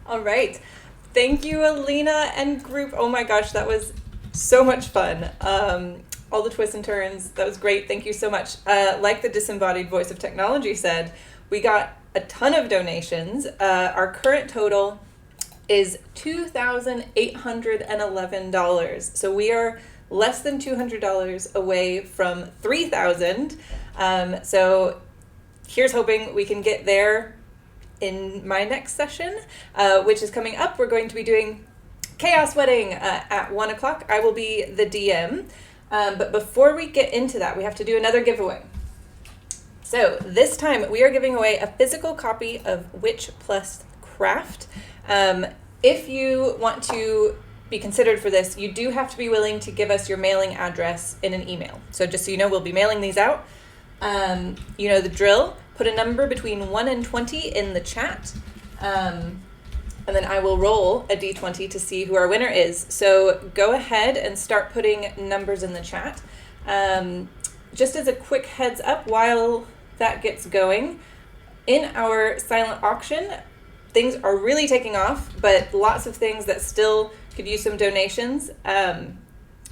All right. Thank you, Alina and group. Oh my gosh, that was so much fun. All the twists and turns, that was great. Thank you so much. Like the disembodied voice of technology said, we got a ton of donations. Our current total is $2,811. So we are less than $200 away from $3,000. So here's hoping we can get there in my next session, which is coming up. We're going to be doing Chaos Wedding at 1 o'clock. I will be the DM. But before we get into that, we have to do another giveaway. So this time we are giving away a physical copy of Witch Plus Craft. If you want to be considered for this, you do have to be willing to give us your mailing address in an email. So just so you know, we'll be mailing these out. You know the drill. Put a number between 1 and 20 in the chat. And then I will roll a d20 to see who our winner is. So go ahead and start putting numbers in the chat. Just as a quick heads up while that gets going, in our silent auction, things are really taking off, but lots of things that still could use some donations.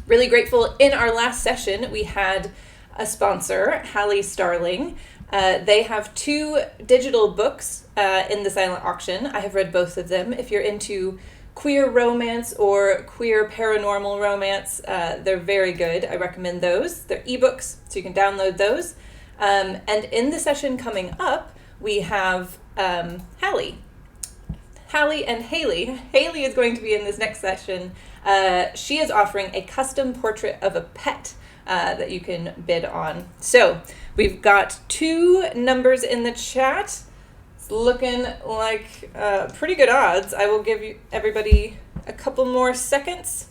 Really grateful. In our last session, we had a sponsor, Hallie Starling. They have 2 digital books in the silent auction. I have read both of them. If you're into queer romance or queer paranormal romance, they're very good. I recommend those. They're ebooks, so you can download those. And in the session coming up, we have Hallie and Haley. Haley is going to be in this next session. She is offering a custom portrait of a pet that you can bid on. So we've got 2 numbers in the chat. It's looking like pretty good odds. I will give you everybody a couple more seconds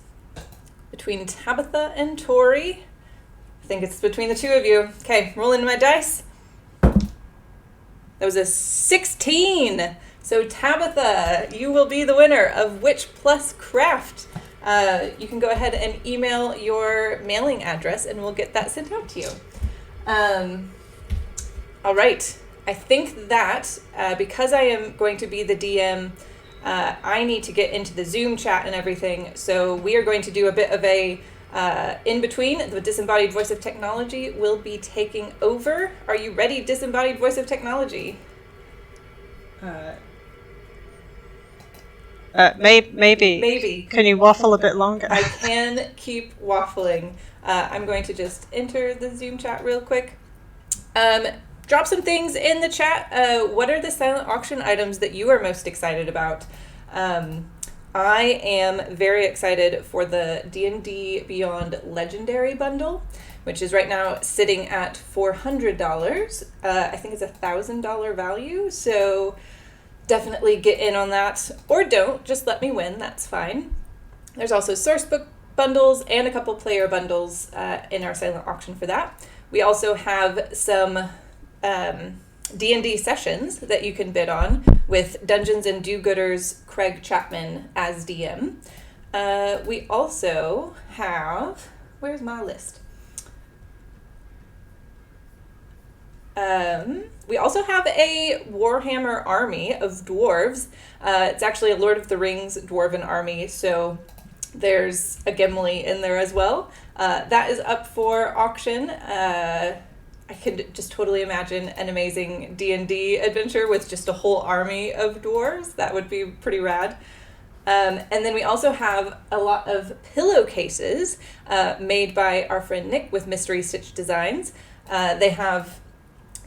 between Tabitha and Tori. I think it's between the 2 of you. Okay, rolling my dice. That was a 16. So Tabitha, you will be the winner of Witch Plus Craft. You can go ahead and email your mailing address and we'll get that sent out to you. All right. I think that because I am going to be the DM, I need to get into the Zoom chat and everything. So we are going to do a bit of a in between. The disembodied voice of technology will be taking over. Are you ready, disembodied voice of technology? Maybe. Can you waffle a bit longer? I can keep waffling. I'm going to just enter the Zoom chat real quick. Drop some things in the chat. What are the silent auction items that you are most excited about? I am very excited for the D&D Beyond Legendary bundle, which is right now sitting at $400. I think it's $1,000 value, so definitely get in on that, or don't, just let me win, that's fine. There's also source book bundles and a couple player bundles in our silent auction for that. We also have some D&D sessions that you can bid on with Dungeons and Do-Gooders Craig Chapman as DM. We also have, where's my list? We also have a Warhammer army of dwarves. It's actually a Lord of the Rings dwarven army, so there's a Gimli in there as well. That is up for auction. I could just totally imagine an amazing D&D adventure with just a whole army of dwarves. That would be pretty rad. And then we also have a lot of pillowcases made by our friend Nick with Mystery Stitch Designs. They have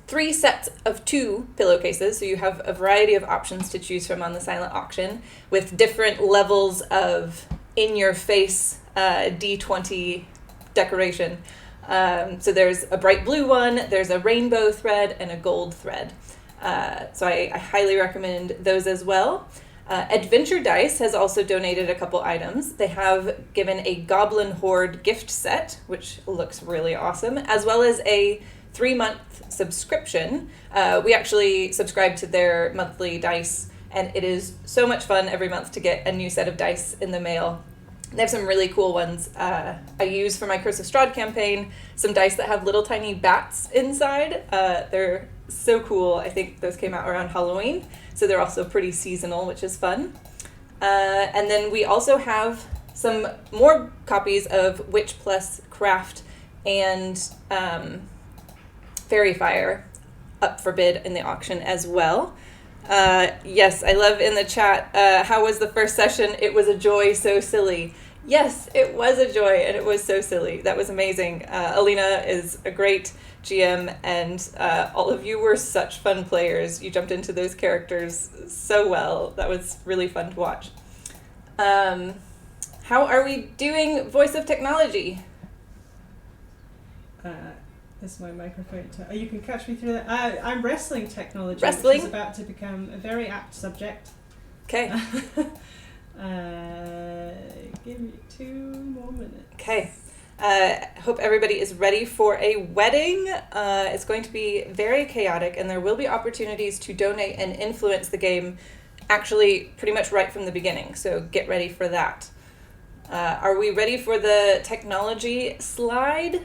3 sets of 2 pillowcases, so you have a variety of options to choose from on the silent auction with different levels of in-your-face D20 decoration. So there's a bright blue one, there's a rainbow thread, and a gold thread. So I highly recommend those as well. Adventure Dice has also donated a couple items. They have given a Goblin Horde gift set, which looks really awesome, as well as a 3-month subscription. We actually subscribe to their monthly dice, and it is so much fun every month to get a new set of dice in the mail. They have some really cool ones. I use for my Curse of Strahd campaign some dice that have little tiny bats inside. They're so cool. I think those came out around Halloween, so they're also pretty seasonal, which is fun. And then we also have some more copies of Witch Plus Craft and Fairy Fire up for bid in the auction as well. Yes, I love in the chat, how was the first session? It was a joy, so silly. Yes, it was a joy, and it was so silly. That was amazing. Alina is a great GM, and all of you were such fun players. You jumped into those characters so well. That was really fun to watch. How are we doing Voice of Technology? This is my microphone. You can catch me through that. I'm wrestling technology, Wrestling? which is about to become a very apt subject. Okay. Give me 2 more minutes. Okay. Hope everybody is ready for a wedding. It's going to be very chaotic, and there will be opportunities to donate and influence the game actually pretty much right from the beginning. So get ready for that. Are we ready for the technology slide?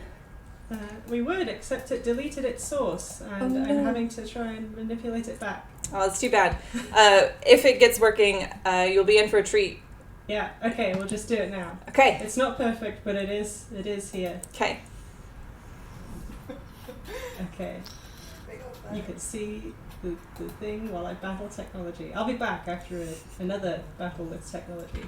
We would, except it deleted its source, and I'm having to try and manipulate it back. Oh, it's too bad. If it gets working, you'll be in for a treat. Yeah, okay, we'll just do it now. Okay. It's not perfect, but it is here. Okay. Okay. You can see the thing while I battle technology. I'll be back after another battle with technology.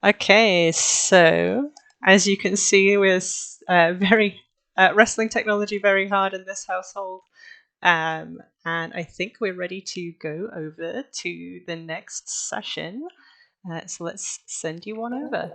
Okay, so as you can see, we're very wrestling technology very hard in this household. And I think we're ready to go over to the next session. So let's send you one over.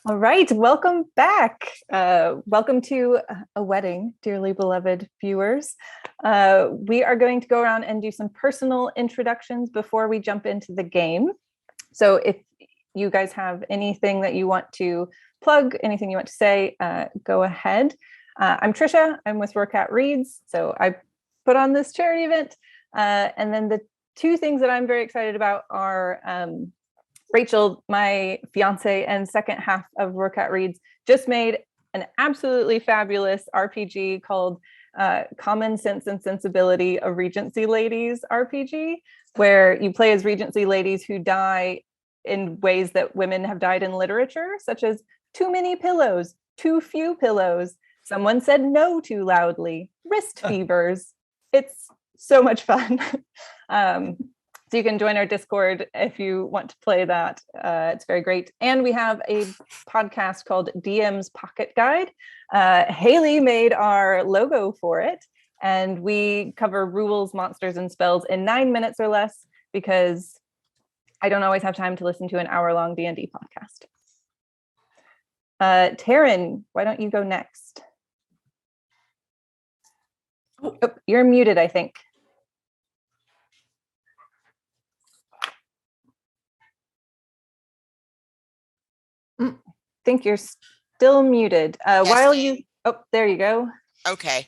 All right, welcome back. Welcome to a wedding, dearly beloved viewers. We are going to go around and do some personal introductions before we jump into the game. So if you guys have anything that you want to plug, anything you want to say, go ahead. I'm Trisha. I'm with Workout Reads. So I put on this charity event. And then the two things that I'm very excited about are Rachel, my fiance and second half of Workout Reads, just made an absolutely fabulous RPG called Common Sense and Sensibility of Regency Ladies RPG, where you play as Regency ladies who die in ways that women have died in literature, such as too many pillows, too few pillows, someone said no too loudly, wrist fevers. It's so much fun. So you can join our Discord if you want to play that. It's very great. And we have a podcast called DM's Pocket Guide. Haley made our logo for it. And we cover rules, monsters, and spells in 9 minutes or less because I don't always have time to listen to an hour-long D&D podcast. Taryn, why don't you go next? Oh, you're muted, I think. I think you're still muted. While you, oh, there you go. Okay.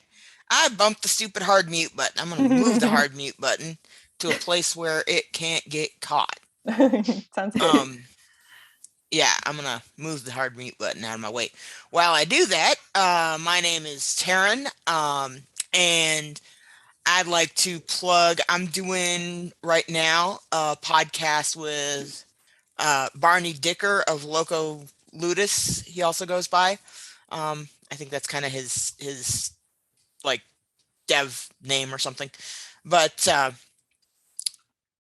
I bumped the stupid hard mute button. I'm going to move the hard mute button to a place where it can't get caught. Sounds good. Yeah, I'm going to move the hard mute button out of my way. While I do that, my name is Taryn, and I'd like to plug, I'm doing right now a podcast with Barney Dicker of Loco Ludus. He also goes by. I think that's kind of his like dev name or something. But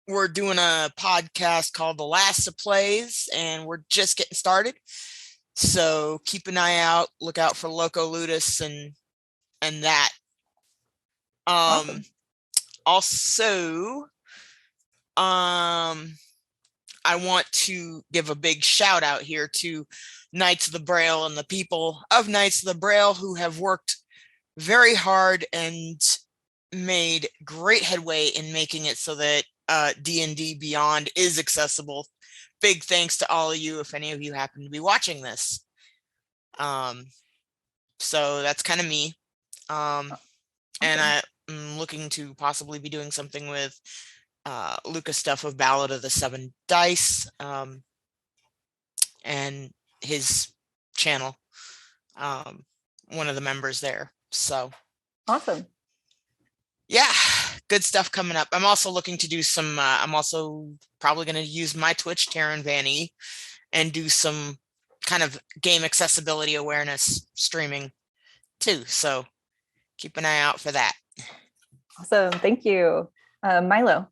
we're doing a podcast called The Last of Plays, and we're just getting started. So keep an eye out, look out for Loco Ludus and that. Awesome. Also, I want to give a big shout out here to Knights of the Braille and the people of Knights of the Braille who have worked very hard and made great headway in making it so that D&D Beyond is accessible. Big thanks to all of you if any of you happen to be watching this. So that's kind of me. Awesome. And I'm looking to possibly be doing something with Lucas stuff of Ballad of the Seven Dice and his channel, one of the members there. So awesome. Yeah, good stuff coming up. I'm also looking to do some, I'm also probably going to use my Twitch, Taryn Van E, and do some kind of game accessibility awareness streaming too. So keep an eye out for that. Awesome. Thank you. Milo.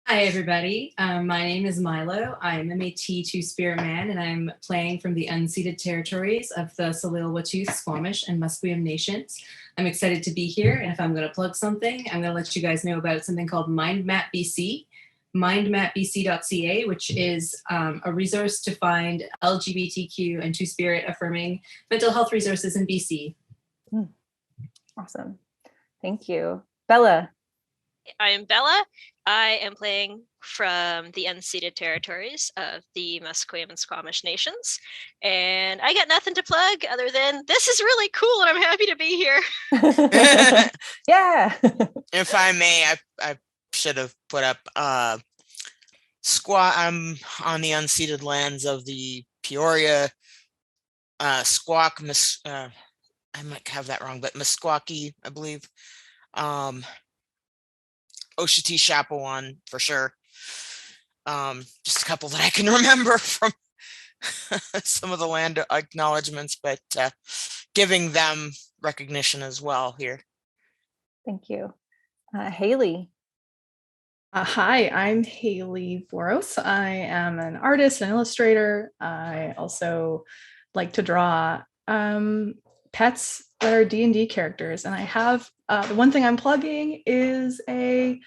Hi, everybody. My name is Milo. I'm a T2 Spirit Man, and I'm playing from the unceded territories of the Tsleil-Waututh, Squamish, and Musqueam nations. I'm excited to be here, and if I'm going to plug something, I'm going to let you guys know about something called MindMap BC, mindmapbc.ca, which is a resource to find LGBTQ and Two-Spirit affirming mental health resources in BC. Awesome. Thank you. Bella. I'm Bella. I am playing from the unceded territories of the Musqueam and Squamish nations. And I got nothing to plug other than this is really cool and I'm happy to be here. Yeah. If I may, I should have put up I'm on the unceded lands of the Peoria Squawk, I might have that wrong, but Meskwaki, I believe. Oshiti Chappewon for sure. Just a couple that I can remember from some of the land acknowledgements, but giving them recognition as well here. Thank you. Haley. Hi, I'm Haley Boros. I am an artist and illustrator. I also like to draw pets that are D&D characters, and I have the one thing I'm plugging is a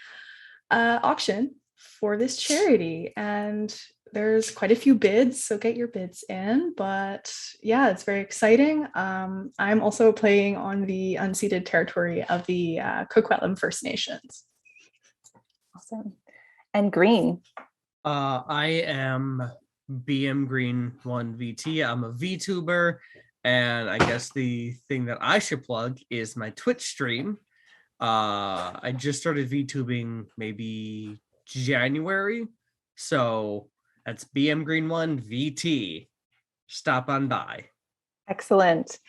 auction for this charity, and there's quite a few bids, so get your bids in. But yeah, it's very exciting. I'm also playing on the unceded territory of the Coquitlam First Nations. Awesome. And Green. I am BM Green 1 VT. I'm a VTuber, and I guess the thing that I should plug is my Twitch stream. I just started VTubing maybe January, so that's BM Green 1 VT. Stop on by. Excellent.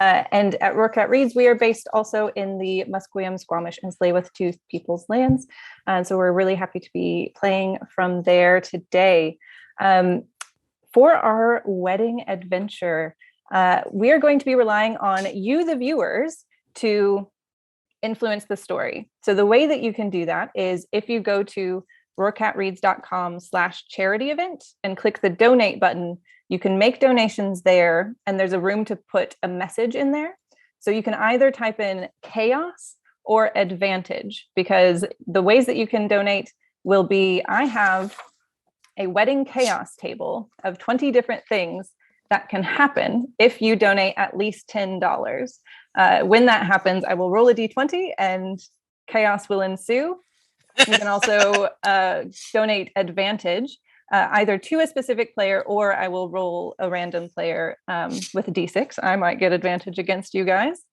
And at Rourke Reads, we are based also in the Musqueam, Squamish, and Tsleil-Waututh People's Lands. And so we're really happy to be playing from there today. For our wedding adventure, we are going to be relying on you, the viewers, to influence the story. So the way that you can do that is if you go to rourkatreads.com/charity event and click the donate button, you can make donations there, and there's a room to put a message in there. So you can either type in chaos or advantage, because the ways that you can donate will be, I have a wedding chaos table of 20 different things that can happen if you donate at least $10. When that happens, I will roll a d20 and chaos will ensue. You can also donate advantage, either to a specific player, or I will roll a random player with a d6. I might get advantage against you guys.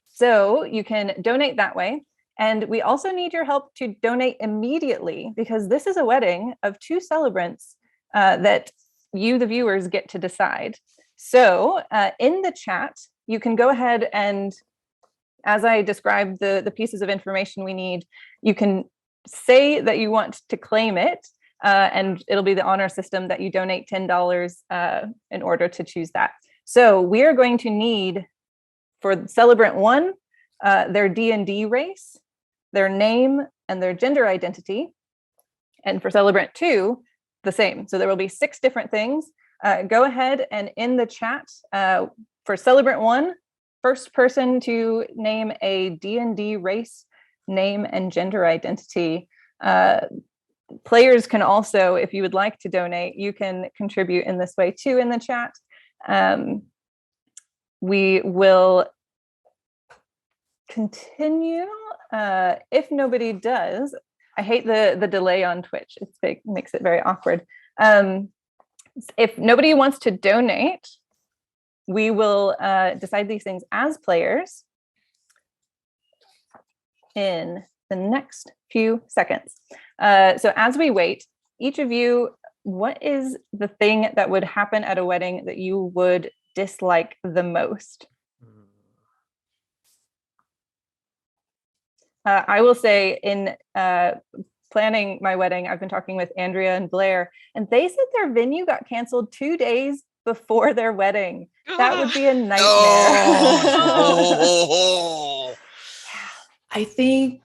So you can donate that way. And we also need your help to donate immediately, because this is a wedding of two celebrants that you, the viewers, get to decide. So in the chat, you can go ahead and, as I describe the pieces of information we need, you can say that you want to claim it, and it'll be the honor system that you donate $10 in order to choose that. So we are going to need, for celebrant 1, their D&D race, their name, and their gender identity. And for celebrant 2, the same. So there will be 6 different things. Go ahead and in the chat, for celebrant 1, first person to name a D&D race, name, and gender identity. Players can also, if you would like to donate, you can contribute in this way too in the chat. We will continue. If nobody does, I hate the delay on Twitch. It makes it very awkward. If nobody wants to donate, we will decide these things as players in the next few seconds. So as we wait, each of you, what is the thing that would happen at a wedding that you would dislike the most? I will say, in planning my wedding, I've been talking with Andrea and Blair, and they said their venue got canceled 2 days before their wedding. That would be a nightmare. Oh. I think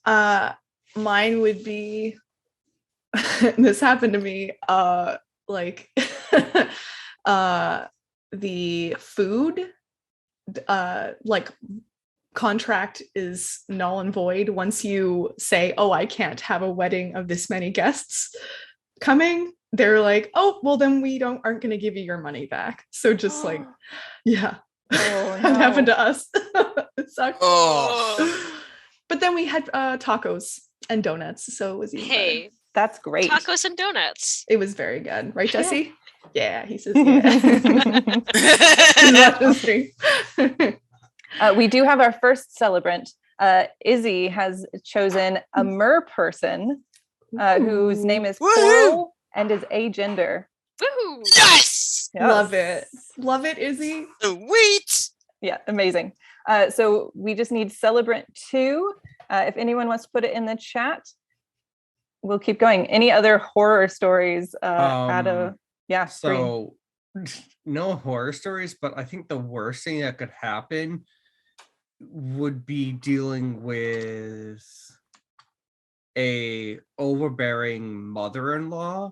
mine would be, this happened to me, like the food, like contract is null and void once you say, oh, I can't have a wedding of this many guests coming. They're like, oh, well, then we aren't going to give you your money back. So just like, yeah. Oh, That no. happened to us. It sucked. Oh. But then we had tacos and donuts, so it was even Hey, better. That's great. tacos and donuts. It was very good, right, Jesse? Yeah, he says yeah. Not just me. We do have our first celebrant. Izzy has chosen a mer person whose name is Coral and is agender. Woohoo! Yes! Love it. Love it, Izzy. Sweet! Yeah, amazing. So we just need celebrant 2. If anyone wants to put it in the chat, we'll keep going. Any other horror stories out of, yeah. So no horror stories, but I think the worst thing that could happen would be dealing with a overbearing mother-in-law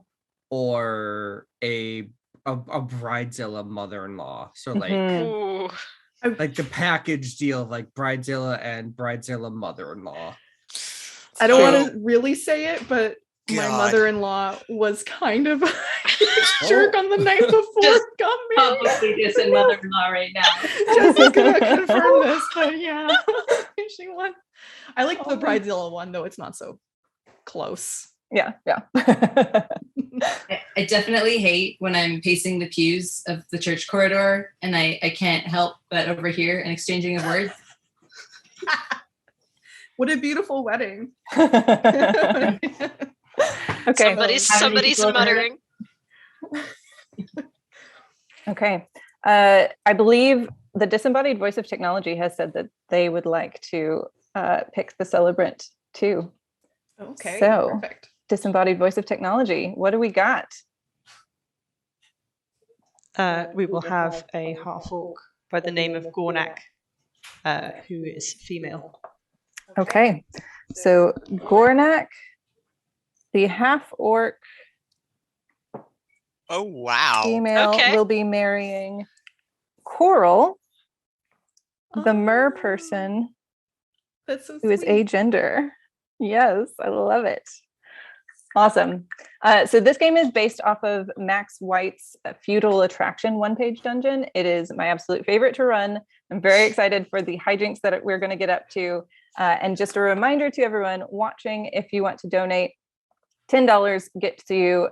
or a bridezilla mother-in-law. So like Mhm. Ooh. like the package deal of like bridezilla and bridezilla mother-in-law. I don't want Oh, to really say it, but my God. mother-in-law was kind of a jerk on the night before Just we got married. Publicly dissing mother-in-law right now. Jessica's gonna confirm this, but yeah, she won. I like the Oh. Bridezilla one, though it's not so close. Yeah. I definitely hate when I'm pacing the pews of the church corridor and I can't help but overhear an exchanging of words. What a beautiful wedding. Okay. Somebody's people ever heard muttering. Okay. I believe the disembodied voice of technology has said that they would like to pick the celebrant too. Okay, So, perfect. disembodied voice of technology. What do we got? We will have a half-orc by the name of Gornak, who is female. Okay. So Gornak, the half-orc Oh, wow. female, Okay. will be marrying Coral, the mer Oh, person That's so who is sweet. agender. Yes, I love it. Awesome. So this game is based off of Max White's Feudal Attraction one-page dungeon. It is my absolute favorite to run. I'm very excited for the hijinks that we're going to get up to. And just a reminder to everyone watching, if you want to donate, $10 gets you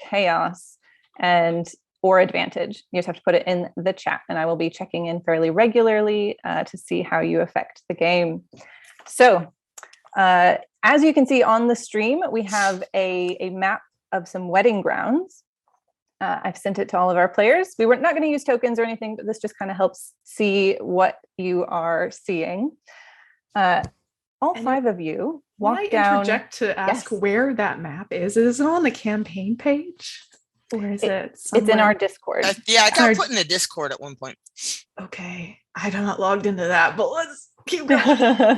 chaos or advantage. You just have to put it in the chat, and I will be checking in fairly regularly to see how you affect the game. So as you can see on the stream, we have a map of some wedding grounds. I've sent it to all of our players. We were not going to use tokens or anything, but this just kind of helps see what you are seeing. All And five of you walk Can I down. interject to ask Yes. where that map is? Is it on the campaign page? Or is it It's in somewhere? our Discord. Yeah, I got Our- put in the Discord at one point. Okay, I'm not logged into that, but let's keep going.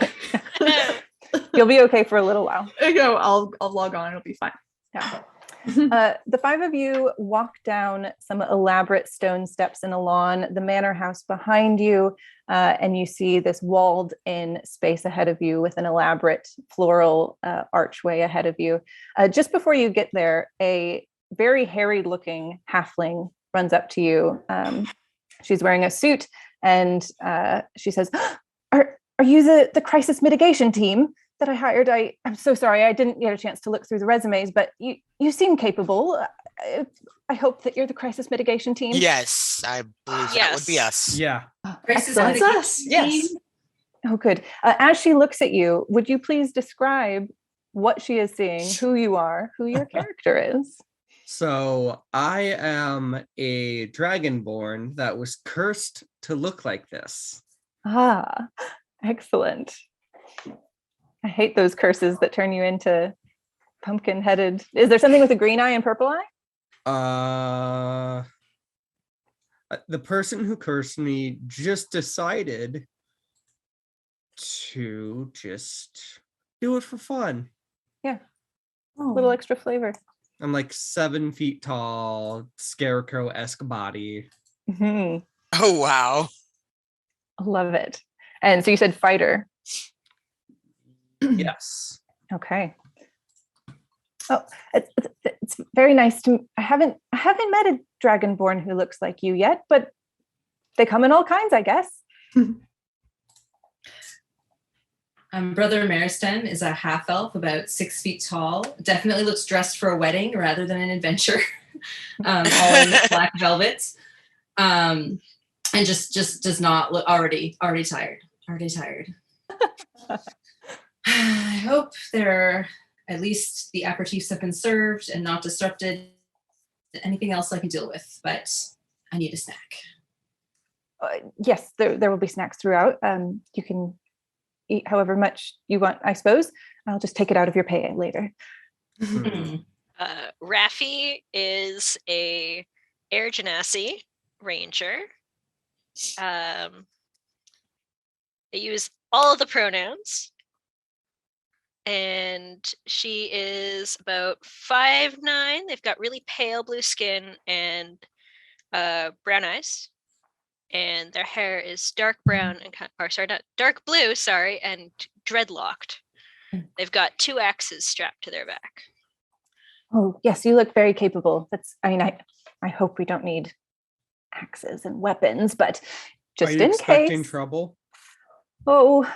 You'll be okay for a little while. No, I'll log on. It'll be fine. Yeah. The five of you walk down some elaborate stone steps in a lawn, the manor house behind you, and you see this walled in space ahead of you with an elaborate floral archway ahead of you. Just before you get there, a very hairy looking halfling runs up to you. She's wearing a suit and she says, are you the crisis mitigation team that I hired? I'm so sorry, I didn't get a chance to look through the resumes, but you seem capable. I hope that you're the crisis mitigation team. Yes, I believe that would be Yes. us. Yeah. Crisis Excellent. That's mitigation us. Yes. team. Oh, good. As she looks at you, would you please describe what she is seeing, who you are, who your character is? So I am a dragonborn that was cursed to look like this. Ah, excellent. I hate those curses that turn you into pumpkin-headed. Is there something with a green eye and purple eye? The person who cursed me just decided to just do it for fun. A Oh, little extra flavor. I'm like 7 feet tall, scarecrow-esque body. Mhm. Oh, wow. Love it. And so you said fighter. Yes. Okay. Oh, it's very nice to. I haven't met a dragonborn who looks like you yet, but they come in all kinds, I guess. Brother Maristem is a half elf, about 6 feet tall. Definitely looks dressed for a wedding rather than an adventure. All in black velvet, and just does not look already tired. I hope at least the aperitifs have been served and not disrupted. Anything else I can deal with, but I need a snack. Yes, there will be snacks throughout. You can eat however much you want, I suppose. I'll just take it out of your pay later. Raffi is a Air Genasi ranger. They use all of the pronouns. and she is about 5'9". They've got really pale blue skin and brown eyes, and their hair is dark brown and not dark blue, and dreadlocked. They've got 2 axes strapped to their back. Oh, yes, you look very capable. I hope we don't need axes and weapons, but just Are you in expecting case. trouble? Oh,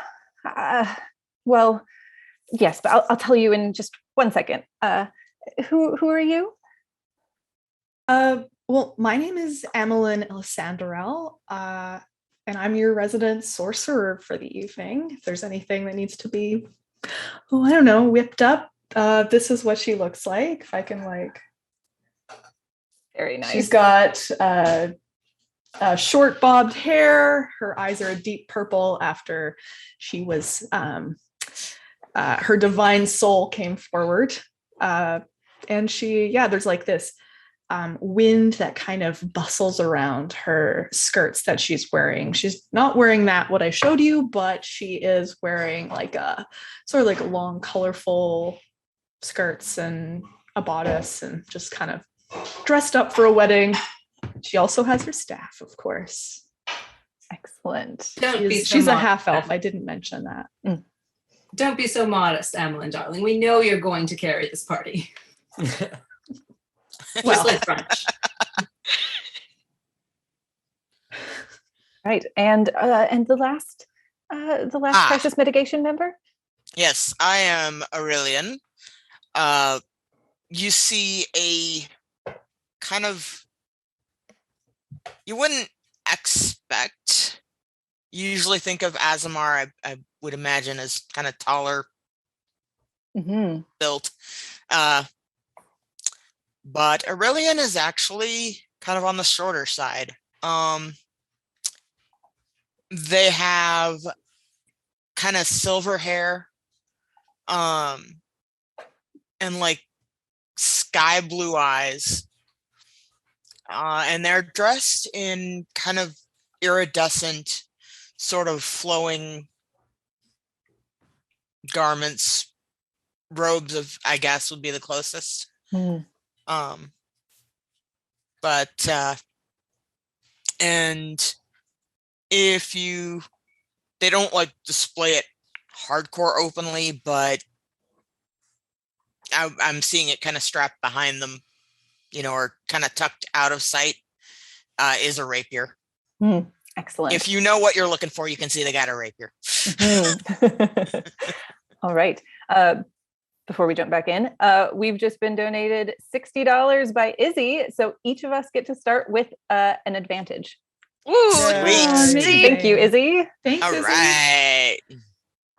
well, yes, but I'll tell you in just 1 second. Who are you? Well, my name is Emmeline Elisandarel, and I'm your resident sorcerer for the evening. If there's anything that needs to be, whipped up, this is what she looks like. If I can, Very nice. She's got short bobbed hair. Her eyes are a deep purple after she was, her divine soul came forward. And there's this wind that kind of bustles around her skirts that she's wearing. She's not wearing what I showed you, but she is wearing a long, colorful skirts and a bodice and just kind of dressed up for a wedding. She also has her staff, of course. Excellent. She's a half elf. I didn't mention that. Don't be so modest, Emmeline, darling. We know you're going to carry this party. Just like brunch. Right, and the last crisis mitigation member. Yes, I am Aurelian. You see a kind of, you wouldn't expect. You usually think of Azamar, I would imagine, as kind of taller, built. But Aurelian is actually kind of on the shorter side. They have kind of silver hair, and sky blue eyes. And they're dressed in kind of iridescent, sort of flowing garments, robes of, I guess, would be the closest. But and if they don't display it hardcore openly, but I'm seeing it kind of strapped behind them, or kind of tucked out of sight, is a rapier. Excellent. If you know what you're looking for, you can see they got a rapier. All right. Before we jump back in, we've just been donated $60 by Izzy, so each of us get to start with an advantage. Ooh, sweet. Thank you, Izzy. Thanks, All Izzy. right.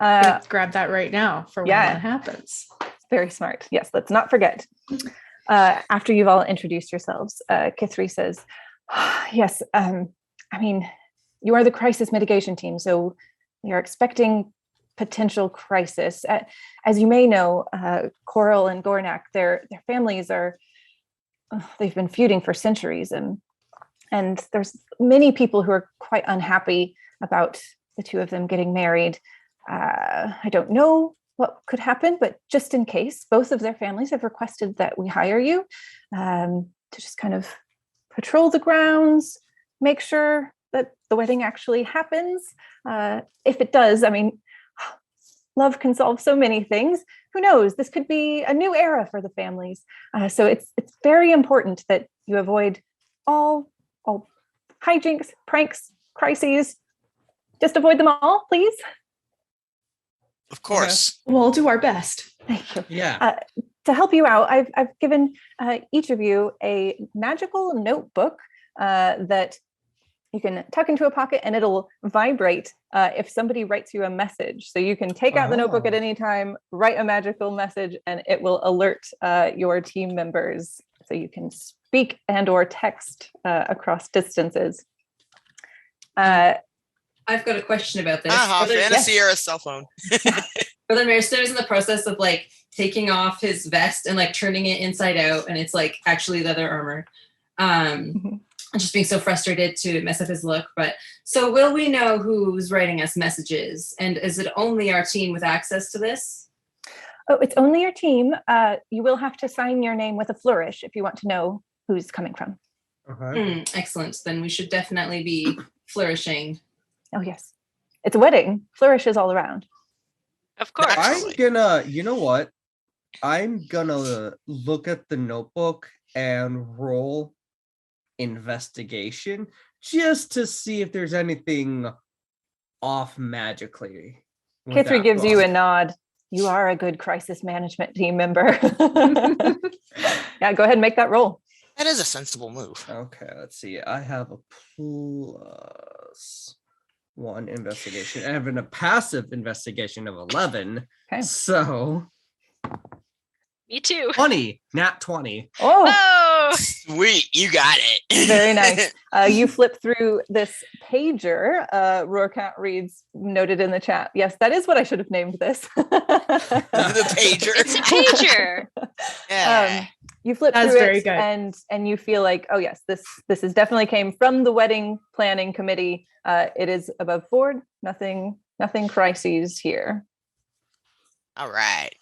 Let's grab that right now for when that happens. Very smart. Yes, let's not forget. After you've all introduced yourselves, Kithri says, yes, you are the crisis mitigation team, so we are expecting potential crisis. As you may know, Coral and Gornak, their families they've been feuding for centuries, and there's many people who are quite unhappy about the two of them getting married. I don't know what could happen, but just in case, both of their families have requested that we hire you to just kind of patrol the grounds, make sure that the wedding actually happens. If it does, love can solve so many things. Who knows? This could be a new era for the families. So it's very important that you avoid all hijinks, pranks, crises. Just avoid them all, please. Of course. We'll do our best. Thank you. Yeah. To help you out, I've given each of you a magical notebook that you can tuck into a pocket, and it'll vibrate if somebody writes you a message. So you can take out the notebook at any time, write a magical message, and it will alert your team members. So you can speak and or text across distances. I've got a question about this. Fantasy or a cell phone. Brother Maester is in the process of taking off his vest and turning it inside out, and it's actually leather armor. I'm just being so frustrated to mess up his look. But so will we know who's writing us messages? And is it only our team with access to this? Oh, it's only your team. You will have to sign your name with a flourish if you want to know who's coming from. Okay. Excellent. Then we should definitely be flourishing. Oh, yes. It's a wedding. Flourishes all around. Of course. I'm gonna, you know what? I'm gonna look at the notebook and roll investigation just to see if there's anything off magically. with Kithri that gives you a book. nod. You are a good crisis management team member. Yeah, go ahead and make that roll. That is a sensible move. Okay, let's see. I have a +1 investigation. I have a passive investigation of 11. Okay. So Me too. 20, nat 20. Oh, Oh, Sweet, you got it. very nice. You flip through this pager. Roarcat reads, noted in the chat. Yes, that is what I should have named this. The pager. it's a pager. Yeah. You flip That's through very it good. and you feel like, oh yes, this is definitely came from the wedding planning committee. It is above board. Nothing crises here. All right.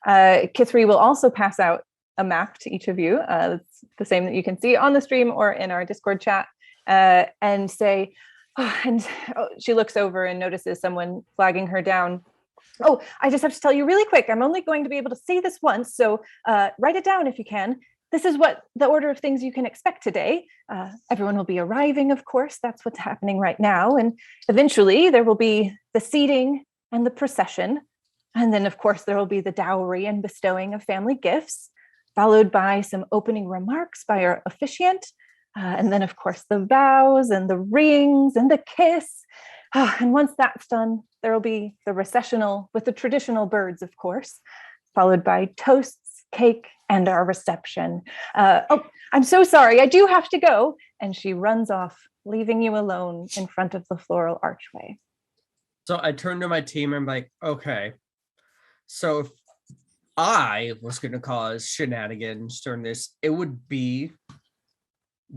Kithri will also pass out a map to each of you. It's the same that you can see on the stream or in our Discord chat, and say, she looks over and notices someone flagging her down. Oh, I just have to tell you really quick. I'm only going to be able to say this once, so write it down if you can. This is what the order of things you can expect today. Everyone will be arriving, of course. That's what's happening right now. And eventually there will be the seating and the procession. And then, of course, there will be the dowry and bestowing of family gifts, followed by some opening remarks by our officiant. And then, of course, the vows and the rings and the kiss. And once that's done, there will be the recessional with the traditional birds, of course, followed by toasts, cake, and our reception. Oh, I'm so sorry. I do have to go. And she runs off, leaving you alone in front of the floral archway. So I turn to my team and I'm like, okay, so if I was going to cause shenanigans during this, it would be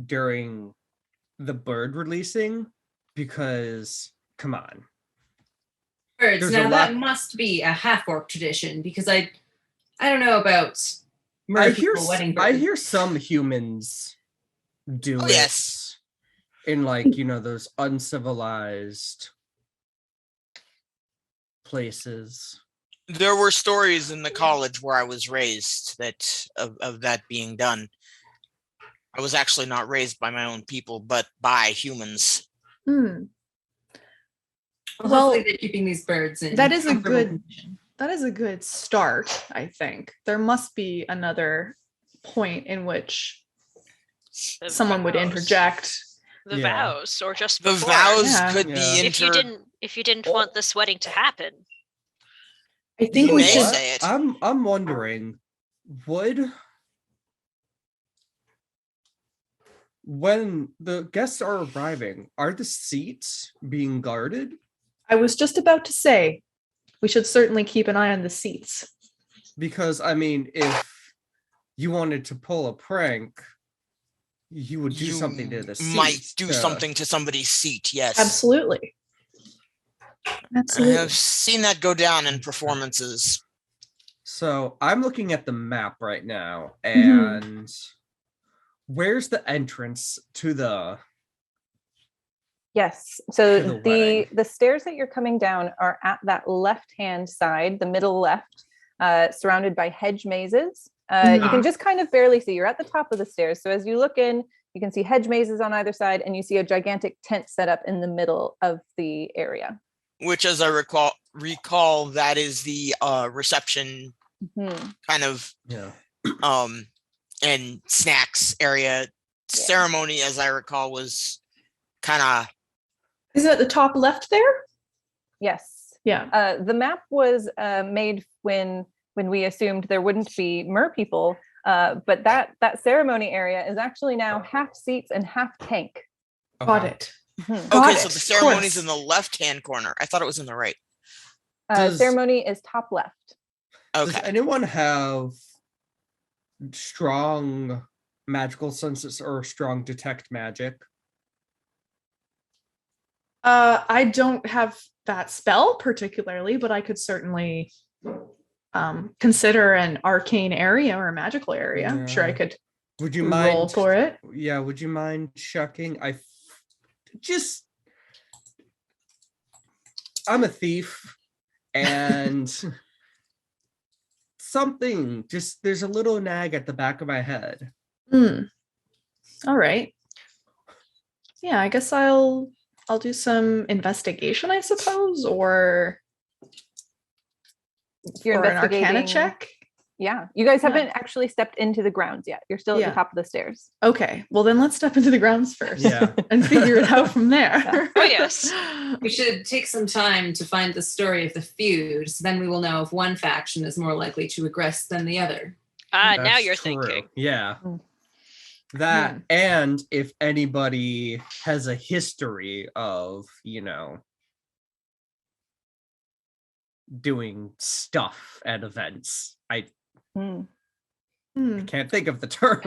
during the bird releasing, because come on. Birds. There's Now a that lot- must be a half-orc tradition, because I don't know about I hear, wedding I birds. hear some humans do Oh, it yes. in like, those uncivilized places. There were stories in the college where I was raised that of that being done. I was actually not raised by my own people, but by humans. Well, hopefully they're keeping these birds in that is a comfortable good condition. that is a good start. I think there must be another point in which The someone would vows. interject. The Yeah. vows, or just The before. vows Yeah. could Yeah. be If you didn't want this wedding to happen. I think You we may should. say it. I'm wondering, when the guests are arriving, are the seats being guarded? I was just about to say we should certainly keep an eye on the seats. Because I mean, if you wanted to pull a prank, you would do You something to the seat. might do something to somebody's seat, yes. Absolutely. I have seen that go down in performances. So I'm looking at the map right now, Mhm. and where's the entrance to the? Yes. So To the wedding. the stairs that you're coming down are at that left-hand side, the middle left, surrounded by hedge mazes. You can just kind of barely see. You're at the top of the stairs. So as you look in, you can see hedge mazes on either side, and you see a gigantic tent set up in the middle of the area. Which, as I recall, that is the reception Mhm. kind of Yeah. and snacks area. Ceremony, as I recall, was kind of. Is it at the top left there? Yes. Yeah. The map was made when we assumed there wouldn't be mer people, but that ceremony area is actually now half seats and half tank. Got it. Mhm. Got Okay, so it, the of ceremony's course. in the left-hand corner. I thought it was in the right. Ceremony is top left. Does Okay. anyone have strong magical senses or strong detect magic? I don't have that spell particularly, but I could certainly consider an arcane area or a magical area. I'm sure I Yeah. could Would you roll mind for it. Yeah, would you mind chucking? I'm a thief, and there's a little nag at the back of my head. All right. Yeah, I guess I'll do some investigation, I suppose, or You're an Arcana investigating. check. Yeah, you guys Yeah. haven't actually stepped into the grounds yet. You're still at Yeah. the top of the stairs. Okay, well then let's step into the grounds first. Yeah. And figure it out from there. Oh, yes. We should take some time to find the story of the feud, so then we will know if one faction is more likely to aggress than the other. Now That's you're true. thinking. Yeah. Mm. That, and if anybody has a history of, doing stuff at events. I can't think of the term.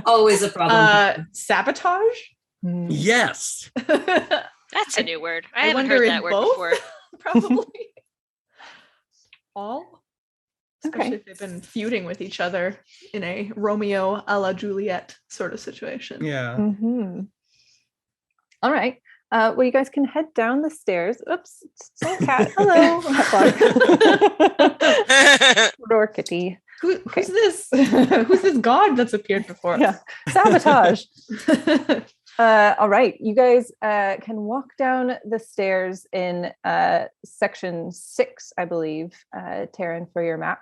Always a problem. Sabotage? Yes. That's a new word. I haven't wonder heard in that word both? before. Probably. All? Especially Okay. if they've been feuding with each other in a Romeo a la Juliet sort of situation. Yeah. All right. Well, you guys can head down the stairs. Oops. It's cat. Hello. Roar kitty. Who's this? Who's this god that's appeared before? Yeah. Sabotage. All right. You guys can walk down the stairs in section 6, I believe, Taryn, for your map.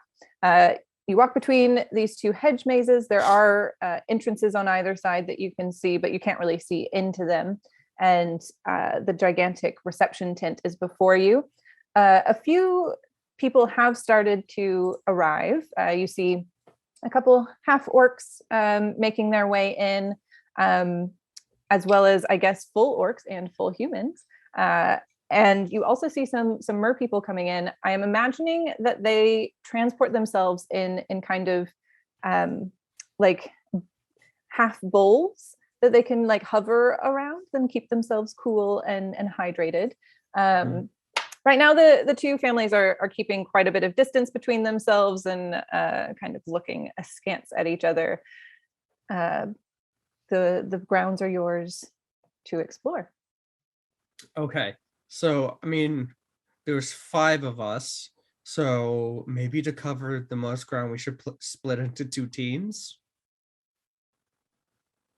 You walk between these two hedge mazes. There are entrances on either side that you can see, but you can't really see into them. And the gigantic reception tent is before you. A few people have started to arrive. You see a couple half orcs making their way in, as well as, I guess, full orcs and full humans. And you also see some mer people coming in. I am imagining that they transport themselves in kind of like half bowls that they can like hover around and keep themselves cool and hydrated. Right now, the two families are keeping quite a bit of distance between themselves and kind of looking askance at each other. The grounds are yours to explore. Okay. So, I mean, there's 5 of us. So maybe to cover the most ground, we should split into 2 teams.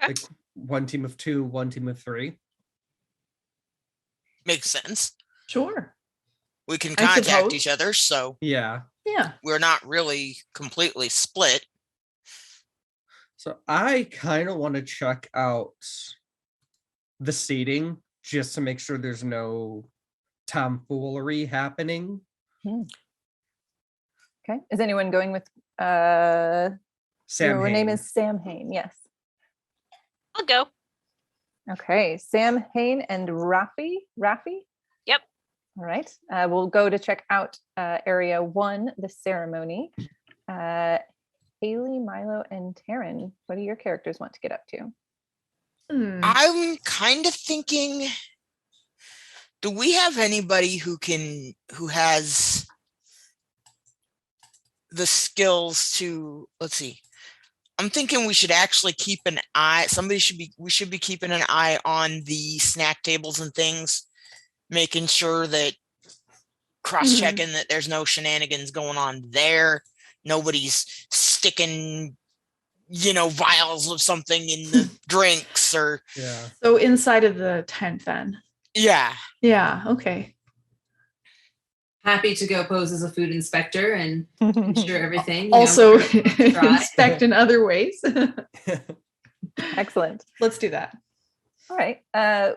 Okay. Like 1 team of 2, 1 team of 3. Makes sense. Sure. We can I contact suppose. each other, so Yeah. Yeah. we're not really completely split. So I kind of want to check out the seating just to make sure there's no tomfoolery happening. Okay. Is anyone going with Sam your name Hain. is Sam Hain? Yes. I'll go. Okay. Sam Hain and Rafi. Yep. All right. We'll go to check out area 1, the ceremony. Haley, Milo, and Taryn, what do your characters want to get up to? I'm kind of thinking, do we have anybody who has the skills to, let's see. I'm thinking we should actually keep an eye. We should be keeping an eye on the snack tables and things, making sure that cross-checking that there's no shenanigans going on there. Nobody's sticking, vials of something in the drinks or. Yeah. So inside of the tent then. Yeah. Yeah. Okay. Happy to go pose as a food inspector and ensure everything. Also try. inspect in other ways. Excellent. Let's do that. All right.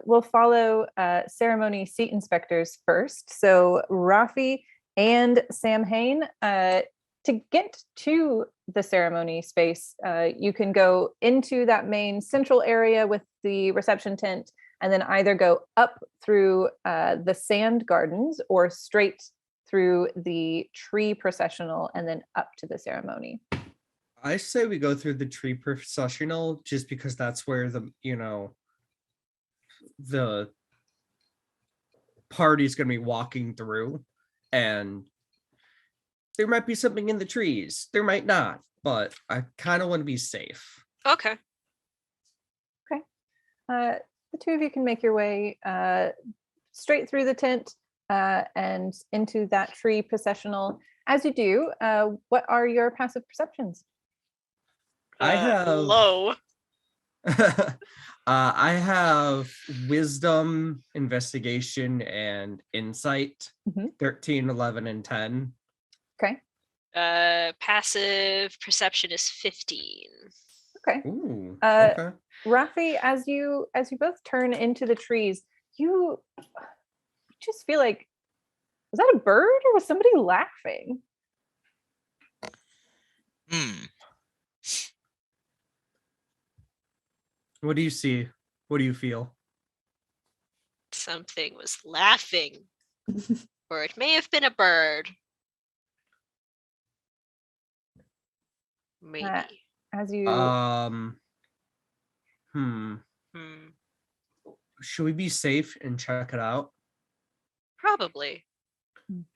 We'll follow ceremony seat inspectors first. So Rafi and Sam Hain, to get to the ceremony space, you can go into that main central area with the reception tent and then either go up through the sand gardens or straight through the tree processional and then up to the ceremony. I say we go through the tree processional just because that's where the party's going to be walking through, and there might be something in the trees. There might not, but I kind of want to be safe. Okay. The two of you can make your way straight through the tent and into that tree processional. As you do, what are your passive perceptions? I have low. I have wisdom, investigation, and insight. 13, 11, and 10. Okay. Passive perception is 15. Okay. Ooh, okay. Rafi, as you both turn into the trees, you just feel like, was that a bird or was somebody laughing? What do you see? What do you feel? Something was laughing. Or it may have been a bird. Maybe. As you Should we be safe and check it out? Probably.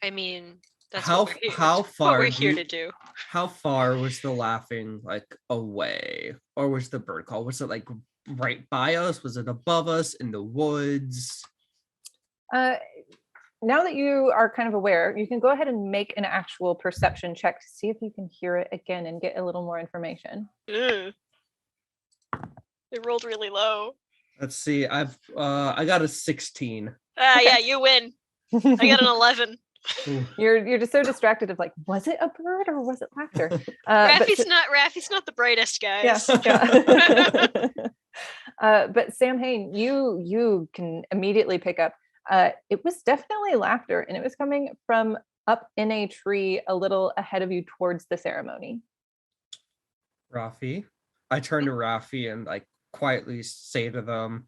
I mean, that's how what far we're here to do. How far was the laughing like away, or was the bird call? Was it like right by us? Was it above us in the woods? Now that you are kind of aware, you can go ahead and make an actual perception check to see if you can hear it again and get a little more information. It rolled really low. Let's see. I got a 16. Yeah, you win. I got an 11. You're just so distracted of like, was it a bird or was it laughter? Rafi's not the brightest, guys. Yeah. But Sam Hain, you can immediately pick up. It was definitely laughter, and it was coming from up in a tree a little ahead of you towards the ceremony. Rafi, I turn to Rafi and like quietly say to them,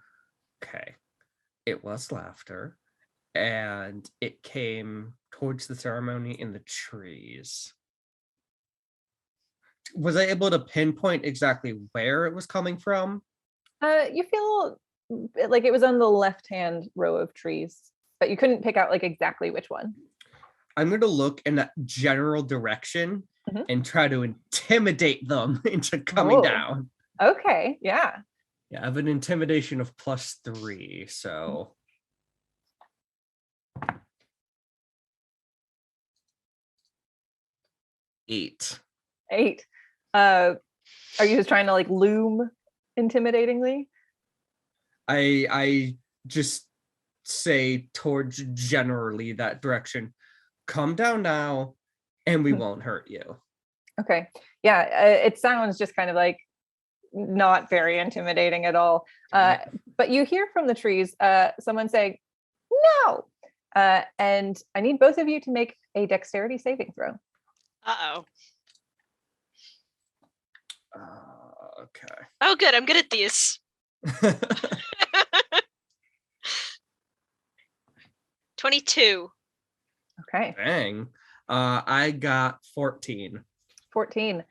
"Okay, it was laughter, and it came towards the ceremony in the trees." Was I able to pinpoint exactly where it was coming from? You feel like it was on the left-hand row of trees, but you couldn't pick out like exactly which one. I'm going to look in that general direction and try to intimidate them into coming down. Okay, yeah. Yeah, I have an intimidation of +3, so... 8. 8. Are you just trying to like loom intimidatingly? I just say towards generally that direction, come down now and we won't hurt you. Okay. Yeah, it sounds just kind of like not very intimidating at all. But you hear from the trees someone saying, no! And I need both of you to make a dexterity saving throw. Uh-oh. Okay. Oh, good. I'm good at these. 22. Okay. Dang. I got 14. 14.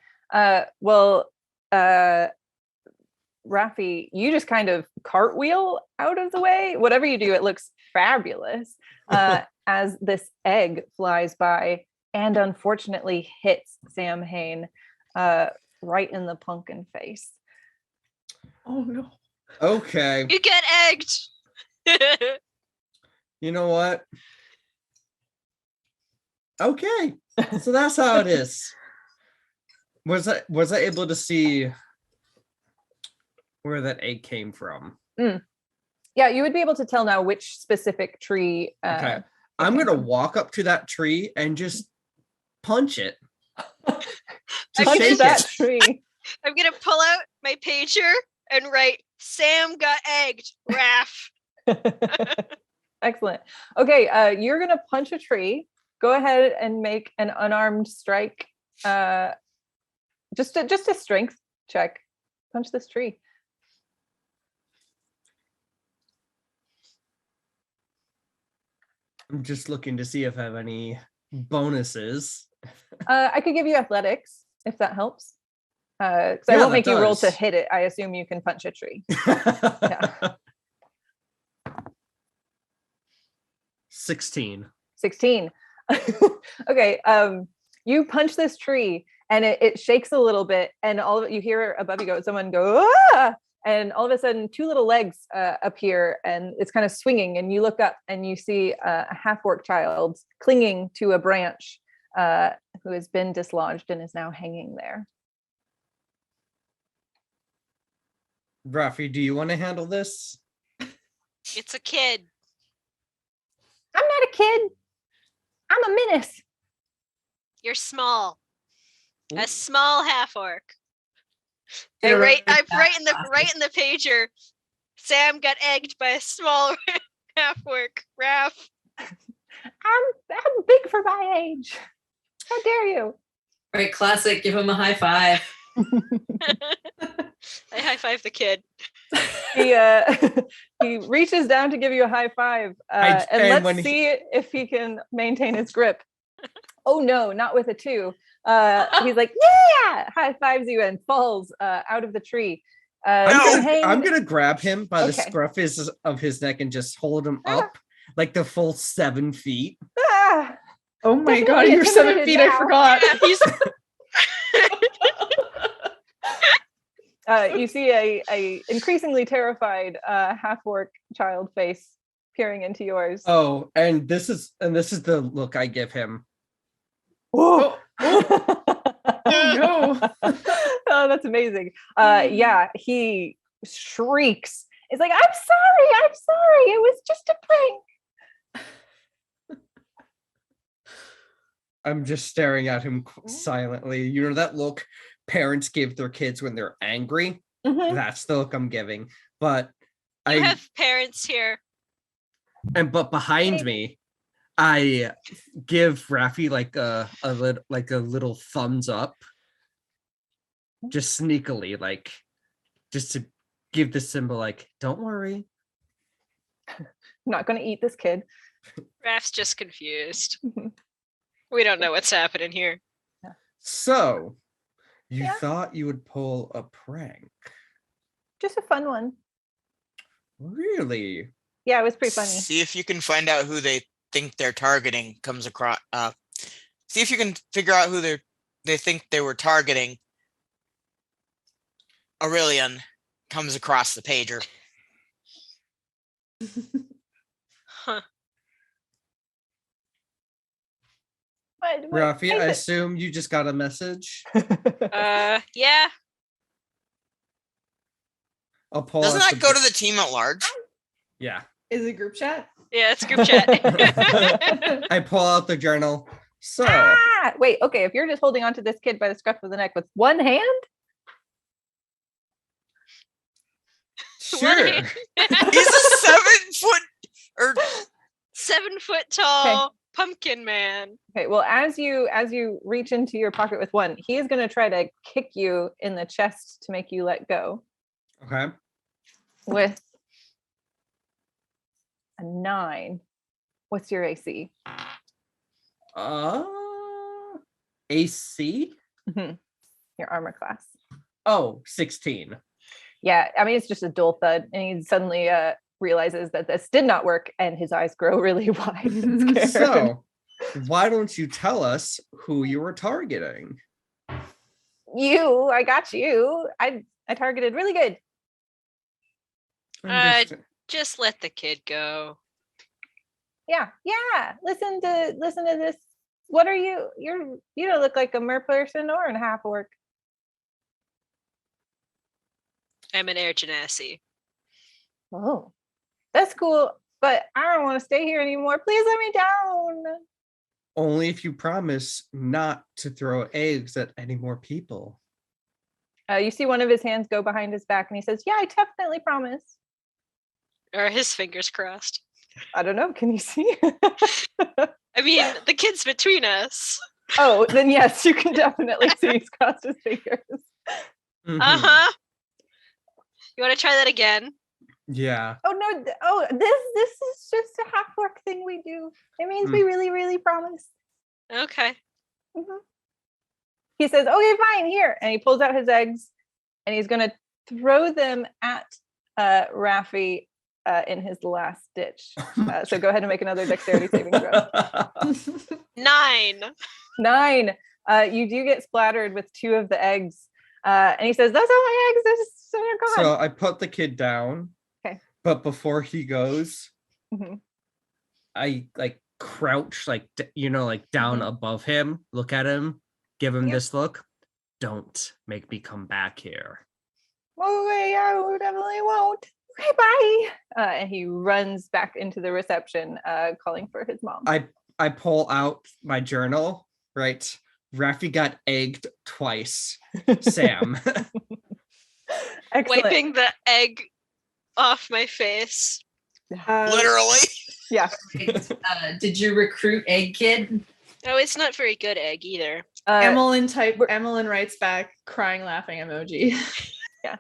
Rafi, you just kind of cartwheel out of the way. Whatever you do, it looks fabulous as this egg flies by and unfortunately hits Sam Hain right in the pumpkin face. Oh no. Okay. You get egged. You know what? Okay. So that's how it is. Was I able to see where that egg came from? Yeah, you would be able to tell now which specific tree. Okay. I'm going to walk up to that tree and just punch it. Punch that tree. I'm going to pull out my pager and write, Sam got egged, Raph. Excellent. Okay, you're going to punch a tree. Go ahead and make an unarmed strike. Just a strength check. Punch this tree. I'm just looking to see if I have any bonuses. I could give you athletics if that helps. Because I won't make you roll to hit it. I assume you can punch a tree. Yeah. 16. 16. Okay. You punch this tree and it shakes a little bit, and all of you hear above you someone go, ah! And all of a sudden 2 little legs appear, and it's kind of swinging, and you look up and you see a half-orc child clinging to a branch who has been dislodged and is now hanging there. Rafi, do you want to handle this? It's a kid. I'm not a kid. I'm a menace. You're small. Ooh. A small half orc. Get I around write that in the pager. Sam got egged by a small half orc. Raph. I'm big for my age. How dare you? Right, classic. Give him a high five. I high five the kid. He reaches down to give you a high five, and let's see if he can maintain his grip. Oh no, not with a 2. He's like, yeah, high fives you and falls out of the tree. I'm gonna grab him by the scruff of his neck and just hold him up like the full 7 feet. Ah, Oh my Definitely god, you're 7 intimidated feet, now. I forgot. Yeah, you see a increasingly terrified half-orc child face peering into yours. Oh, and this is the look I give him. Oh, Oh no. Oh, that's amazing. Yeah, he shrieks. It's like, I'm sorry. It was just a prank. I'm just staring at him silently. You know that look parents give their kids when they're angry? Mhm. That's the look I'm giving. But you have parents here. but behind me, I give Rafi like a little thumbs up, just sneakily, like just to give the symbol, like, don't worry. I'm not going to eat this kid. Raph's just confused. We don't know what's happening here. So, you Yeah. thought you would pull a prank? Just a fun one. Really? Yeah, it was pretty funny. See if you can find out who they think they're targeting comes across. See if you can figure out who they think they were targeting. Aurelian comes across the pager. Huh. Rafi, I assume you just got a message. Yeah. I'll pull Doesn't out that go to the team at large? Yeah. Is it group chat? Yeah, it's group chat. I pull out the journal. So wait, okay, if you're just holding on to this kid by the scruff of the neck with one hand? sure. He's a 7 foot tall pumpkin man. Okay, well, as you reach into your pocket with one, he is going to try to kick you in the chest to make you let go. Okay. With a 9. What's your AC? AC? Your armor class. Oh, 16. Yeah, I mean, it's just a dull thud, and he suddenly realizes that this did not work, and his eyes grow really wide and scared. So, why don't you tell us who you were targeting? I got you. I targeted really good. Just let the kid go. Yeah. Listen to this. What are you? You don't look like a mer person or a half orc. I'm an air genasi. Oh, that's cool, but I don't want to stay here anymore. Please let me down. Only if you promise not to throw eggs at any more people. You see one of his hands go behind his back, and he says, "Yeah, I definitely promise." Are his fingers crossed? I don't know. Can you see? I mean, the kid's between us. Oh, then yes, you can definitely see he's crossed his fingers. Mhm. Uh-huh. You want to try that again? Yeah. Oh no! This is just a half orc thing we do. It means we really, really promise. Okay. Mm-hmm. He says, "Okay, fine, here," and he pulls out his eggs, and he's going to throw them at Rafi in his last ditch. So go ahead and make another dexterity saving throw. 9. 9. You do get splattered with 2 of the eggs. And he says, "Those are my eggs. They're gone." So I put the kid down. Okay. But before he goes, Mhm. I like crouch, like like down Mhm. above him, look at him, give him Yep. this look. Don't make me come back here. Okay, I definitely won't. Okay, bye. And he runs back into the reception, calling for his mom. I pull out my journal, right? Rafi got egged twice. Sam. Excellent. Wiping the egg off my face. Literally. Yeah. Did you recruit Egg Kid? Oh, it's not very good egg either. Emmeline writes back crying laughing emoji. Yeah.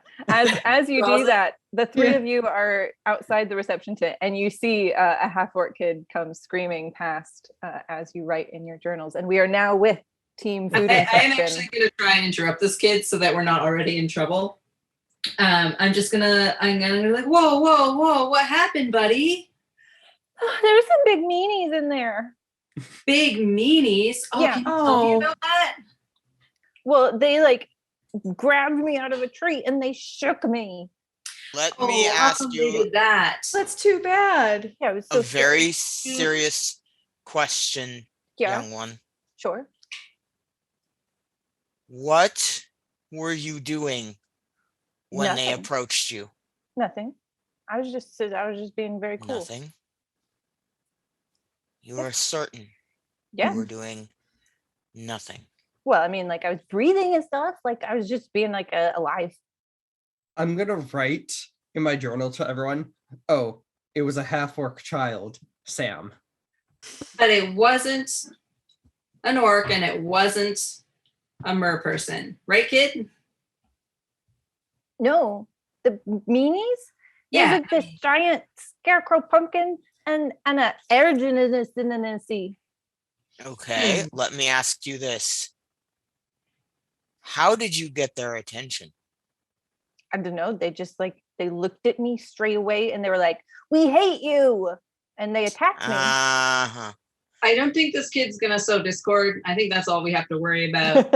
As you do that, the 3 of you are outside the reception tent, and you see a half-orc kid come screaming past as you write in your journals. And we are now with Team Feuding I am section. actually going to try and interrupt this kid so that we're not already in trouble. I'm gonna be like, whoa, what happened, buddy? There's some big meanies in there. Big meanies? Oh, Yeah. can you tell me about that? Well, they like grabbed me out of a tree and they shook me. Let me ask you that. That's too bad. Yeah, it was so a very scary. serious question, young one. Sure. What were you doing when they Nothing. approached you? Nothing. I was just being very cool. Nothing. You were certain Yeah. you were doing nothing. Well, I mean, like I was breathing and stuff. Like I was just being like alive. I'm gonna write in my journal to everyone. Oh, it was a half-orc child, Sam. But it wasn't an orc and it wasn't a mer person, right, kid? No, the meanies. Yeah. There's like this giant scarecrow pumpkin and a urgency. Okay, let me ask you this. How did you get their attention? I don't know. They just they looked at me straight away and they were like, "We hate you," and they attacked me. Uh-huh. I don't think this kid's gonna sow discord. I think that's all we have to worry about.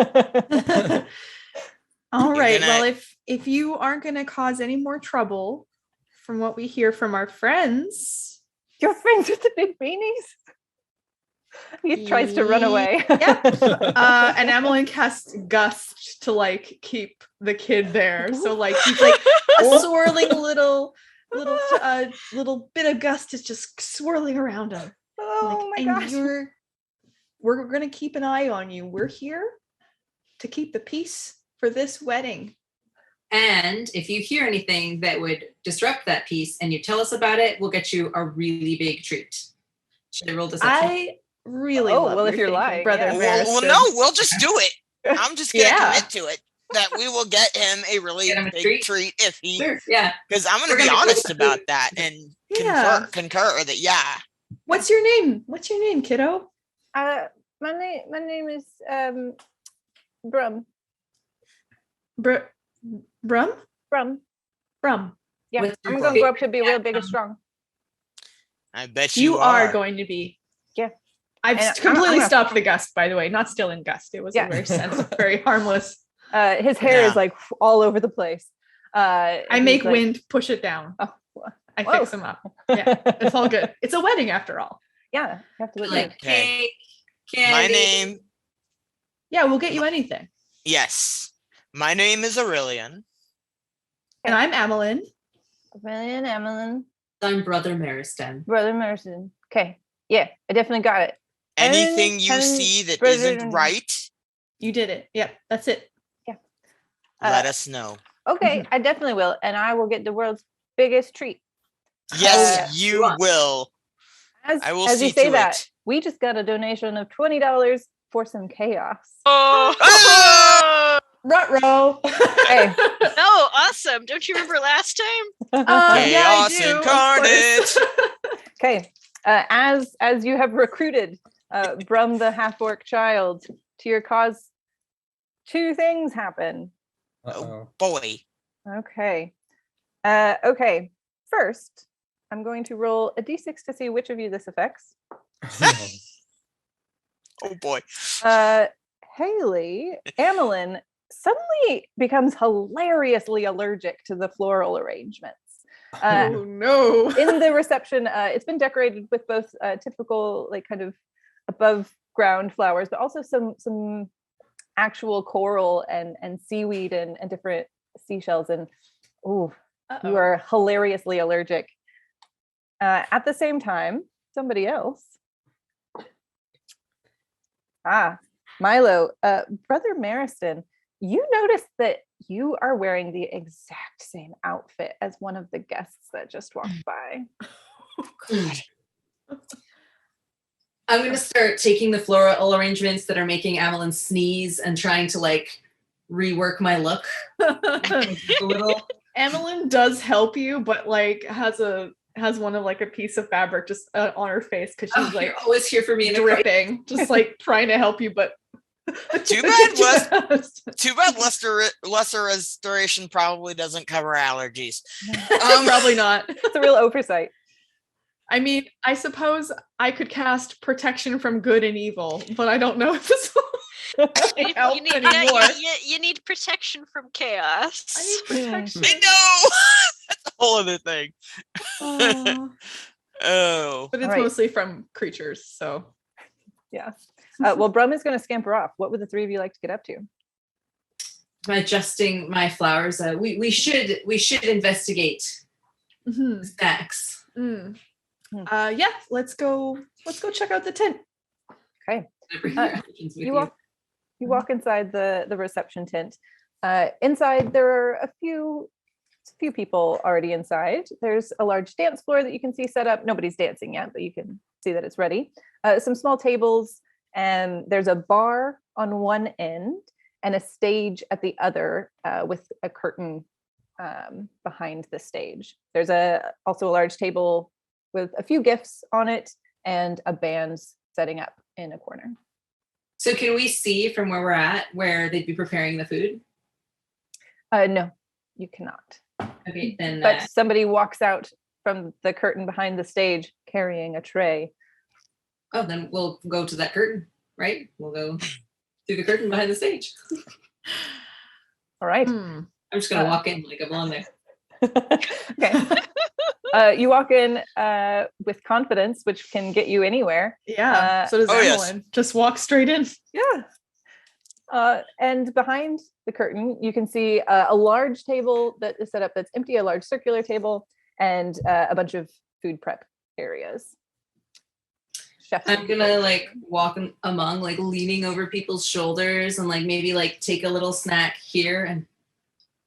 All right. gonna- Well, if you aren't going to cause any more trouble, from what we hear from our friends, You're friends with the big meanies. He tries to run away. Yep. And Emmeline casts gust to keep the kid there. So he's like a swirling little bit of gust is just swirling around him. Oh my gosh. We're gonna keep an eye on you. We're here to keep the peace for this wedding. And if you hear anything that would disrupt that peace and you tell us about it, we'll get you a really big treat. Should I roll deception? I really Oh, love well, your if you're thinking, lying, brother. yeah. Well, no, we'll just do it. I'm just gonna Yeah. commit to it that we will get him a really Get him a big treat? if he, Sure, yeah. because I'm We're gonna be gonna go honest with about food. that and Yeah. concur that What's your name? What's your name, kiddo? My name is Brum. Brum? Brum. Yeah, What's I'm your gonna grow up to favorite be real cat big and strong. I bet You are going to be. Yeah. I've And completely I'm stopped the gust, by the way. Not still in gust. It was Yeah. a very very harmless. His hair Yeah. is like all over the place. I make wind push it down. Oh, I whoa. fix them up. Yeah, it's all good. It's a wedding after all. Yeah, you have to look Like good. Okay. cake, candy. My name, Yeah, we'll get you anything. yes. My name is Aurelian. And I'm Emmeline. Aurelian, Emmeline, I'm Brother Mariston. Brother Merson. Okay, yeah, I definitely got it. Anything you Helen, see that Brother- isn't right, You did it. Yep, that's it. let us know. Okay, I definitely will, and I will get the world's biggest treat. Yes, yeah. you will. As I will as you see say to that, it. we just got a donation of $20 for some chaos. Oh, Ah! Ruh-roh. Hey. no, awesome. Don't you remember last time? Yeah, I Chaos do, of course. Okay, as you have recruited Brum the half-orc child to your cause, 2 things happen. Uh-oh. Boy. Okay. Okay. First, I'm going to roll a d6 to see which of you this affects. Oh boy. Haley, Amelin suddenly becomes hilariously allergic to the floral arrangements. Oh no. In the reception, it's been decorated with both typical, like kind of above ground flowers, but also some actual coral and seaweed and different seashells. And ooh, you are hilariously allergic. At the same time, somebody else. Milo, Brother Mariston, you notice that you are wearing the exact same outfit as one of the guests that just walked by. I'm going to start taking the floral arrangements that are making Amelin sneeze and trying to like rework my look a little. Amelin does help you, but like has one of like a piece of fabric just on her face because she's like you're always here for me, dripping, just like trying to help you, but Too bad lesser restoration probably doesn't cover allergies. Probably not. It's a real oversight. I mean, I suppose I could cast protection from good and evil, but I don't know if this will help anymore. You need protection from chaos. I need protection. I know. That's a whole other thing. Oh. But it's mostly from creatures, so. Yeah. Well, Brum is going to scamper off. What would the three of you like to get up to? Adjusting my flowers. We should investigate snacks. Yeah, let's go check out the tent. Okay. You walk inside the reception tent. Inside there are a few people already inside. There's a large dance floor that you can see set up. Nobody's dancing yet, but you can see that it's ready. Some small tables, and there's a bar on one end and a stage at the other with a curtain behind the stage. There's also a large table with a few gifts on it and a band setting up in a corner. So can we see from where we're at where they'd be preparing the food? No, you cannot. Okay, then. But somebody walks out from the curtain behind the stage carrying a tray. Oh, then we'll go to that curtain, right? We'll go through the curtain behind the stage. All right. I'm just going to walk in like a blonde there. Okay. You walk in with confidence, which can get you anywhere. Yeah. So does Evelyn. Yes. Just walk straight in. Yeah. And behind the curtain, you can see a large table that is set up that's empty, a large circular table, and a bunch of food prep areas. I'm gonna like walk among, like leaning over people's shoulders and like maybe like take a little snack here and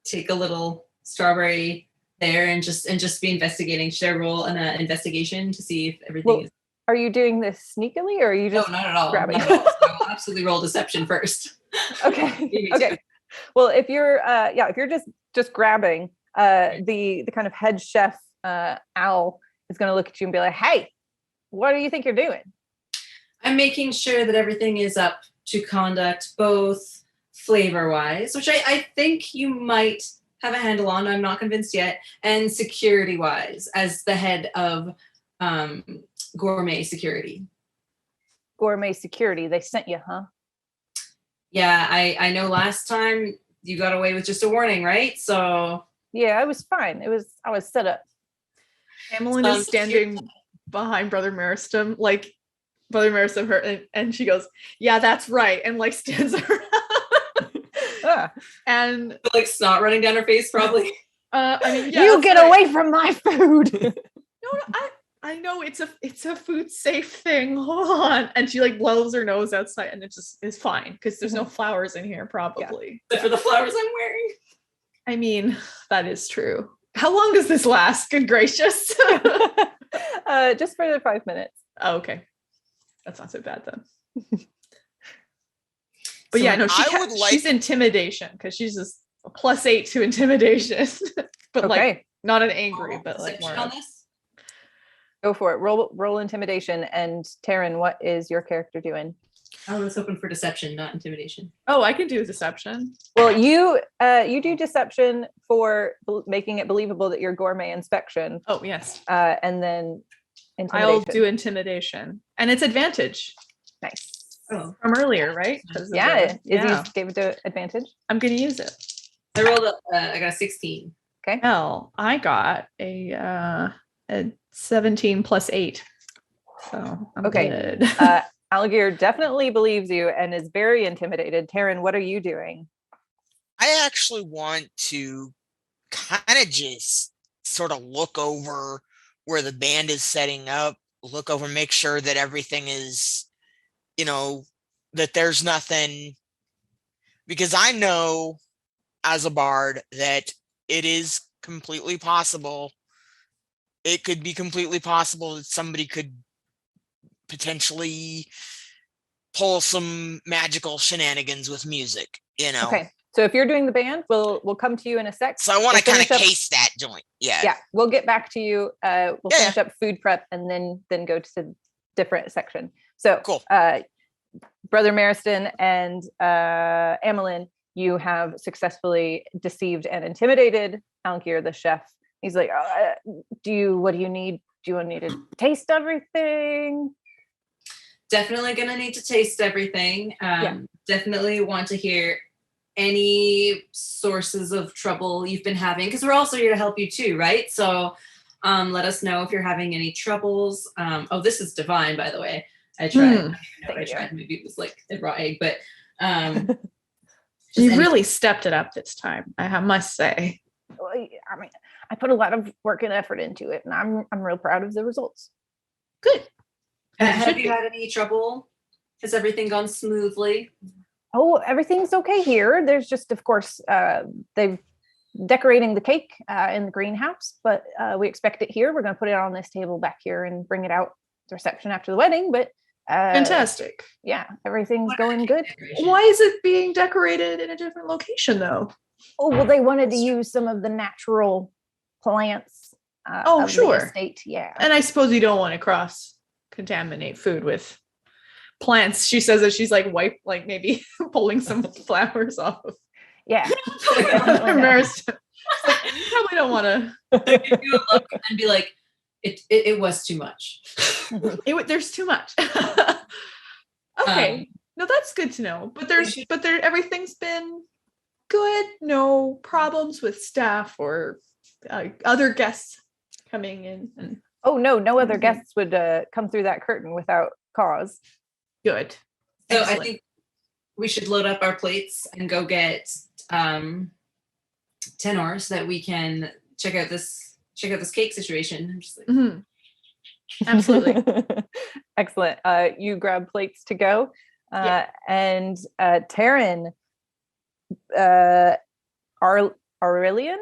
take a little strawberry there and just be investigating. Should I roll an investigation to see if everything is? Are you doing this sneakily or are you just? No, not at all. Grabbing? Not at all. So I will absolutely roll deception first. Okay. Okay. Well, if you're if you're just grabbing, the kind of head chef Al is going to look at you and be like, "Hey, what do you think you're doing?" I'm making sure that everything is up to conduct, both flavor-wise, which I think you might have a handle on. I'm not convinced yet, and security-wise, as the head of gourmet security. Gourmet security. They sent you, huh? Yeah, I know last time you got away with just a warning, right? So yeah, I was fine. I was set up. Emmeline is standing behind Brother Maristem, like Brother Maristem her, and she goes, "Yeah, that's right," and like stands around. And like snot running down her face, probably. I mean, yeah, you get away from my food. No, I know it's a food safe thing. Hold on. And she like blows her nose outside and it just is fine because there's no flowers in here probably. Except for the flowers I'm wearing. I mean, that is true. How long does this last? Good gracious. Just for the 5 minutes. Oh, okay. That's not so bad then. But so yeah, no, she's intimidation because she's just a +8 to intimidation. But like not an angry, but like more. On this? Go for it. Roll intimidation. And Taryn, what is your character doing? I was hoping for deception, not intimidation. Oh, I can do deception. Well, you do deception for making it believable that you're gourmet inspection. Oh, yes. And then intimidation. I'll do intimidation. And it's advantage. Nice. Oh, from earlier, right? 'Cause of Yeah, the- yeah. Izzy's gave it the advantage. I'm gonna use it. I rolled I got a 16. Okay. Hell, I got a 17 plus 8. So I'm Okay. good. Algier definitely believes you and is very intimidated. Taryn, what are you doing? I actually want to kind of just sort of look over where the band is setting up, look over, make sure that everything is, that there's nothing, because I know as a bard that it is completely possible. It could be completely possible that somebody could potentially pull some magical shenanigans with music, Okay. So if you're doing the band, we'll come to you in a sec. So I want to We'll kind of finish up- case that joint. Yeah. Yeah, we'll get back to you. We'll Yeah, finish up food prep and then go to the different section. So Cool. Brother Mariston and Amelin, you have successfully deceived and intimidated Algier, the chef. He's like, what do you need? Do you need to taste everything? Definitely gonna need to taste everything. Yeah. Definitely want to hear any sources of trouble you've been having, because we're also here to help you too, right? So let us know if you're having any troubles. Oh, this is divine, by the way. I tried. I don't even know what I tried. Maybe it was like a raw egg, but You really stepped it up this time, I must say. Well, I mean, I put a lot of work and effort into it, and I'm real proud of the results. Good. Have you had any trouble? Has everything gone smoothly? Oh, everything's okay here. There's just, of course, they've decorating the cake in the greenhouse, but we expect it here. We're going to put it on this table back here and bring it out to the reception after the wedding. But fantastic. Yeah, everything's going good. Why is it being decorated in a different location, though? Oh, well, they wanted to use some of the natural plants. Oh, of sure. The estate. Yeah. And I suppose you don't want to cross contaminate food with plants. She says that she's like maybe pulling some flowers off of. Yeah. Maris, you probably don't want to. You would look and be like, it was too much. There's too much. Okay. No, that's good to know. But everything's been good. No problems with staff or other guests coming in. Oh no other guests would come through that curtain without cause. Good. So Excellent. I think we should load up our plates and go get tenor so that we can check out this cake situation. I'm just like, Absolutely. Excellent. You grab plates to go. And Taryn, Aurelian?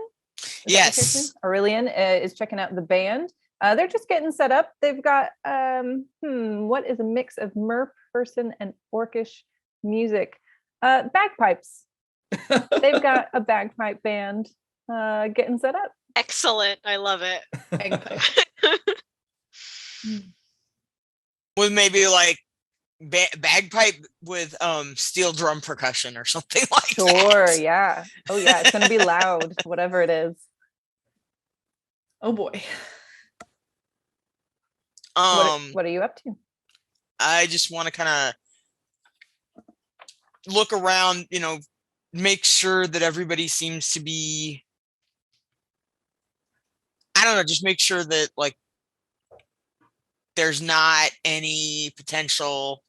Yes. Aurelian is checking out the band. They're just getting set up. They've got what is a mix of mer person and orcish music? Bagpipes. They've got a bagpipe band getting set up. Excellent. I love it. Bagpipe. With maybe like bagpipe with steel drum percussion or something like that. Sure, yeah. Oh yeah, it's gonna be loud, whatever it is. Oh boy. What are you up to? I just want to kind of look around, make sure that everybody seems to be, I don't know, just make sure that like there's not any potential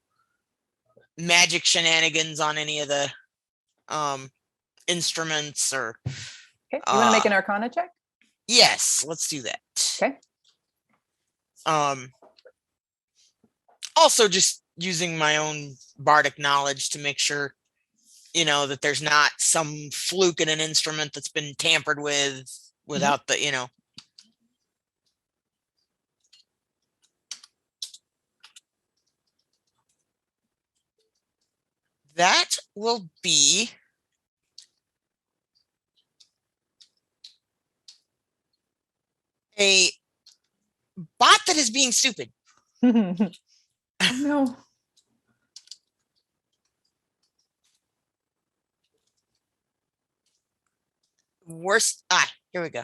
magic shenanigans on any of the instruments or. Okay, you want to make an Arcana check? Yes, let's do that. Okay. Also just using my own bardic knowledge to make sure, that there's not some fluke in an instrument that's been tampered with without the. That will be a bot that is being stupid. Oh no. Worst. Here we go.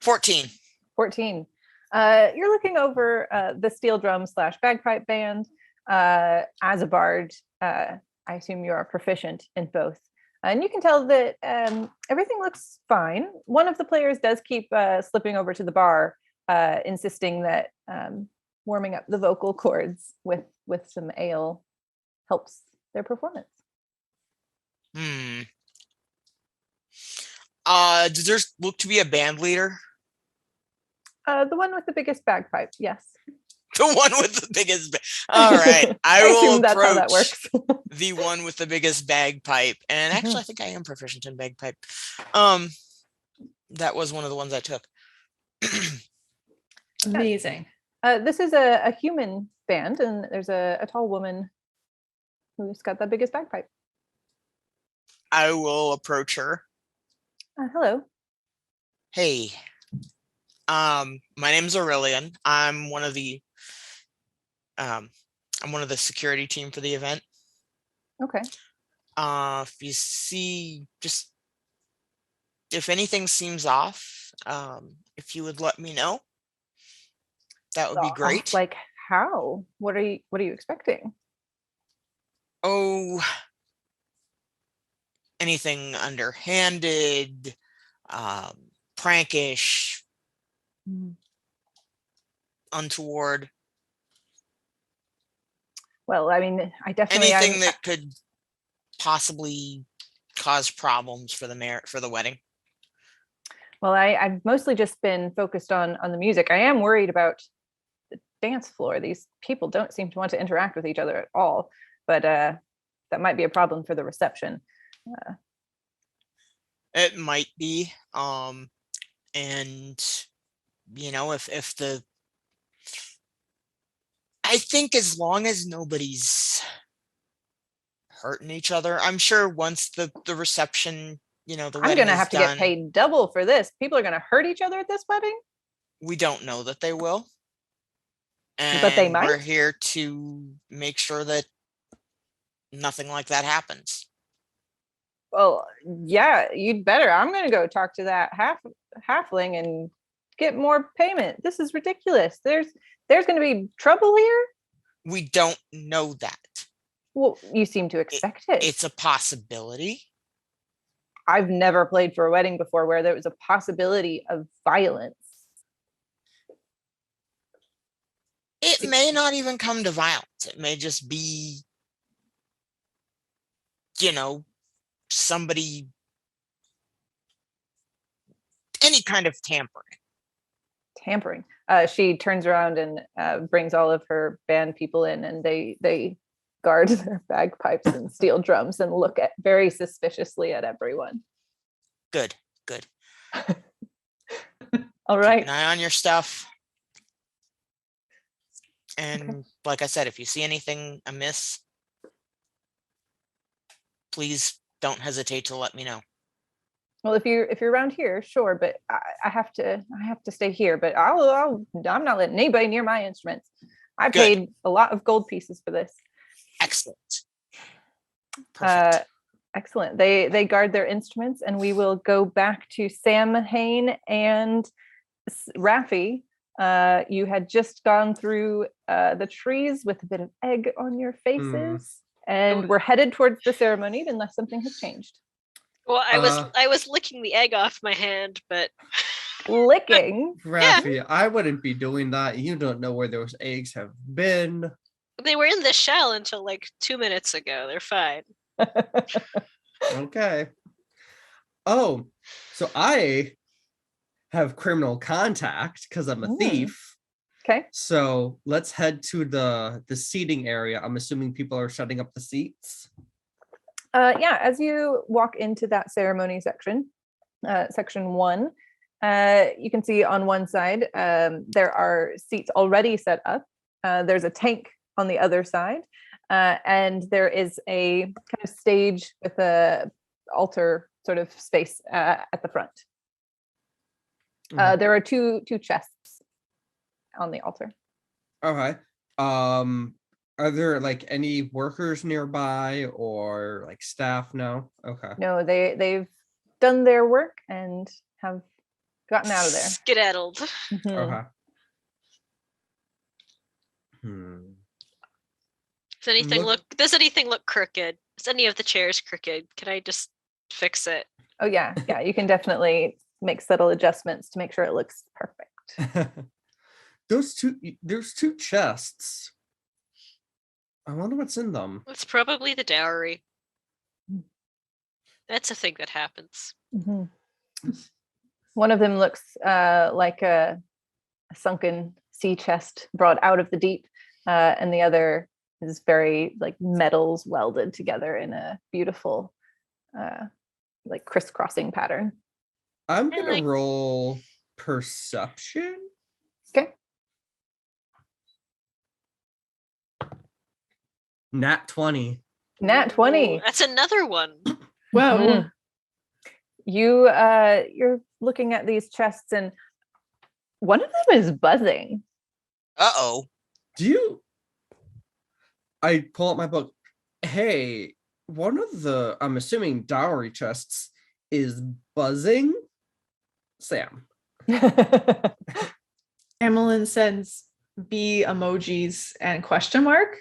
14. 14. You're looking over the steel drum / bagpipe band. As a bard, I assume you are proficient in both. And you can tell that everything looks fine. One of the players does keep slipping over to the bar, insisting that warming up the vocal cords with some ale helps their performance. Does there look to be a band leader? The one with the biggest bagpipe, yes. The one with the biggest. All right, I will assume that's how that approach works. the one with the biggest bagpipe, and actually, I think I am proficient in bagpipe. That was one of the ones I took. Amazing. This is a human band, and there's a tall woman who's got the biggest bagpipe. I will approach her. Hello. Hey, my name's Aurelian. I'm one of the security team for the event. Okay. If you see, just if anything seems off, if you would let me know, that would be great. Like how? What are you expecting? Oh, anything underhanded, prankish, untoward. Well, I mean, I definitely anything that could possibly cause problems for the wedding. Well, I've mostly just been focused on the music. I am worried about the dance floor. These people don't seem to want to interact with each other at all, but that might be a problem for the reception. It might be, and if the, I think as long as nobody's hurting each other, I'm sure once the reception, the wedding I'm gonna have to done, get paid double for this. People are gonna hurt each other at this wedding. We don't know that they will, and but they might. We're here to make sure that nothing like that happens. Well, yeah, you'd better. I'm gonna go talk to that halfling and get more payment. This is ridiculous. There's gonna be trouble here. We don't know that. Well, you seem to expect it. It's a possibility. I've never played for a wedding before where there was a possibility of violence. It may not even come to violence. It may just be, somebody, any kind of tampering. She turns around and brings all of her band people in, and they guard their bagpipes and steel drums and look at very suspiciously at everyone. Good. All right. Keep an eye on your stuff. And Like I said, if you see anything amiss, please don't hesitate to let me know. Well, if you're around here, sure, but I have to stay here. But I'm not letting anybody near my instruments. I paid a lot of gold pieces for this. Excellent. Perfect. Excellent. They guard their instruments, and we will go back to Sam Hain and Raffi. You had just gone through the trees with a bit of egg on your faces, and we're headed towards the ceremony unless something has changed. Well, I was licking the egg off my hand, but licking. Raffi, I wouldn't be doing that. You don't know where those eggs have been. They were in the shell until like 2 minutes ago. They're fine. Okay. Oh, so I have criminal contact because I'm a thief. Okay. So let's head to the seating area. I'm assuming people are setting up the seats. Yeah, as you walk into that ceremony section, section 1, you can see on one side there are seats already set up. There's a tank on the other side, and there is a kind of stage with a altar sort of space at the front. There are two chests on the altar. Okay. Are there like any workers nearby or like staff? No. Okay. No, they've done their work and have gotten out of there. Skedaddled. Okay. Does anything look crooked? Is any of the chairs crooked? Can I just fix it? Oh yeah, you can definitely make subtle adjustments to make sure it looks perfect. There's two chests. I wonder what's in them. It's probably the dowry. That's a thing that happens. Mm-hmm. One of them looks like a sunken sea chest brought out of the deep, and the other is very like metals welded together in a beautiful like crisscrossing pattern. I'm gonna roll perception. Okay. – 20. Nat 20. Ooh, that's another one. Whoa. Mm. You're looking at these chests and one of them is buzzing. Uh-oh. I pull up my book. Hey, one of the, I'm assuming, dowry chests is buzzing. Sam. Amelin sends B emojis and question mark.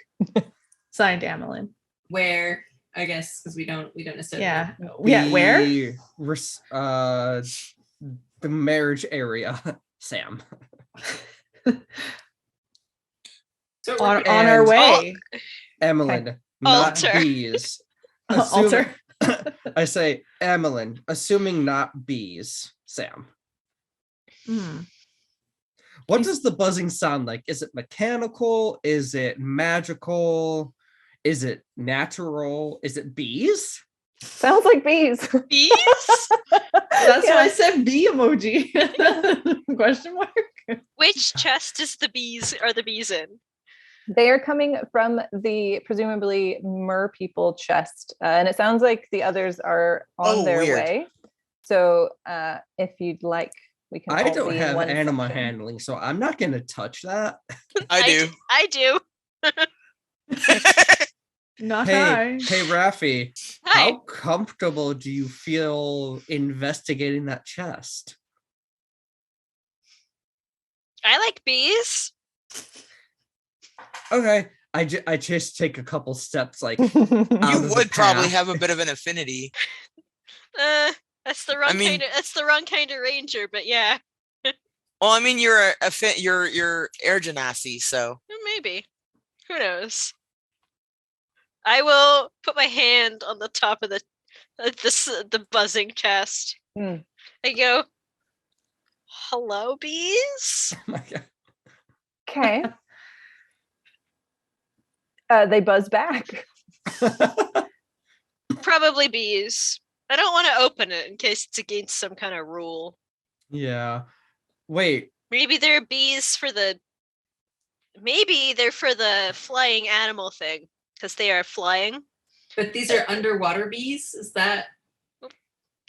Signed Amelin. Where, I guess, because we don't necessarily. Yeah. Yeah. Where? The marriage area, Sam. So On our way. Emmeline, not Alter. bees. Alter. I say, Emmeline, assuming not bees, Sam. What does the buzzing sound like? Is it mechanical? Is it magical? Is it natural? Is it bees? Sounds like bees. Bees? That's why I said B emoji. Question mark. Which chest are the bees in? They are coming from the presumably mer people chest, and it sounds like the others are on their weird. way. So if you'd like, we can. I all don't be in have one animal section. handling, so I'm not going to touch that. I do. I do. Not Hey, high. Raffi, Hi. how comfortable do you feel investigating that chest? I like bees. Okay, I just take a couple steps, like You out of the would probably path. have a bit of an affinity. That's the wrong kind of ranger, but yeah. Well, I mean, you're air genasi, so Maybe. Who knows? I will put my hand on the top of the buzzing chest. Hmm. I go, "Hello, bees." Oh my God. Okay. They buzz back. Probably bees. I don't want to open it in case it's against some kind of rule. Yeah. Wait. Maybe they're bees for the. Maybe they're for the flying animal thing because they are flying. But these are underwater bees. Is that?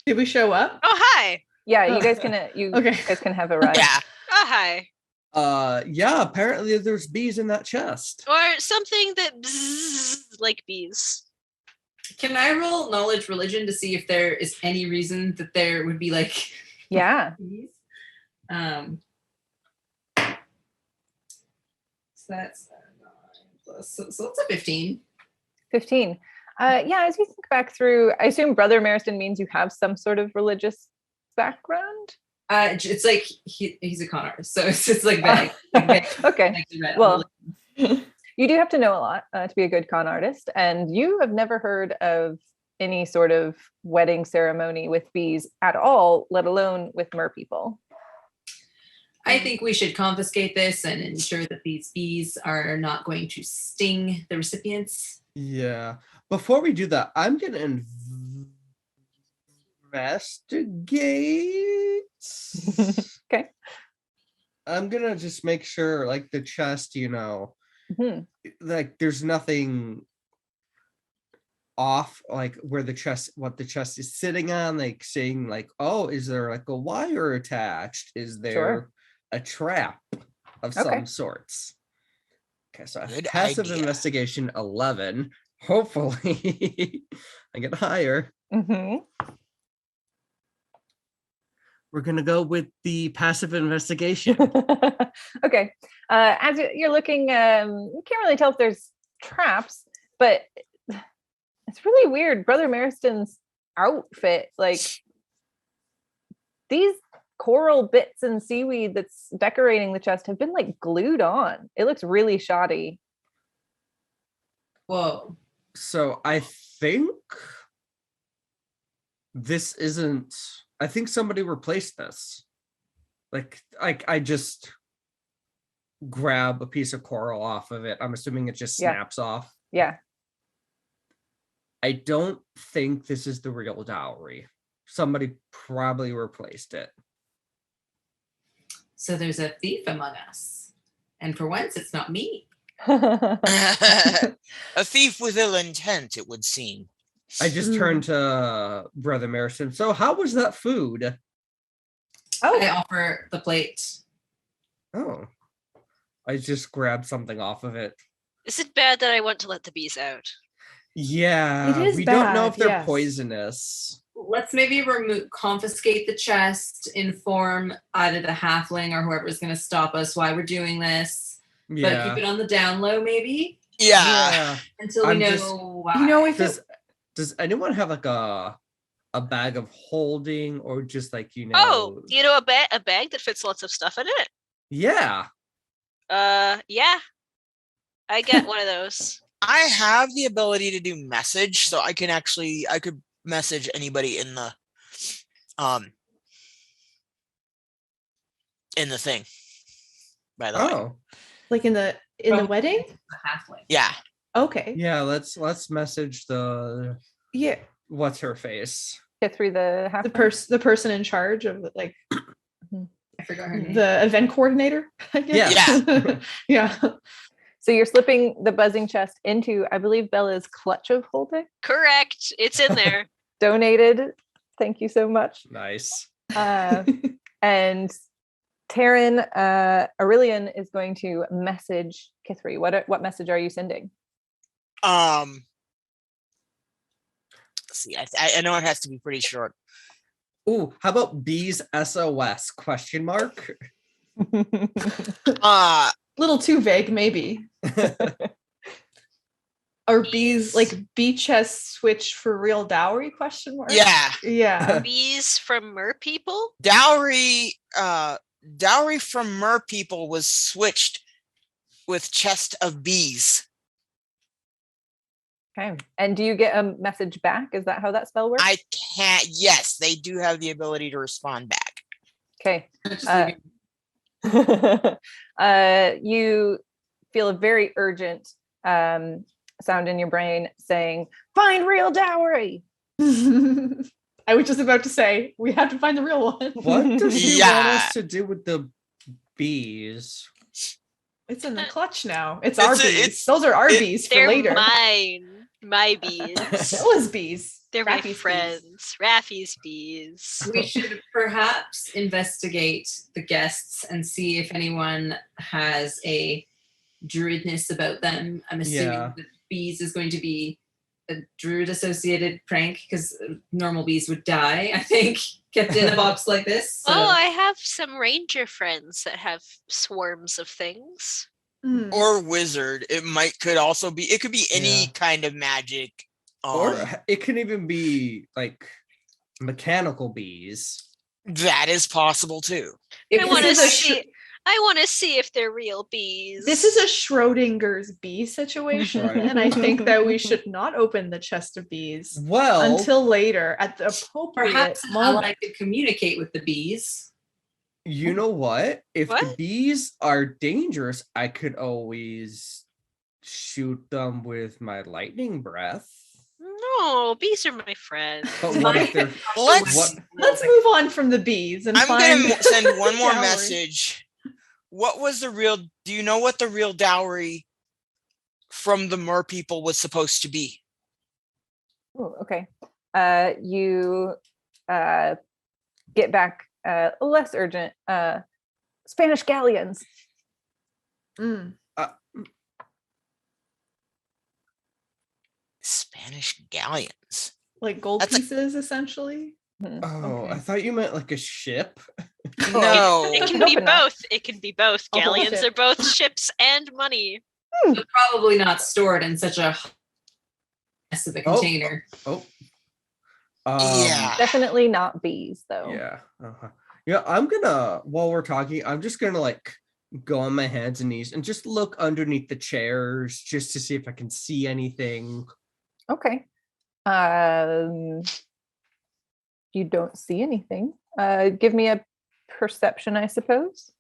Did we show up? Oh, hi. Yeah, Oh. you guys can Okay. guys can have a ride. yeah. Oh, hi. Yeah, apparently there's bees in that chest. Or something that bzzz like bees. Can I roll knowledge religion to see if there is any reason that there would be like Yeah. bees? So that's 9 plus. So it's a 15. 15. Yeah, as you think back through, I assume Brother Mariston means you have some sort of religious background. It's like he's a con artist, so it's just like vague. Okay. Well, you do have to know a lot to be a good con artist, and you have never heard of any sort of wedding ceremony with bees at all, let alone with mer people. I think we should confiscate this and ensure that these bees are not going to sting the recipients. Yeah. Before we do that, I'm gonna investigate. Okay. I'm gonna just make sure, like the chest, like there's nothing off, like where the chest, what the chest is sitting on, like saying, like, oh, is there like a wire attached? Is there a trap of some sorts? Okay, so I have passive investigation 11. Hopefully, I get higher. Mm-hmm. We're gonna go with the passive investigation. Okay. As you're looking, you can't really tell if there's traps, but it's really weird. Brother Mariston's outfit, like these coral bits and seaweed that's decorating the chest have been like glued on. It looks really shoddy. Whoa. So I think this isn't. I think somebody replaced this. Like I just grab a piece of coral off of it. I'm assuming it just snaps off. Yeah. I don't think this is the real dowry. Somebody probably replaced it. So there's a thief among us. And for once, it's not me. A thief with ill intent, it would seem. I just turned to Brother Mariston. So how was that food? I offer the plate. Oh. I just grabbed something off of it. Is it bad that I want to let the bees out? Yeah, It is we don't know bad, if they're yes. poisonous. Let's maybe confiscate the chest, inform either the halfling or whoever's going to stop us why we're doing this. But Yeah. keep it on the down low, maybe, Yeah. until we I'm know just- why. You know, if Does anyone have like a bag of holding or just like, Oh, a bag that fits lots of stuff in it. Yeah. Yeah. I get one of those. I have the ability to do message, so I could message anybody in the thing. By the way. Oh. like in the wedding? The halfling. Yeah. Okay. Yeah, let's message the Yeah. what's her face? Get through the half. The person in charge of like I forgot her name. the event coordinator, I guess. Yeah. Yeah. So you're slipping the buzzing chest into, I believe, Bella's clutch of holding. Correct. It's in there. Donated. Thank you so much. Nice. And Taryn, Aurelian is going to message Kithri. What message are you sending? Let's see. I know it has to be pretty short. Ooh, how about bees SOS question mark? Little too vague, maybe. Are bees like bee chest switch for real dowry question mark? Yeah. Yeah. Bees from mer people? Dowry from mer people was switched with chest of bees. Okay. And do you get a message back? Is that how that spell works? I can't. Yes, they do have the ability to respond back. Okay. You feel a very urgent sound in your brain saying, "Find real dowry." I was just about to say we have to find the real one. What does she Yeah. want us to do with the bees? It's in the clutch now. It's It's our a- bees. it's- Those are our bees for They're later. mine. My bees. Bella's bees. They're my Raffy's bees. friends. Raffy's bees. We should perhaps investigate the guests and see if anyone has a druidness about them. I'm assuming Yeah. that bees is going to be a druid associated prank because normal bees would die, I think, kept in a box like this. So. Oh, I have some ranger friends that have swarms of things. Mm. Or wizard. It could be any Yeah. kind of magic. Or it can even be like mechanical bees. That is possible too. If I this want to is a see if they're real bees. This is a Schrodinger's bee situation, Right. and I think that we should not open the chest of bees Well, until later at the appropriate perhaps an moment. ally could communicate with the bees. you know what? If the What? bees are dangerous, I could always shoot them with my lightning breath. No, bees are my friends. But what if they're Let's Let's move on from the bees and I'm find. gonna send one more dowry. message. What was the real? Do you know what the real dowry from the mer people was supposed to be? Ooh, okay. You get back less urgent. Spanish galleons. Mm. Spanish galleons. Like gold That's a- pieces, essentially. Hmm. Oh, I Okay. thought you meant like a ship. No. It can Nope, be not. both. It can be both. A whole Galleons ship. are both ships and money. So probably not stored in such a mess of a container. Yeah. Definitely not bees, though. Yeah. Yeah, I'm gonna, while we're talking, I'm just gonna like go on my hands and knees and just look underneath the chairs just to see if I can see anything. Okay. You don't see anything. Give me a perception, I suppose.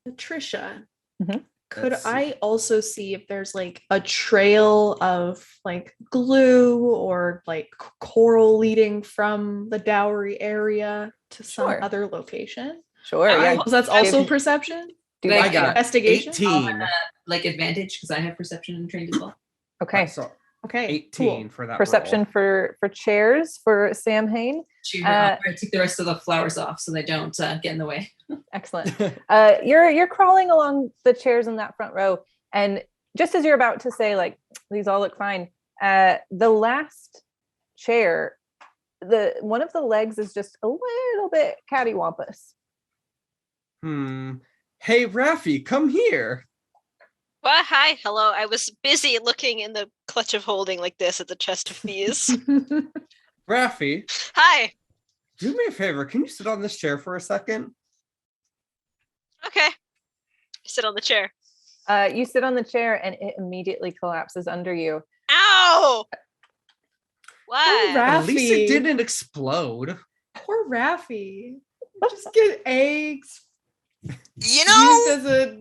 Patricia, Mhm. could Let's see. I also see if there's like a trail of like glue or like coral leading from the dowry area to some Sure. other location? Sure, yeah. So that's also Give- perception? do I I that. got Investigation? 18. Like advantage because I have perception and trained as well. Okay. So Okay. 18 Cool. for that Perception roll. for chairs for Sam Hain. I take the rest of the flowers off so they don't get in the way. Excellent. You're crawling along the chairs in that front row, and just as you're about to say, like, these all look fine, the last chair, one of the legs is just a little bit cattywampus. Hey, Raffi, come here. Well, hi, hello. I was busy looking in the clutch of holding like this at the chest of bees. Raffi, Hi. do me a favor. Can you sit on this chair for a second? Okay. Sit on the chair. You sit on the chair, and it immediately collapses under you. Ow! Why? At least it Raffi. didn't explode. Poor Raffi. Just get eggs. You know, Used as a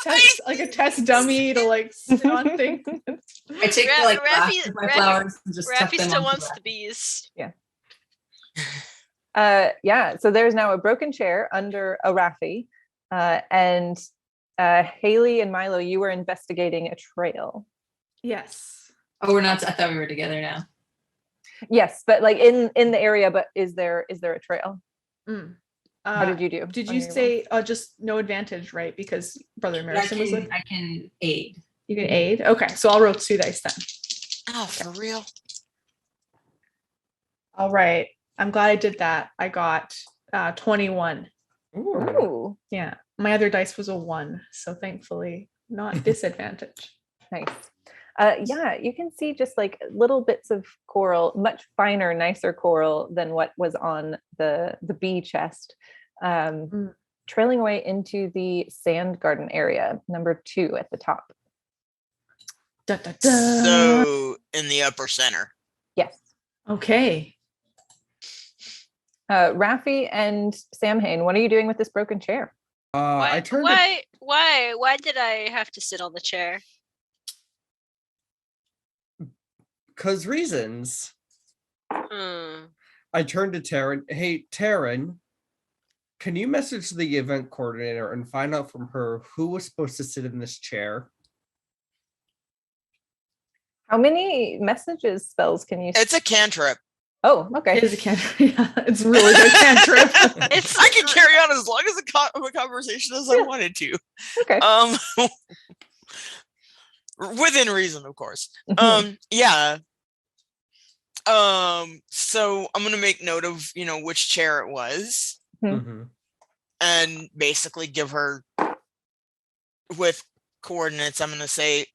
test, like a test dummy to like sit on things. I take the like last of my flowers and just tuck Raffy them still onto wants Raffi. the bees. Yeah, so there's now a broken chair under a Raffi, and Haley and Milo, you were investigating a trail. Yes. Oh, we're not. I thought we were together now. Yes, but like in the area, but is there a trail? How did you do? Did on you your roll? say just no advantage, right? Because Brother Marison was with. I can aid. You can aid. Okay, so I'll roll 2 dice then. oh, for real. All right. I'm glad I did that. I got 21. Ooh, Yeah. My other dice was a 1, so thankfully not disadvantage. nice. Yeah, you can see just like little bits of coral, much finer, nicer coral than what was on the bee chest, trailing away into the sand garden area, number 2 at the top. Da, da, da. So in the upper center. Yes. Okay. Raffi and Sam Hain, what are you doing with this broken chair? I turned it. Why did I have to sit on the chair? Because reasons. Hmm. I turned to Taryn. Hey, Taryn, can you message the event coordinator and find out from her who was supposed to sit in this chair? How many messages spells can you? It's a cantrip. Oh, okay. It is a cantrip. Yeah, it's really good cantrip. I can carry on as long as a conversation as I wanted to. Okay. Within reason, of course. Yeah. So I'm gonna make note of which chair it was, and basically give her with coordinates. I'm gonna say,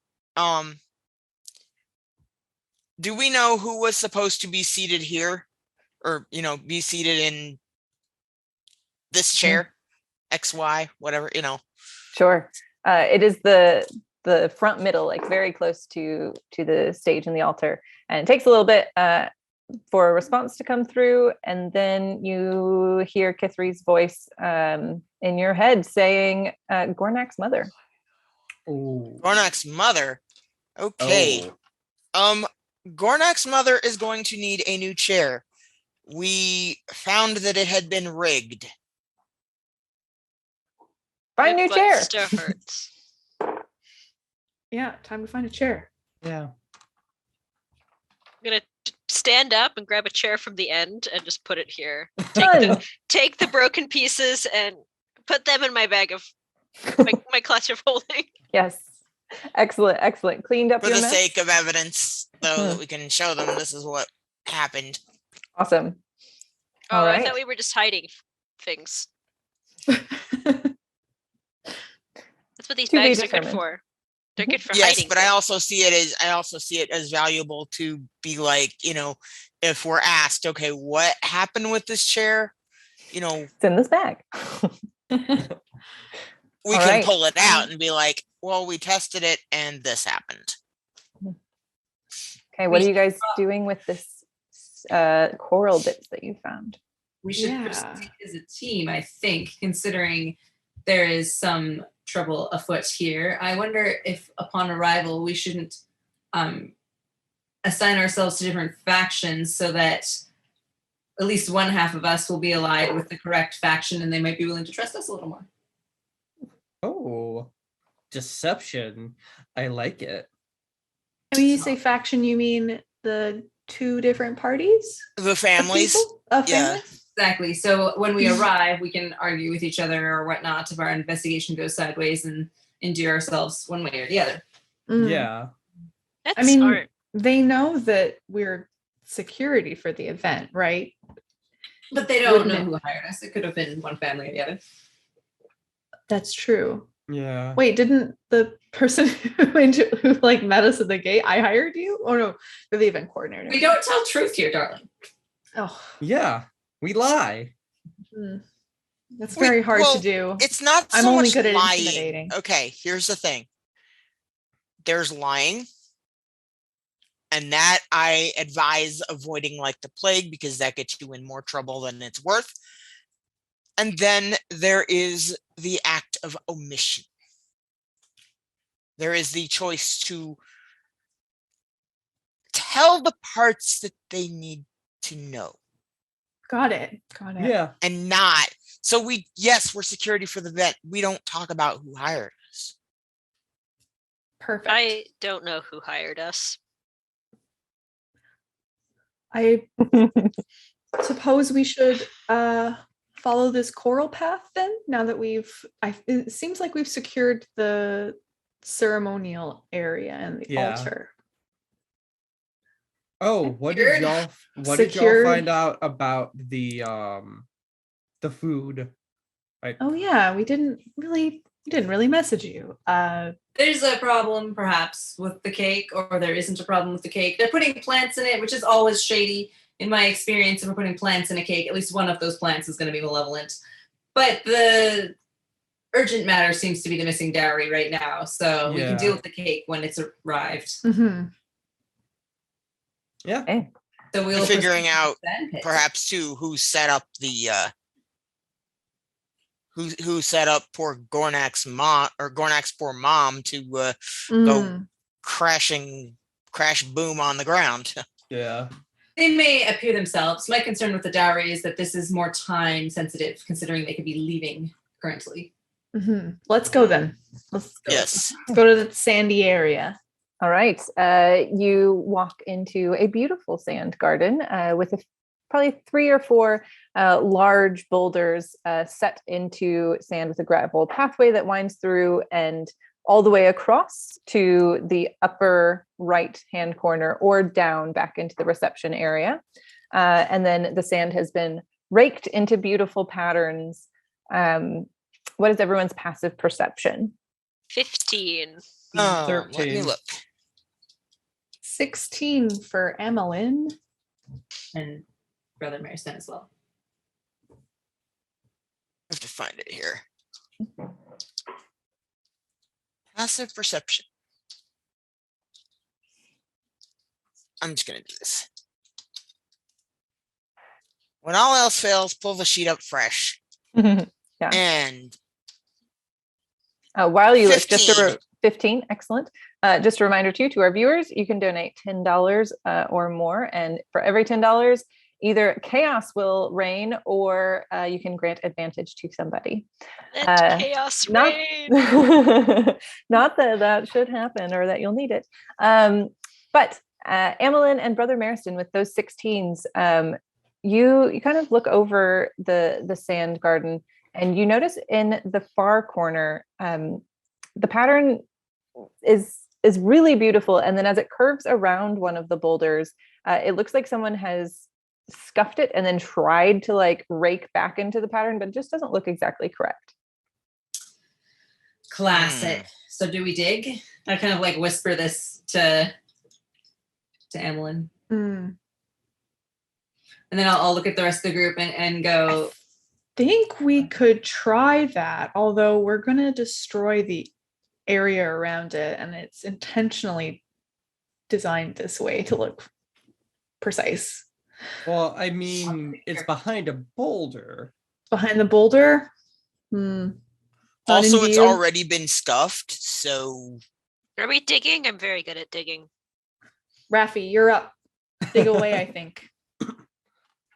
do we know who was supposed to be seated here, or be seated in this chair, XY, whatever, Sure. It is the front middle, like very close to the stage and the altar, and it takes a little bit for a response to come through, and then you hear Kithri's voice in your head saying, "Gornak's mother." Oh. Gornak's mother. Okay. Gornak's mother is going to need a new chair. We found that it had been rigged. Find a new chair. Still hurts. Yeah, time to find a chair. Yeah. I'm gonna stand up and grab a chair from the end and just put it here. Done. Take the broken pieces and put them in my bag of my clutch of holding. Yes. Excellent. Cleaned up For your the mess? sake of evidence, though, that we can show them this is what happened. Awesome. Oh, All I right. thought we were just hiding things. That's what these To be bags are good determined. for. They're good for Yes, hiding. but I also see it as valuable to be like, if we're asked, okay, what happened with this chair? It's in this bag. We All can right. pull it out and be like, well, we tested it and this happened. Okay, what are you guys doing with this coral bits that you found? We should Yeah. proceed as a team, I think, considering there is some trouble afoot here. I wonder if upon arrival we shouldn't assign ourselves to different factions so that at least one half of us will be allied with the correct faction and they might be willing to trust us a little more. Oh, deception. I like it. When you say faction, you mean the two different parties? The of families. people? Yeah. Families? Exactly. So when we arrive, we can argue with each other or whatnot if our investigation goes sideways and endear ourselves one way or the other. Mm. Yeah. That's I mean, smart. they know that we're security for the event, right? But they don't Wouldn't know it- who hired us. It could have been one family or the other. That's true. Yeah. Wait, didn't the person who like met us at the gate, I hired you? Oh no, you're the event coordinator. We don't tell truth here, darling. Oh, Yeah. We lie. that's very hard well, to do. It's not I'm so only much good at lying. intimidating. Okay, here's the thing. There's lying. And that I advise avoiding like the plague because that gets you in more trouble than it's worth. And then there is the act of omission. There is the choice to tell the parts that they need to know. Got it. Got it. Yeah. And not. So we're security for the event. We don't talk about who hired us. Perfect. I don't know who hired us. I suppose we should follow this coral path then, now that it seems like we've secured the ceremonial area and the Yeah. altar. Oh, what Secured. did y'all Secured. find out about the food? Oh yeah, we didn't really message you. There's a problem, perhaps, with the cake, or there isn't a problem with the cake. They're putting plants in it, which is always shady. In my experience, if we're putting plants in a cake, at least one of those plants is going to be malevolent. But the urgent matter seems to be the missing dowry right now, so we can Yeah. deal with the cake when it's arrived. Mhm. Yeah. Okay. So we'll And figuring proceed out to the sand pit. perhaps too who set up the who set up poor Gornak's mom or Gornak's poor mom to go Mm. crash boom on the ground. Yeah. They may appear themselves. My concern with the dowry is that this is more time sensitive, considering they could be leaving currently. Mhm. Let's go then. Let's go. Yes. Let's go to the sandy area. All right. You walk into a beautiful sand garden with probably 3 or 4 large boulders set into sand with a gravel pathway that winds through and all the way across to the upper right hand corner or down back into the reception area. And then the sand has been raked into beautiful patterns. What is everyone's passive perception? 15. Let me 13. look. 16 for Emmeline. And Brother Maristan as well. I have to find it here. Passive perception. I'm just going to do this. When all else fails, pull the sheet up fresh. Yeah. And While you look, just 15. 15, excellent. Just a reminder too to our viewers, you can donate $10 or more, and for every $10, either chaos will reign or you can grant advantage to somebody. Let chaos not- reign. Not that that should happen or that you'll need it. But Amelin and Brother Mariston, with those 16s, you kind of look over the sand garden and you notice in the far corner, the pattern is really beautiful. And then as it curves around one of the boulders, it looks like someone has scuffed it and then tried to like rake back into the pattern, but it just doesn't look exactly correct. Classic. So do we dig? I kind of like whisper this to Emmeline. Mm. And then I'll look at the rest of the group and go, Think we could try that, although we're going to destroy the area around it, and it's intentionally designed this way to look precise. Well, I mean, it's behind a boulder. Behind the boulder? Not Also, in it's view? already been scuffed, so Are we digging? I'm very good at digging. Raffi, you're up. Dig away, I think.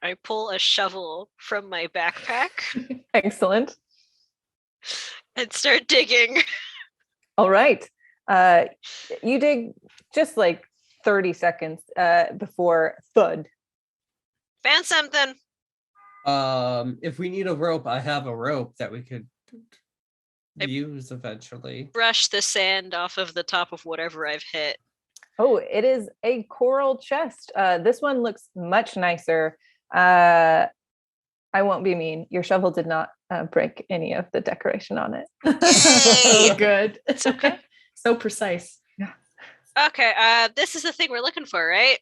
I pull a shovel from my backpack Excellent. and start digging. All right. You dig just like 30 seconds before thud. Found something. If we need a rope, I have a rope that we could use eventually. Brush the sand off of the top of whatever I've hit. Oh, it is a coral chest. This one looks much nicer. I won't be mean. Your shovel did not break any of the decoration on it. Oh, good. It's okay. So precise. Okay, this is the thing we're looking for, right?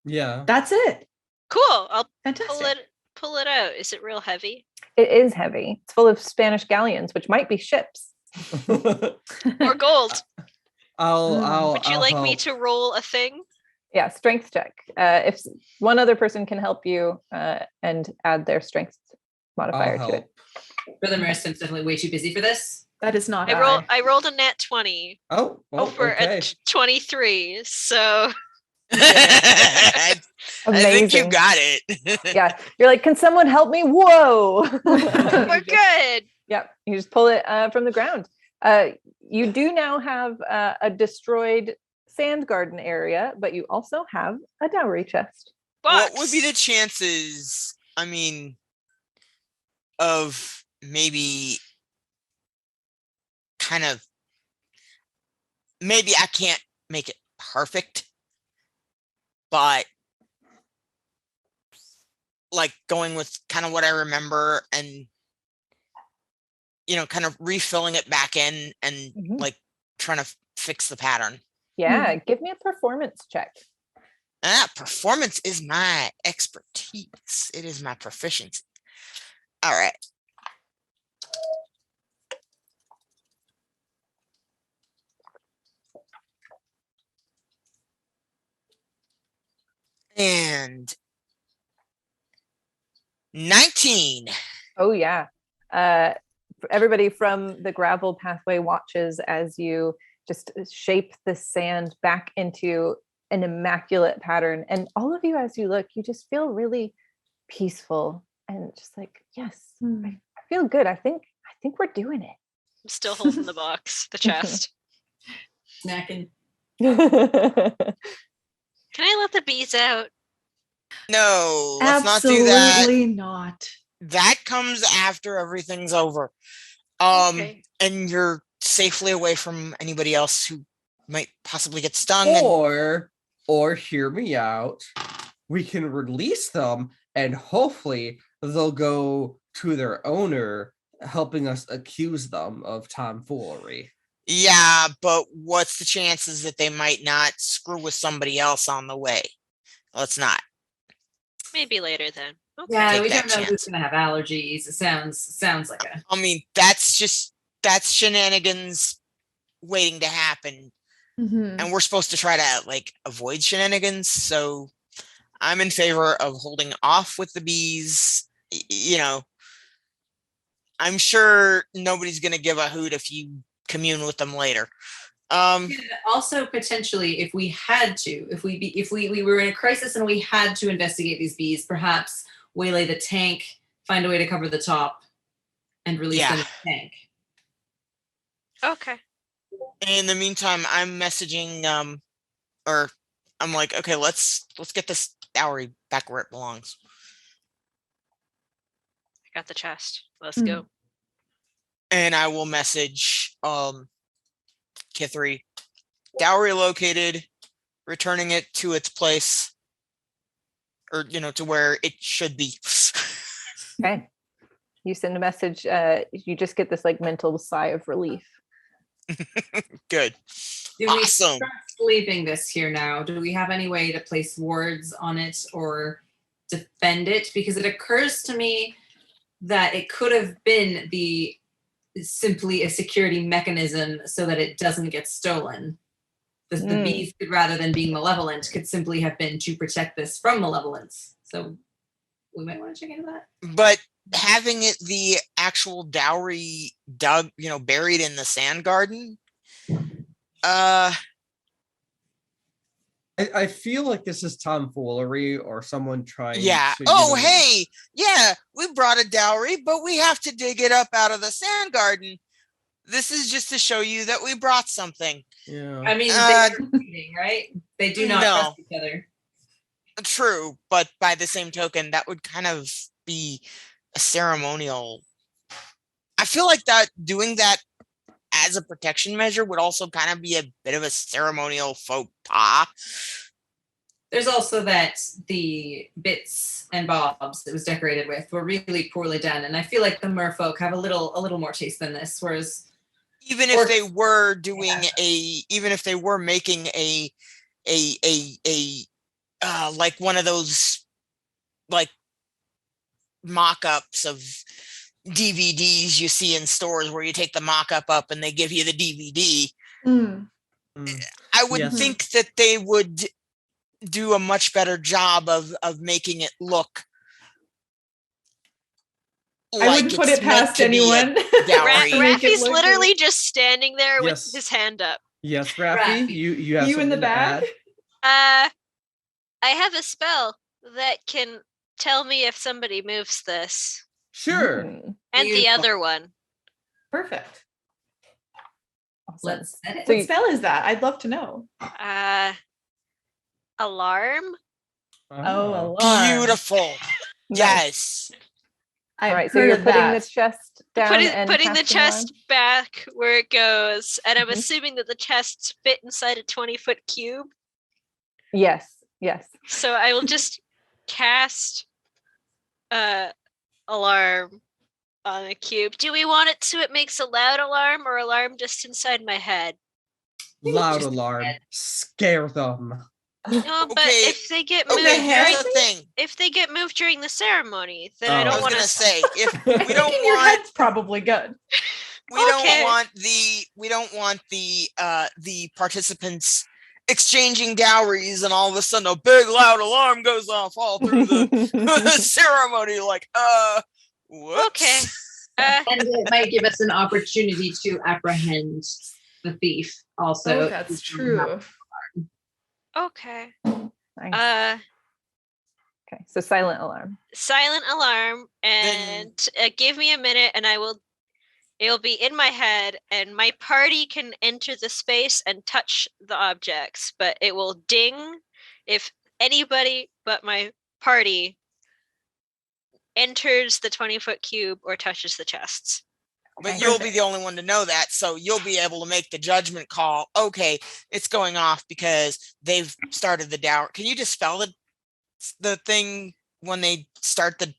Yeah. That's it. Cool. I'll Fantastic. pull it out. Is it real heavy? It is heavy. It's full of Spanish galleons, which might be ships. Or gold? I'll Would you I'll like me help. to roll a thing? Yeah, strength check. If one other person can help you and add their strength modifier I'll to it. help. Brother Mariston's definitely way too busy for this. That is not I rolled a nat 20 Oh, well, for okay. a 23. So I think you Amazing. got it. Yeah, you're like, can someone help me? Whoa. we're good. Yep, you just pull it from the ground. You do now have a destroyed sand garden area, but you also have a dowry chest. What would be the chances, I mean, of maybe kind of, maybe I can't make it perfect, but like going with kind of what I remember and, you know, kind of refilling it back in and like trying to fix the pattern. Yeah, give me a performance check. Performance is my expertise. It is my proficiency. All right. And 19. Oh, yeah. Everybody from the gravel pathway watches as you just shape the sand back into an immaculate pattern. And all of you, as you look, you just feel really peaceful and just like, yes, I feel good. I think we're doing it. I'm still holding the box, the chest. Snacking. Can I let the bees out? No, let's not do that. Absolutely not. That comes after everything's over. Okay. And you're safely away from anybody else who might possibly get stung. Or hear me out. We can release them and hopefully they'll go to their owner, helping us accuse them of tomfoolery. Yeah, but what's the chances that they might not screw with somebody else on the way? Let's not. Maybe later then. Okay. Yeah, Take we that don't know who's chance. gonna have allergies. It sounds like a. I mean, that's shenanigans waiting to happen. And we're supposed to try to like avoid shenanigans. So I'm in favor of holding off with the bees. You know, I'm sure nobody's going to give a hoot if you commune with them later. Also, potentially, if we had to, if we were in a crisis and we had to investigate these bees, perhaps waylay the tank, find a way to cover the top, and release them in the tank. Okay. In the meantime, I'm messaging, or I'm like, okay, let's get this dowry back where it belongs. I got the chest. Let's go. And I will message Kithri, dowry located, returning it to its place, or to where it should be. Okay. You send a message, you just get this like mental sigh of relief. Good. Do we Awesome. start leaving this here now? Do we have any way to place wards on it or defend it? Because it occurs to me that it could have been simply a security mechanism so that it doesn't get stolen. The bees could, rather than being malevolent, could simply have been to protect this from malevolence. So we might want to check into that. But having it the actual dowry dug, buried in the sand garden, I feel like this is tomfoolery or someone trying yeah. to. Oh, hey, yeah, we brought a dowry, but we have to dig it up out of the sand garden. This is just to show you that we brought something. Yeah. I mean, they're cheating, right? They do not trust each other. True, but by the same token, that would kind of be a ceremonial. I feel like that doing that as a protection measure would also kind of be a bit of a ceremonial faux pas. There's also that the bits and bobs it was decorated with were really poorly done, and I feel like the merfolk have a little more taste than this. Whereas, even if they were doing even if they were making a like one of those like mock-ups of DVDs you see in stores where you take the mock-up up and they give you the DVD. I would think that they would do a much better job of making it look I wouldn't put it past anyone. Raffi's literally just standing there with his hand up. Yes, Raffi, you have in the back? I have a spell that can tell me if somebody moves this. Sure. And the other one. Perfect. Awesome. Let's set it. What spell is that? I'd love to know. Alarm. Oh, alarm. Beautiful. Yes. All right, so you're putting the chest down putting the chest back where it goes, and I'm assuming that the chests fit inside a 20-foot cube. Yes. So I will just cast alarm on a cube. Do we want it so it makes a loud alarm or alarm just inside my head? Loud alarm. Scare them. No, but if they get moved, here's the thing. If they get moved during the ceremony, then I don't want to say if we don't your head's probably good. We don't want the participants exchanging dowries and all of a sudden a big loud alarm goes off all through the ceremony. Like, whoops. Okay. And it might give us an opportunity to apprehend the thief also. Oh, that's true. Okay. Nice. Okay, so silent alarm. Silent alarm, and give me a minute, and it'll be in my head, and my party can enter the space and touch the objects, but it will ding if anybody but my party enters the 20-foot cube or touches the chests. But you'll be the only one to know that, so you'll be able to make the judgment call. Okay, it's going off because they've started the dowry. Can you dispel the thing when they start the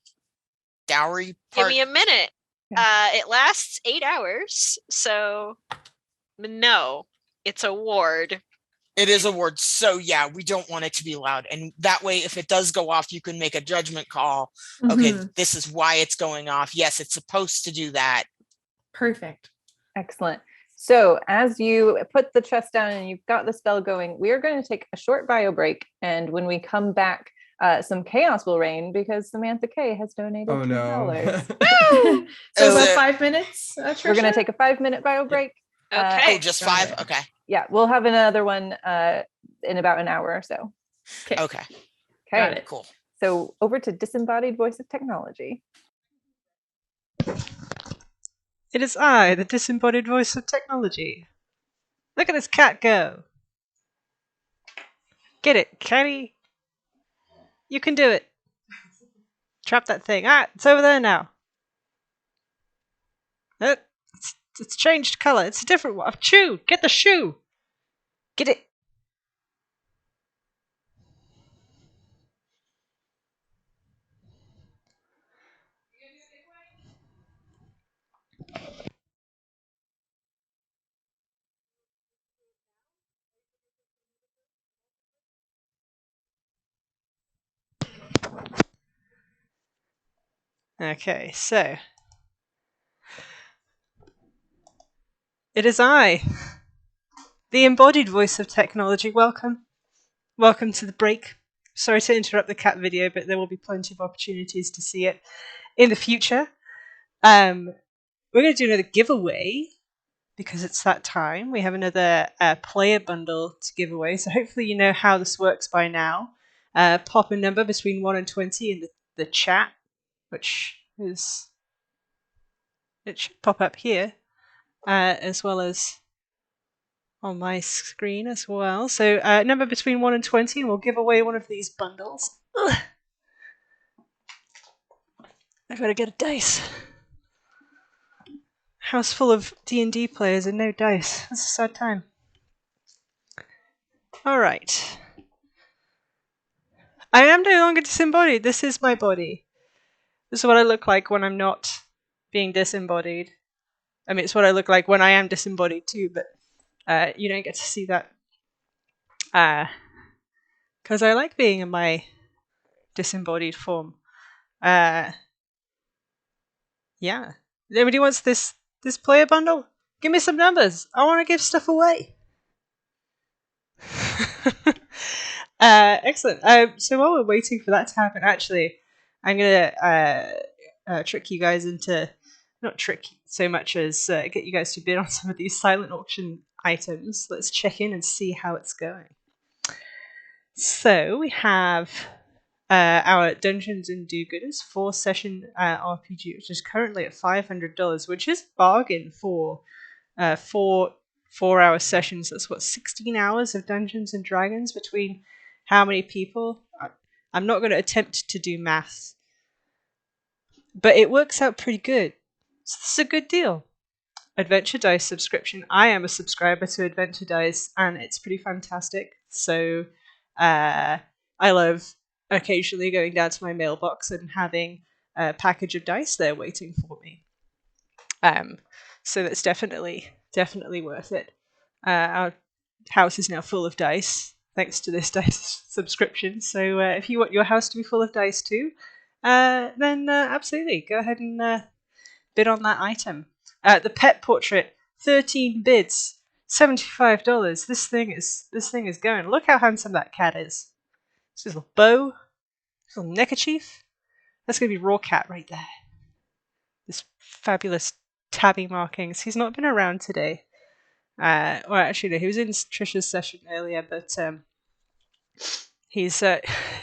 dowry part? Give me a minute. It lasts 8 hours, so no, it's a ward. It is a ward, so yeah, we don't want it to be loud. And that way, if it does go off, you can make a judgment call. Okay, this is why it's going off. Yes, it's supposed to do that. Perfect. Excellent. So as you put the chest down and you've got the spell going, we are going to take a short bio break. And when we come back, some chaos will reign because Samantha K has donated $2. So about 5 minutes. We're going to take a 5-minute bio break. Okay. Just 5? Okay. Yeah, we'll have another one in about an hour or so. Okay. Got it. Cool. So over to disembodied voice of technology. It is I, the disembodied voice of technology. Look at this cat go. Get it, catty. You can do it. Trap that thing. It's over there now. It's changed color. It's a different one. Shoe. Get the shoe. Get it. Okay, so it is I, the embodied voice of technology. Welcome to the break. Sorry to interrupt the cat video, but there will be plenty of opportunities to see it in the future. We're going to do another giveaway because it's that time. We have another player bundle to give away, so hopefully you know how this works by now. Pop a number between 1 and 20 in the chat, which is, it should pop up here, as well as on my screen as well. So number between 1 and 20, and we'll give away one of these bundles. Ugh. I've got to get a dice. House full of D&D players and no dice. That's a sad time. Alright. I am no longer disembodied. This is my body. This is what I look like when I'm not being disembodied. I mean, it's what I look like when I am disembodied too, but you don't get to see that. Because I like being in my disembodied form. Yeah. Nobody wants this player bundle? Give me some numbers. I want to give stuff away. Excellent. So while we're waiting for that to happen, actually, I'm gonna trick you guys into, not trick so much as get you guys to bid on some of these silent auction items. Let's check in and see how it's going. So we have our Dungeons and Do-Gooders 4-session RPG, which is currently at $500, which is a bargain for 4-hour sessions. That's what, 16 hours of Dungeons and Dragons between how many people? I'm not going to attempt to do maths, but it works out pretty good. So this is a good deal. Adventure Dice subscription. I am a subscriber to Adventure Dice, and it's pretty fantastic. So I love occasionally going down to my mailbox and having a package of dice there waiting for me. So that's definitely worth it. Our house is now full of dice thanks to this dice subscription. So if you want your house to be full of dice too, then absolutely go ahead and bid on that item. The pet portrait, 13 bids, $75. This thing is going. Look how handsome that cat is. This little bow, this little neckerchief. That's gonna be Raw Cat right there. This fabulous tabby markings. He's not been around today. Well, actually, no, he was in Trisha's session earlier, but he's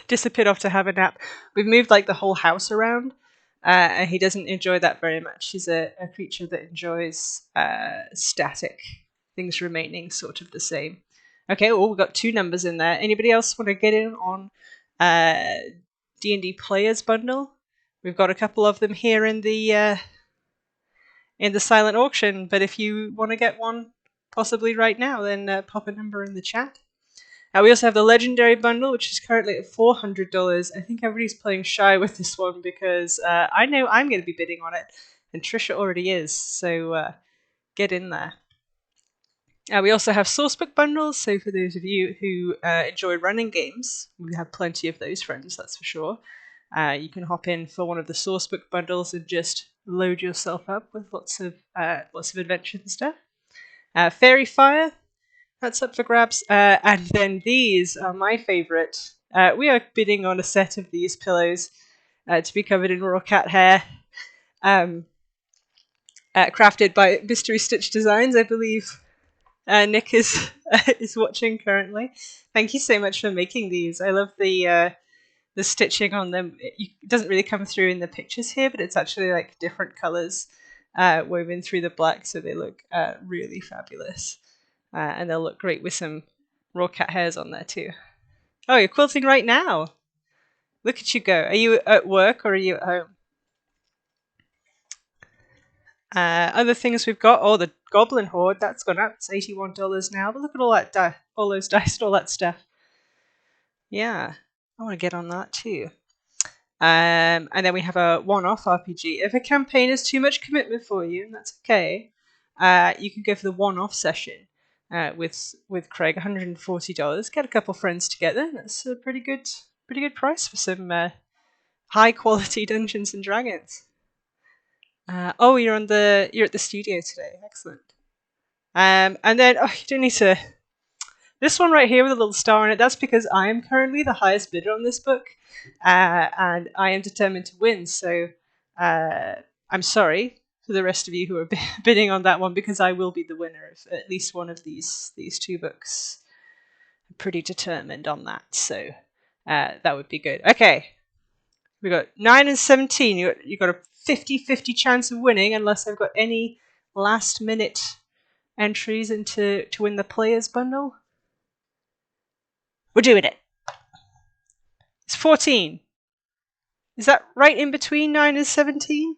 disappeared off to have a nap. We've moved like the whole house around, and he doesn't enjoy that very much. He's a creature that enjoys static, things remaining sort of the same. Okay, well, we've got 2 numbers in there. Anybody else want to get in on D&D Players Bundle? We've got a couple of them here in the silent auction, but if you want to get one possibly right now, then pop a number in the chat. We also have the Legendary Bundle, which is currently at $400. I think everybody's playing shy with this one because I know I'm going to be bidding on it, and Trisha already is, so get in there. We also have Sourcebook Bundles, so for those of you who enjoy running games, we have plenty of those friends, that's for sure. You can hop in for one of the Sourcebook Bundles and just load yourself up with lots of adventures and stuff. Fairy Fire, that's up for grabs. And then these are my favourite. We are bidding on a set of these pillows to be covered in raw cat hair. Crafted by Mystery Stitch Designs, I believe. Nick is watching currently. Thank you so much for making these. I love the stitching on them. It doesn't really come through in the pictures here, but it's actually like different colours woven through the black, so they look really fabulous. And they'll look great with some raw cat hairs on there too. Oh, you're quilting right now. Look at you go. Are you at work or are you at home? Other things we've got, the Goblin Horde, that's gone up. It's $81 now. But look at all that all those dice and all that stuff. Yeah, I want to get on that too. And then we have a one-off RPG. If a campaign is too much commitment for you, and that's okay, you can go for the one-off session with Craig, $140. Get a couple friends together. That's a pretty good price for some high-quality Dungeons and Dragons. Oh, you're at the studio today. Excellent. And then you don't need to. This one right here with a little star on it. That's because I am currently the highest bidder on this book, and I am determined to win. So I'm sorry for the rest of you who are bidding on that one, because I will be the winner of at least one of these two books. I'm pretty determined on that. So that would be good. Okay. We got 9 and 17. You got a 50-50 chance of winning, unless I've got any last minute entries to win the players bundle. We're doing it. It's 14. Is that right in between 9 and 17?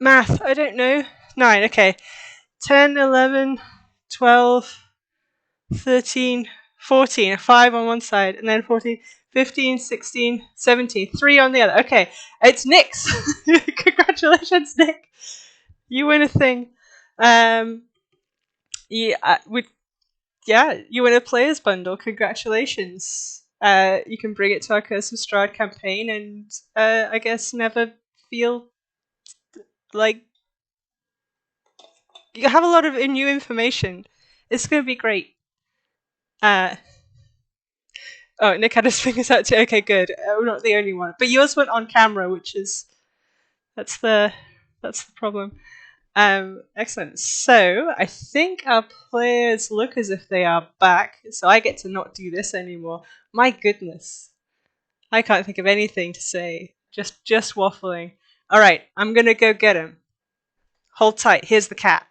Math, I don't know. 9, okay. 10, 11, 12, 13, 14. A 5 on one side, and then 14, 15, 16, 17. 3 on the other. Okay, it's Nick's. Congratulations, Nick. You win a thing. You win a players bundle. Congratulations. You can bring it to our Curse of Strahd campaign, and I guess never feel like you have a lot of new information. It's going to be great. Oh, Nick had his fingers out too. Okay, good. We're not the only one, but yours went on camera, which is that's the problem. Excellent. So I think our players look as if they are back, so I get to not do this anymore. My goodness. I can't think of anything to say. Just waffling. Alright, I'm gonna go get him. Hold tight, here's the cat.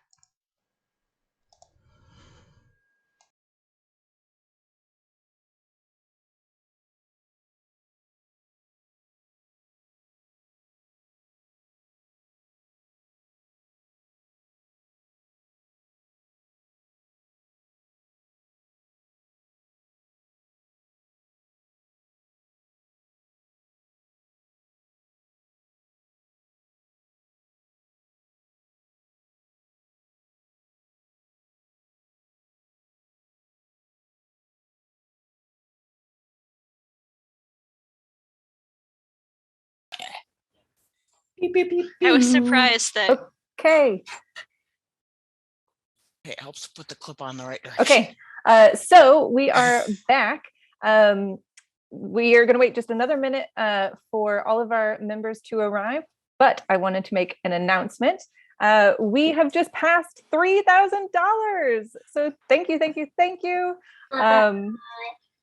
Beep, beep, beep, I was beep. surprised that Okay. It helps put the clip on the right direction. Okay. So we are back. We are going to wait just another minute for all of our members to arrive, but I wanted to make an announcement. We have just passed $3,000. So thank you.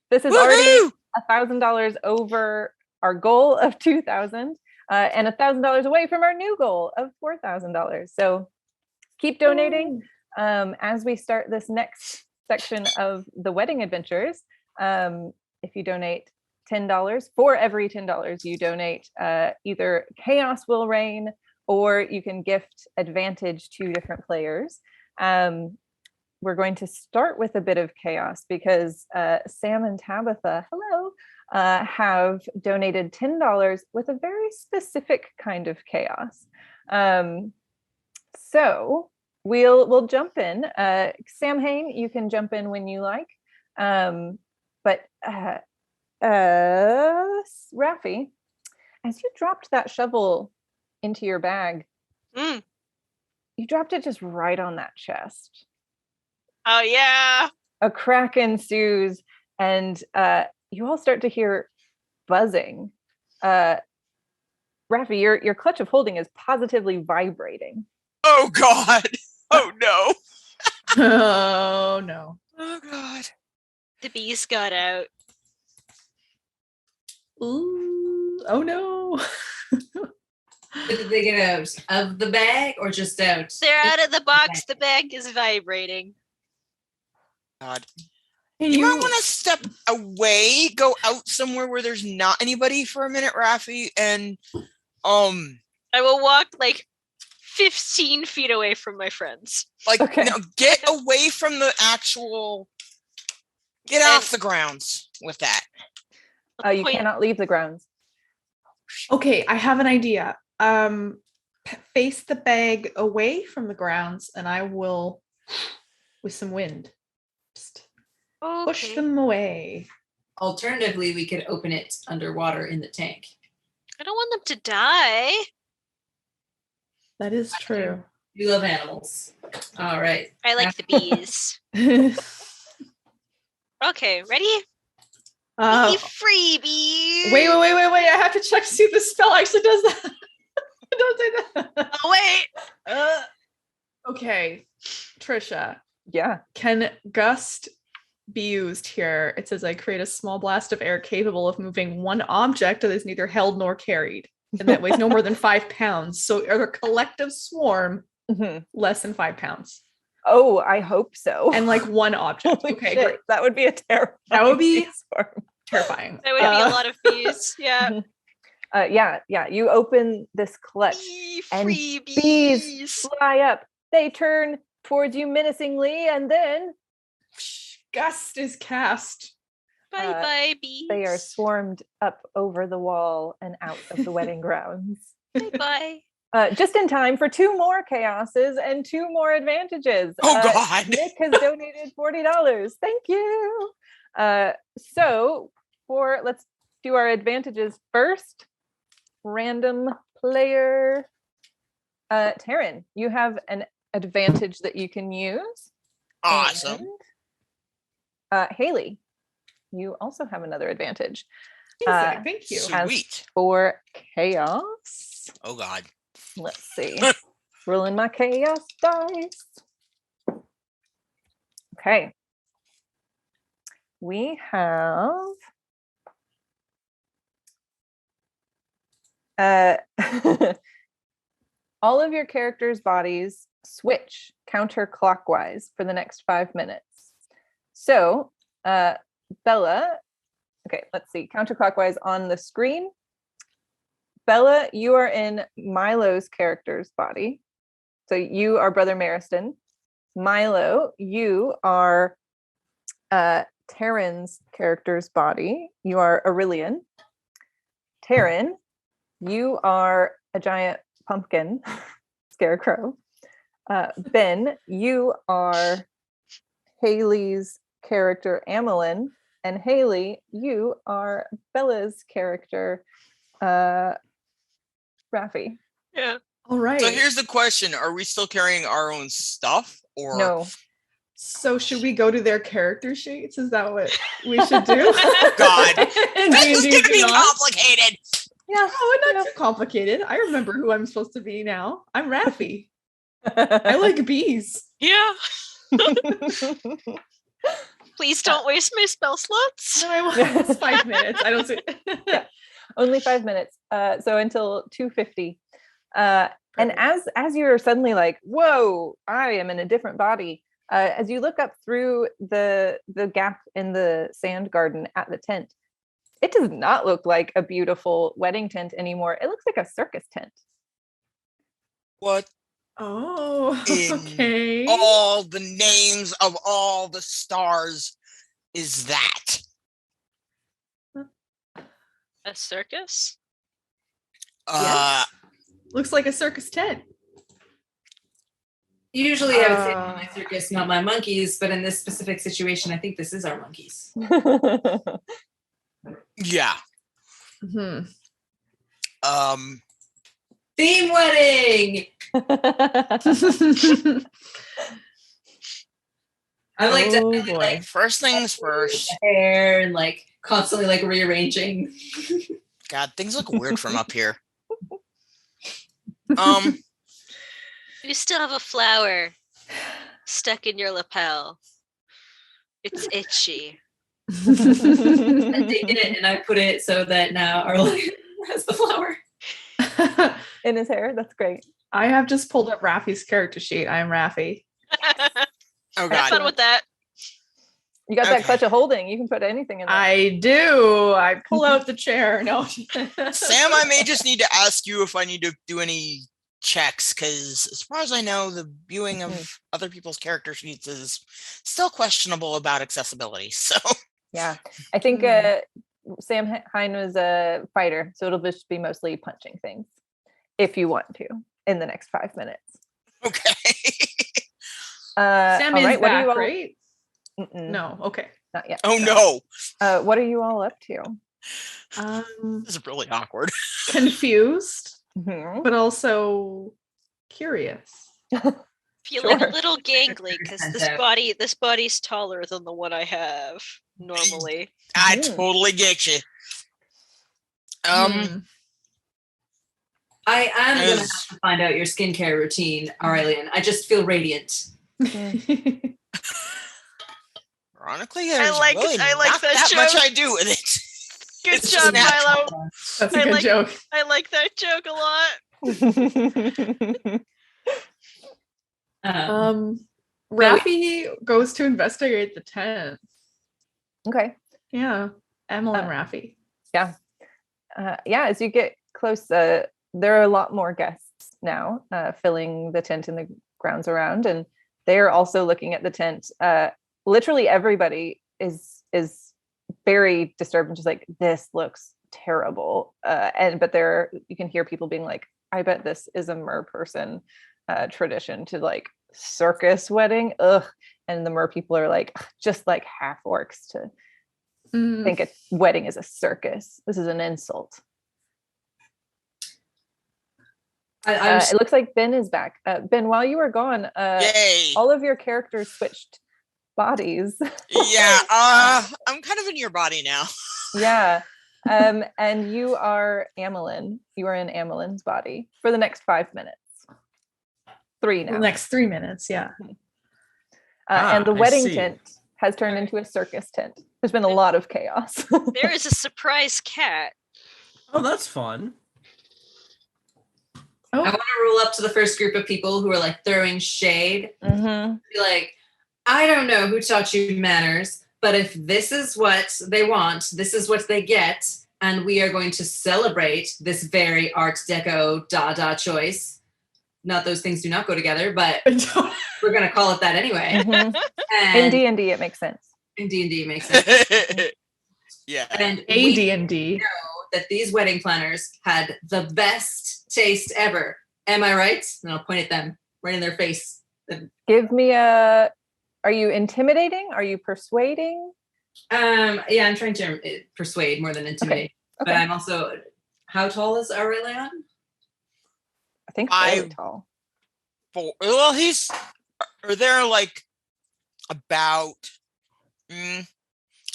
This is already $1,000 over our goal of $2,000 and $1,000 away from our new goal of $4,000. So keep donating as we start this next section of the wedding adventures. If you donate $10, for every $10 you donate, either Chaos will reign or you can gift advantage to different players. We're going to start with a bit of chaos because Sam and Tabitha, hello, have donated $10 with a very specific kind of chaos. So we'll jump in. Sam Hain, you can jump in when you like. But Raffi, as you dropped that shovel into your bag, you dropped it just right on that chest. Oh yeah. A crack ensues, and you all start to hear buzzing. Raffi, your clutch of holding is positively vibrating. Oh God! Oh no! Oh no! Oh God! The bees got out. Ooh! Oh no! Did they get out of the bag or just out? They're out of the box. The bag is vibrating. God. And You might want to step away, go out somewhere where there's not anybody for a minute, Raffi, and I will walk like 15 feet away from my friends. like Okay. no, get away from the actual. Get off the grounds with that. You cannot leave the grounds. Okay, I have an idea. Face the bag away from the grounds, and I will, with some wind, just push them away. Alternatively, we could open it underwater in the tank. I don't want them to die. That is true. You love animals. All right. I like the bees. Okay, ready? Bee freebies. Wait! I have to check to see if the spell actually does that. Don't say that. Oh wait. Okay, Trisha. Yeah. Can gust be used here? It says I create a small blast of air capable of moving one object that is neither held nor carried, and that weighs no more than 5 pounds. So a collective swarm less than 5 pounds. Oh, I hope so. And like one object. Holy Okay, shit, great. that would be a terrifying. That would be swarm. terrifying. That would be a lot of bees. Yeah. Yeah. You open this clutch, Bee and free bees fly up. They turn towards you menacingly, and then Gust is cast. Bye bye bees. they are swarmed up over the wall and out of the wedding grounds. Bye bye. Just in time for 2 more chaoses and 2 more advantages. Oh, God. Nick has donated $40. Thank you. So let's do our advantages first. Random player. Taryn, you have an advantage that you can use. Awesome. And, Haley, you also have another advantage. Amazing, thank you. As Sweet. for chaos, Oh, God. let's see. Rolling my chaos dice. Okay. We have all of your characters' bodies switch counterclockwise for the next 5 minutes. So, Bella, okay, let's see, counterclockwise on the screen. Bella, you are in Milo's character's body. So you are Brother Mariston. Milo, you are Taryn's character's body. You are Aurelian. Taryn, you are a giant pumpkin scarecrow. Ben, you are Haley's character Amelin. And Haley, you are Bella's character Raffi. Yeah. All right. So here's the question. Are we still carrying our own stuff? Or No. So should we go to their character sheets? Is that what we should do? God. And This is D&D going to be Beyond? complicated. Yeah. Oh, not too complicated. I remember who I'm supposed to be now. I'm Raffi. I like bees. Yeah. Please don't waste my spell slots. No, I want it's 5 minutes. I don't see. Only 5 minutes. So until 2:50. And as you're suddenly like, whoa, I am in a different body. As you look up through the gap in the sand garden at the tent, it does not look like a beautiful wedding tent anymore. It looks like a circus tent. What Oh, in okay. all the names of all the stars is that? A circus? Yes. Looks like a circus tent. Usually I would say not my circus, not my monkeys, but in this specific situation, I think this is our monkeys. Yeah. Mhm. Theme wedding! I'm like, Oh, definitely, boy. like First things first. hair and like constantly like rearranging. God, things look weird from up here. You still have a flower stuck in your lapel. It's itchy. I take it and I put it so that now Arlen has the flower. In his hair. That's great. I have just pulled up Raffi's character sheet. I am Raffi. Oh, Have God. fun with that. You got Okay. that clutch of holding. You can put anything in there. I do. I pull out the chair. No. Sam, I may just need to ask you if I need to do any checks, because as far as I know, the viewing of other people's character sheets is still questionable about accessibility. So Yeah. I think Sam Hine was a fighter, so it'll just be mostly punching things if you want to in the next 5 minutes. okay. Sam all is right, what do back, you all... right? Mm-mm. No. Okay. Not yet. Oh no, What are you all up to? this is really awkward. Confused, Mhm. but also curious. Feeling Sure. a little gangly because this body's taller than the one I have normally. I Mhm. totally get you. Hmm. I am going to have As- to find out your skincare routine, Aurelian. I just feel radiant. Ironically, there's like- really I like not that that much joke. I do with it. Good It's job, just natural. Milo. That's a I good like- joke. I like that joke a lot. Raffi goes to investigate the tent. Okay. Yeah, Emil and Raffi. Yeah, as you get close, there are a lot more guests now filling the tent and the grounds around, and they are also looking at the tent. Literally everybody is very disturbed and just like, this looks terrible. But you can hear people being like, I bet this is a mer person tradition to like circus wedding. Ugh. And the mer people are like, just like half orcs to think a wedding is a circus. This is an insult. It looks like Ben is back. Ben, while you were gone, Yay! all of your characters switched bodies. Yeah, I'm kind of in your body now. Yeah. And you are Amelin. You are in Amelin's body for the next 5 minutes. 3 now. The next 3 minutes, yeah. And the I wedding see. tent has turned into a circus tent. There's been a lot of chaos. There is a surprise cat. Oh, that's fun. I want to roll up to the first group of people who are like throwing shade. Mhm. Be like, I don't know who taught you manners, but if this is what they want, this is what they get, and we are going to celebrate this very Art Deco Dada choice. Not those things do not go together, but we're going to call it that anyway. Mhm. In And D&D, it makes sense. in D&D makes sense. Yeah. And A we D&D. know that these wedding planners had the best taste ever. Am I right? And I'll point at them right in their face. Give me a... Are you intimidating? Are you persuading? Yeah, I'm trying to persuade more than intimidate. Okay. But I'm also, how tall is Aurelion? I think fairly I'm- tall. Well, they're like about,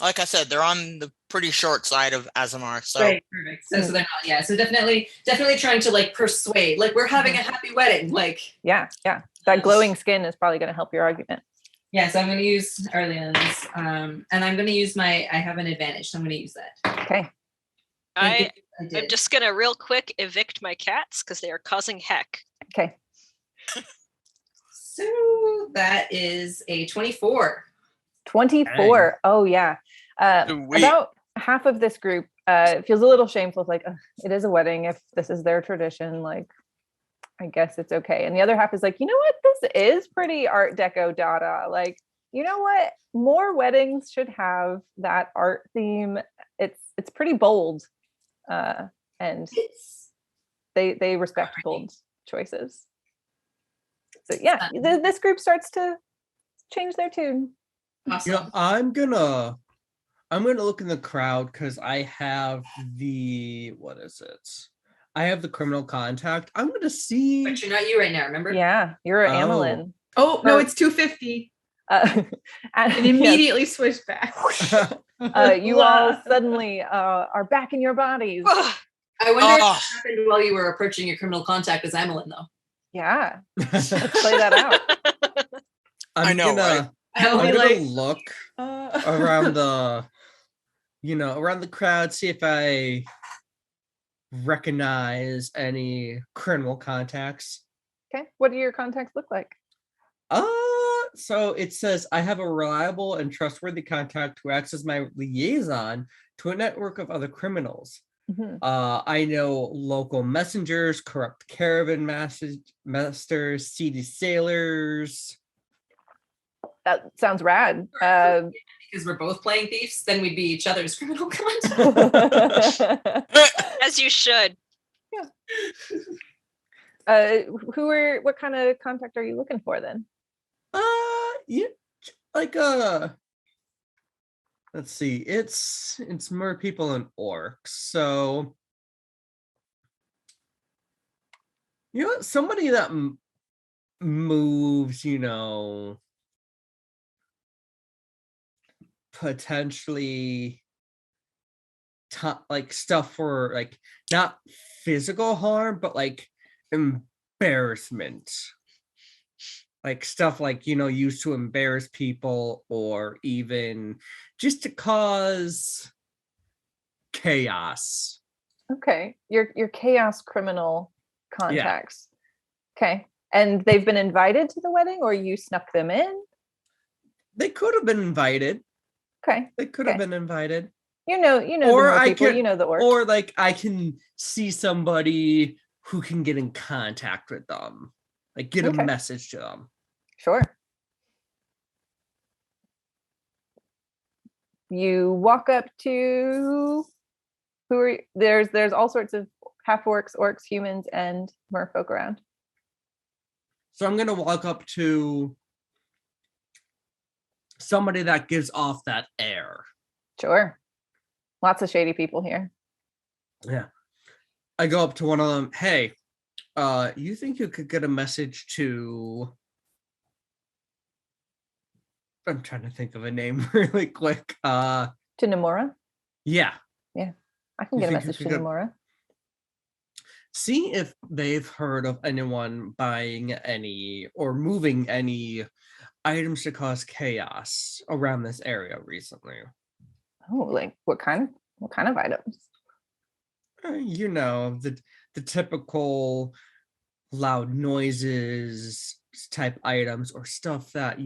like I said, they're on the pretty short side of Azamar. So Right, perfect. So they're not, yeah. So definitely trying to like persuade. Like we're having a happy wedding. Like Yeah. That glowing skin is probably going to help your argument. yeah. So I'm going to use Aurelion's, and I'm going to use I have an advantage, so I'm going to use that. Okay. I'm did. just gonna real quick evict my cats because they are causing heck. Okay. So that is a 24. 24. Dang. Oh, yeah. Sweet. About half of this group feels a little shameful. It's like, it is a wedding. If this is their tradition, like, I guess it's okay. And the other half is like, you know what? This is pretty Art Deco Dada. Like, you know what? More weddings should have that art theme. It's pretty bold. And they respect bold choices. So yeah, this group starts to change their tune. Awesome. You know, I'm gonna look in the crowd because I have what is it? I have the criminal contact. I'm gonna see. But you're not you right now, remember? Yeah, you're Oh. Amelin. Oh, no, it's 250. And And immediately switched back. you all suddenly are back in your bodies. I wonder if Oh. that happened while you were approaching your criminal contact as Emmeline, though. Yeah, let's play that out. I know, right? I'll I'm be gonna like, look around the crowd, see if I recognize any criminal contacts. Okay, what do your contacts look like? So it says I have a reliable and trustworthy contact who acts as my liaison to a network of other criminals. Mhm. I know local messengers, corrupt caravan masters, seedy sailors. That sounds rad. because we're both playing thieves, then we'd be each other's criminal contact. As you should. What kind of contact are you looking for then? Yeah, like let's see. It's mer people and orcs. So somebody that moves, potentially like stuff for like not physical harm, but like embarrassment. Like stuff like used to embarrass people or even just to cause chaos. Okay, your chaos criminal contacts. Okay, and they've been invited to the wedding, or you snuck them in? They could have been invited. Okay, They could have been invited. You know the more people. You know the orcs. Or like I can see somebody who can get in contact with them, like get a message to them. Sure. You walk up to there's all sorts of half orcs, humans, and merfolk around. So I'm gonna walk up to somebody that gives off that air. Sure. Lots of shady people here. Yeah. I go up to one of them. Hey, you think you could get a message to... I'm trying to think of a name really quick. To Nomura? Yeah. Yeah. I can get a message to Nomura. See if they've heard of anyone buying any or moving any items to cause chaos around this area recently. Oh, like what kind of items? The typical loud noises type items or stuff that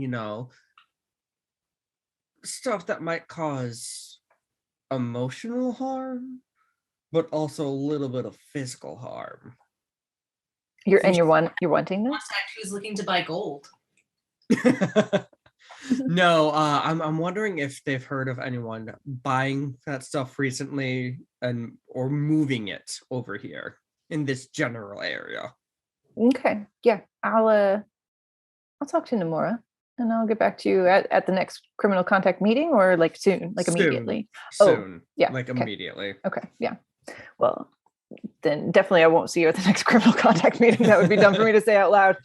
stuff that might cause emotional harm, but also a little bit of physical harm. You're wanting this? Who's looking to buy gold? No, I'm wondering if they've heard of anyone buying that stuff recently or moving it over here in this general area. Okay, yeah, I'll talk to Nomura and I'll get back to you at the next criminal contact meeting, or like soon, like immediately. Soon, yeah, like immediately. Okay, yeah. Well, then definitely I won't see you at the next criminal contact meeting. That would be dumb for me to say out loud.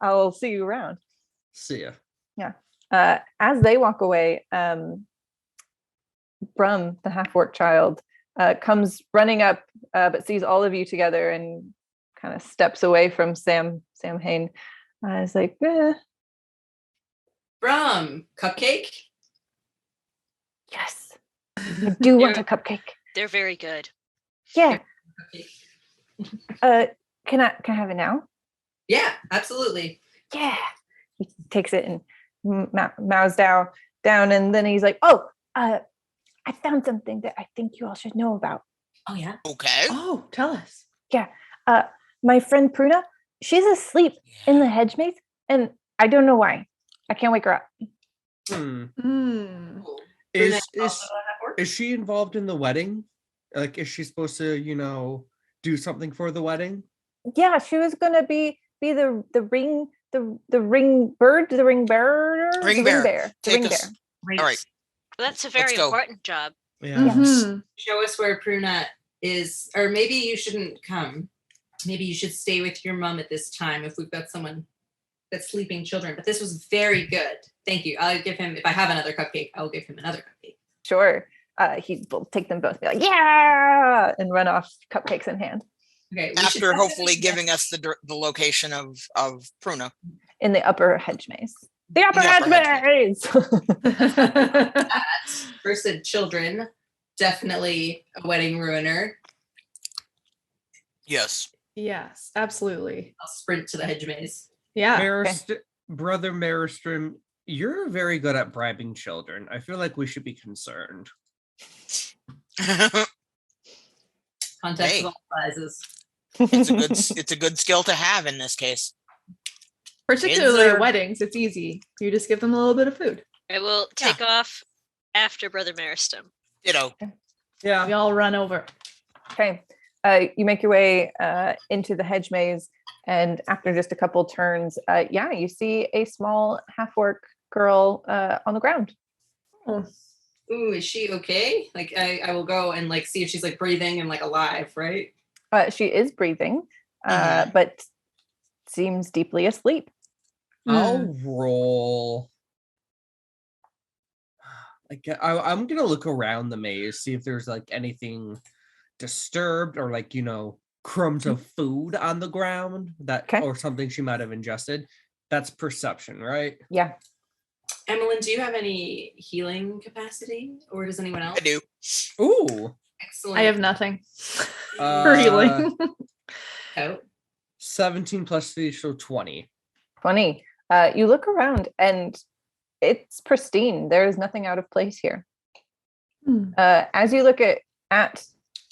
I'll see you around. See ya. Yeah. As they walk away, Brum, the half-orc child, comes running up, but sees all of you together and kind of steps away from Sam Hain. Is like, Brum, cupcake? Yes, I do want a cupcake. They're very good. Yeah. Can I have it now? Yeah, absolutely. Yeah. He takes it and mows down, and then he's like, "Oh, I found something that I think you all should know about." Oh yeah. Okay. Oh, tell us. Yeah. My friend Pruna, she's asleep in the hedge maze, and I don't know why. I can't wake her up. Is she involved in the wedding? Like, is she supposed to, do something for the wedding? Yeah, she was gonna be the ring bird, the ring bearer, Ring the bearer. ring bear. Great. All right. Well, that's a very important job. Yeah. Mhm. Show us where Pruna is, or maybe you shouldn't come. Maybe you should stay with your mom at this time if we've got someone that's sleeping children. But this was very good. Thank you. I'll give him, if I have another cupcake, I'll give him another cupcake. Sure. He will take them both, be like, yeah, and run off, cupcakes in hand. Okay. After hopefully giving us the location of Pruna. In the upper hedge maze. The upper hedge maze! Versus children, definitely a wedding ruiner. Yes. Yes, absolutely. I'll sprint to the hedge maze. Yeah. Brother Maristrum, you're very good at bribing children. I feel like we should be concerned. Contest of all sizes. It's a good skill to have in this case. Particularly at weddings, it's easy. You just give them a little bit of food. I will take off after Brother Maristem. Ditto. Yeah. We all run over. Okay. You make your way into the hedge maze, and after just a couple turns, you see a small half-orc girl on the ground. Oh. Ooh, is she okay? Like, I will go and like see if she's like breathing and like alive, right? She is breathing, Mhm. but seems deeply asleep. I'll roll. I'm gonna look around the maze, see if there's like anything disturbed or like crumbs of food on the ground that Okay. or something she might have ingested. That's perception, right? Yeah. Emmeline, do you have any healing capacity, or does anyone else? I do. Ooh. Excellent. I have nothing for Uh, healing. Oh. 17 plus 3, so 20. 20. You look around and it's pristine. There is nothing out of place here. As you look at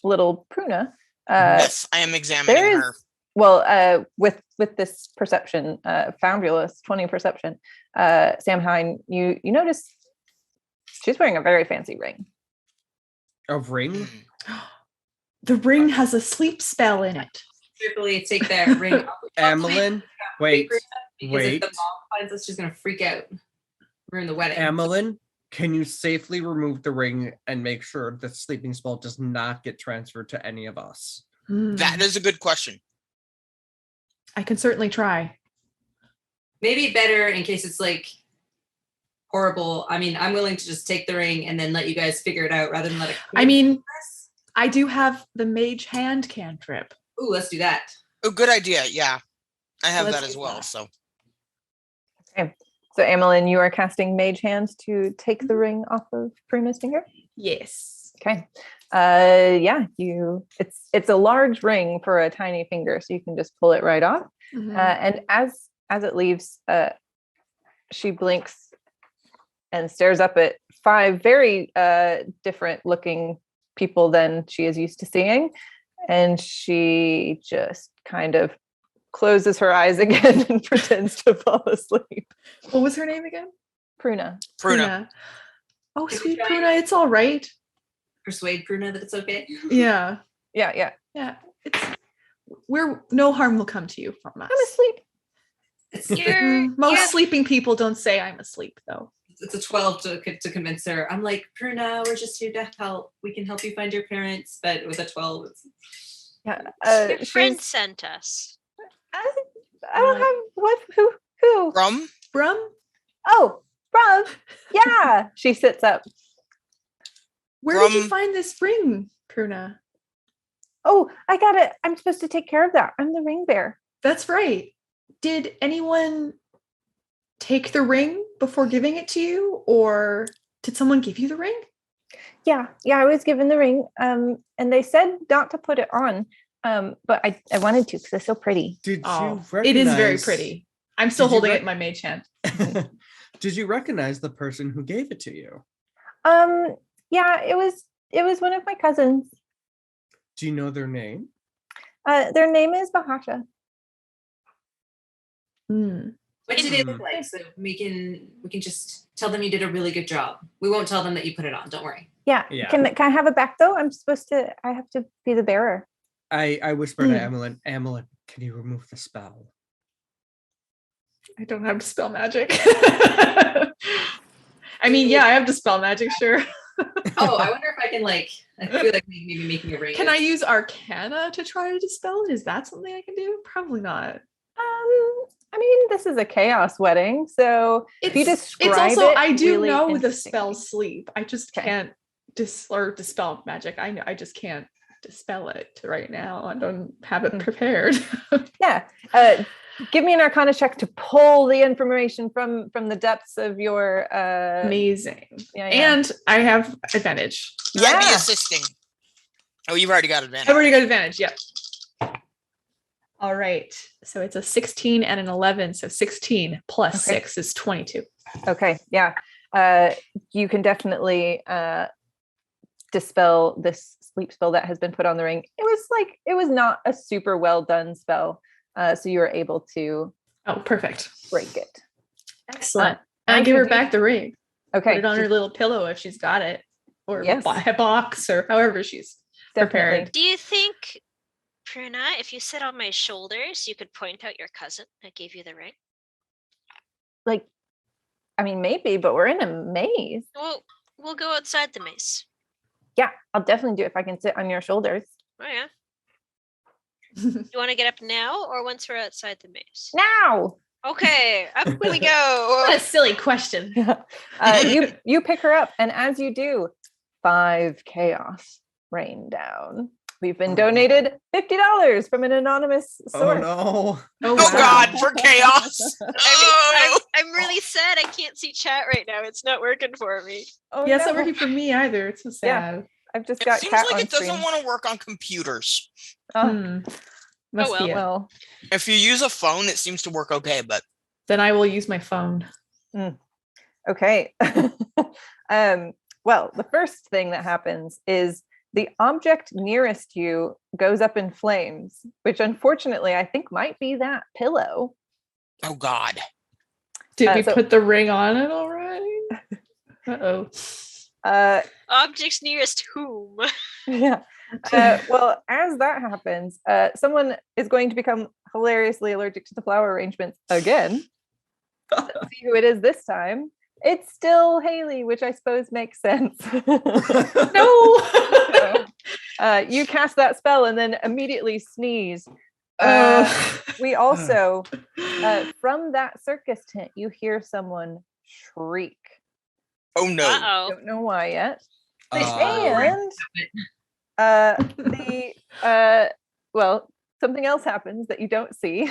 little Pruna, Yes, I am examining there is her. well with this perception, Foundulous 20 perception, Samhain, you notice she's wearing a very fancy ring. A ring? The ring has a sleep spell in it. Carefully take that ring off. Amelin, wait. Because if the mom finds us, she's gonna freak out. Ruin the wedding. Amelin, can you safely remove the ring and make sure the sleeping spell does not get transferred to any of us? That is a good question. I can certainly try. Maybe better in case it's like horrible. I mean, I'm willing to just take the ring and then let you guys figure it out rather than let it. I mean, I do have the mage hand cantrip. Ooh, let's do that. Oh, good idea. Yeah, I have Let's that as do well. that. So Okay. So Amelin, you are casting Mage Hand to take the ring off of Pruna's finger? Yes. Okay. Yeah, it's a large ring for a tiny finger, so you can just pull it right off. And as it leaves, she blinks and stares up at 5 very different looking people than she is used to seeing, and she just kind of closes her eyes again and pretends to fall asleep. What was her name again? Pruna. Pruna. Oh, Can we sweet try Pruna, it's all right. Persuade Pruna that it's okay. Yeah. Yeah. It's no harm will come to you from us. I'm asleep. Most sleeping people don't say I'm asleep, though. It's a 12 to convince her. I'm like, Pruna, we're just here to help. We can help you find your parents, but with a 12, it's Your friend sent us. I don't have what? Who? Brum? Oh, Brum. Yeah. She sits up. Where did you find this ring, Pruna? Oh, I got it. I'm supposed to take care of that. I'm the ring bearer. That's right. Did anyone take the ring before giving it to you, or did someone give you the ring? Yeah, I was given the ring. And they said not to put it on. But I wanted to because it's so pretty. Did you recognize... It is very pretty. I'm still holding it in my mage hand. Did you recognize the person who gave it to you? Yeah, it was one of my cousins. Do you know their name? Their name is Bahasha. What do they look like? So we can just tell them you did a really good job. We won't tell them that you put it on. Don't worry. Yeah. Can I have it back though? I have to be the bearer. I whispered to Amelin, can you remove the spell? I don't have dispel magic. I mean, yeah, I have dispel magic, sure. Oh, I wonder if I can I feel like maybe making a ring. Can I use Arcana to try to dispel it? Is that something I can do? Probably not. I mean, this is a chaos wedding, so if you describe it's also, it, I do really know the spell sleep. I just can't dispel magic. I just can't dispel it right now. I don't have it prepared. Yeah. Give me an Arcana check to pull the information from the depths of your amazing. Yeah. And I have advantage. I'd be assisting. Oh, you've already got advantage. I've already got advantage. Yep. All right. So it's a 16 and an 11. So 16 plus 6 is 22. Okay. Yeah. You can definitely dispel this sleep spell that has been put on the ring. It was not a super well done spell. So you were able to perfect. Break it. Excellent. And I give her back the ring. Okay. Put it on her little pillow if she's got it. Or a box or however she's prepared. Do you think, Pruna, if you sit on my shoulders, you could point out your cousin that gave you the ring? I mean, maybe, but we're in a maze. Well, we'll go outside the maze. Yeah, I'll definitely do it if I can sit on your shoulders. Oh yeah. You want to get up now or once we're outside the maze? Now. Okay, up we go. What a silly question. You pick her up, and as you do, 5 chaos rain down. We've been donated $50 from an anonymous source. Oh no. Oh God, for chaos. I'm really sad I can't see chat right now. It's not working for me. Oh, Yeah, it's no. not working for me either. It's so sad. I've just It got seems cat like on it doesn't screen. want to work on computers. Must be it. Well, If you use a phone, it seems to work okay, but Then I will use my phone. okay. Well, the first thing that happens is the object nearest you goes up in flames, which unfortunately I think might be that pillow. oh God. Did we so- put the ring on it already? Uh-oh. Objects nearest whom? Yeah. Well, as that happens, someone is going to become hilariously allergic to the flower arrangements again. Let's see who it is this time. It's still Haley, which I suppose makes sense. No. You cast that spell and then immediately sneeze. We also, from that circus tent, you hear someone shriek. Oh no. Uh-oh. Don't know why yet. Uh, And well, something else happens that you don't see.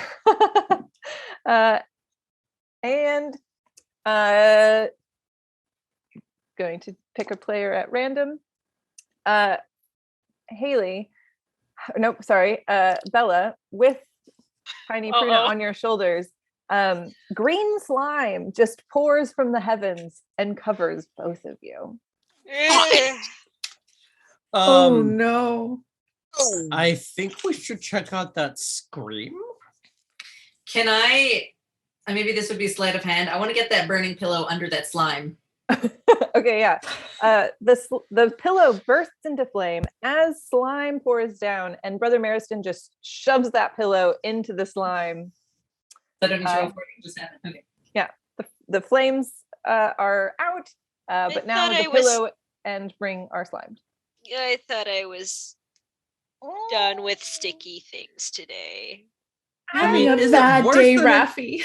And going to pick a player at random. Haley, nope, sorry, Bella, with Tiny Pruna Uh-oh. on your shoulders. Green slime just pours from the heavens and covers both of you. Oh no. I think we should check out that scream. Can I? Maybe this would be sleight of hand. I want to get that burning pillow under that slime. Okay, yeah. The pillow bursts into flame as slime pours down, and Brother Mariston just shoves that pillow into the slime. So I don't need to roll for it. Just happen. Okay. Yeah, the flames are out, but now thought the I was- pillow and ring are slimed. I thought I was done with sticky things today. Having mean, a is it bad worse day, than a- Raffi.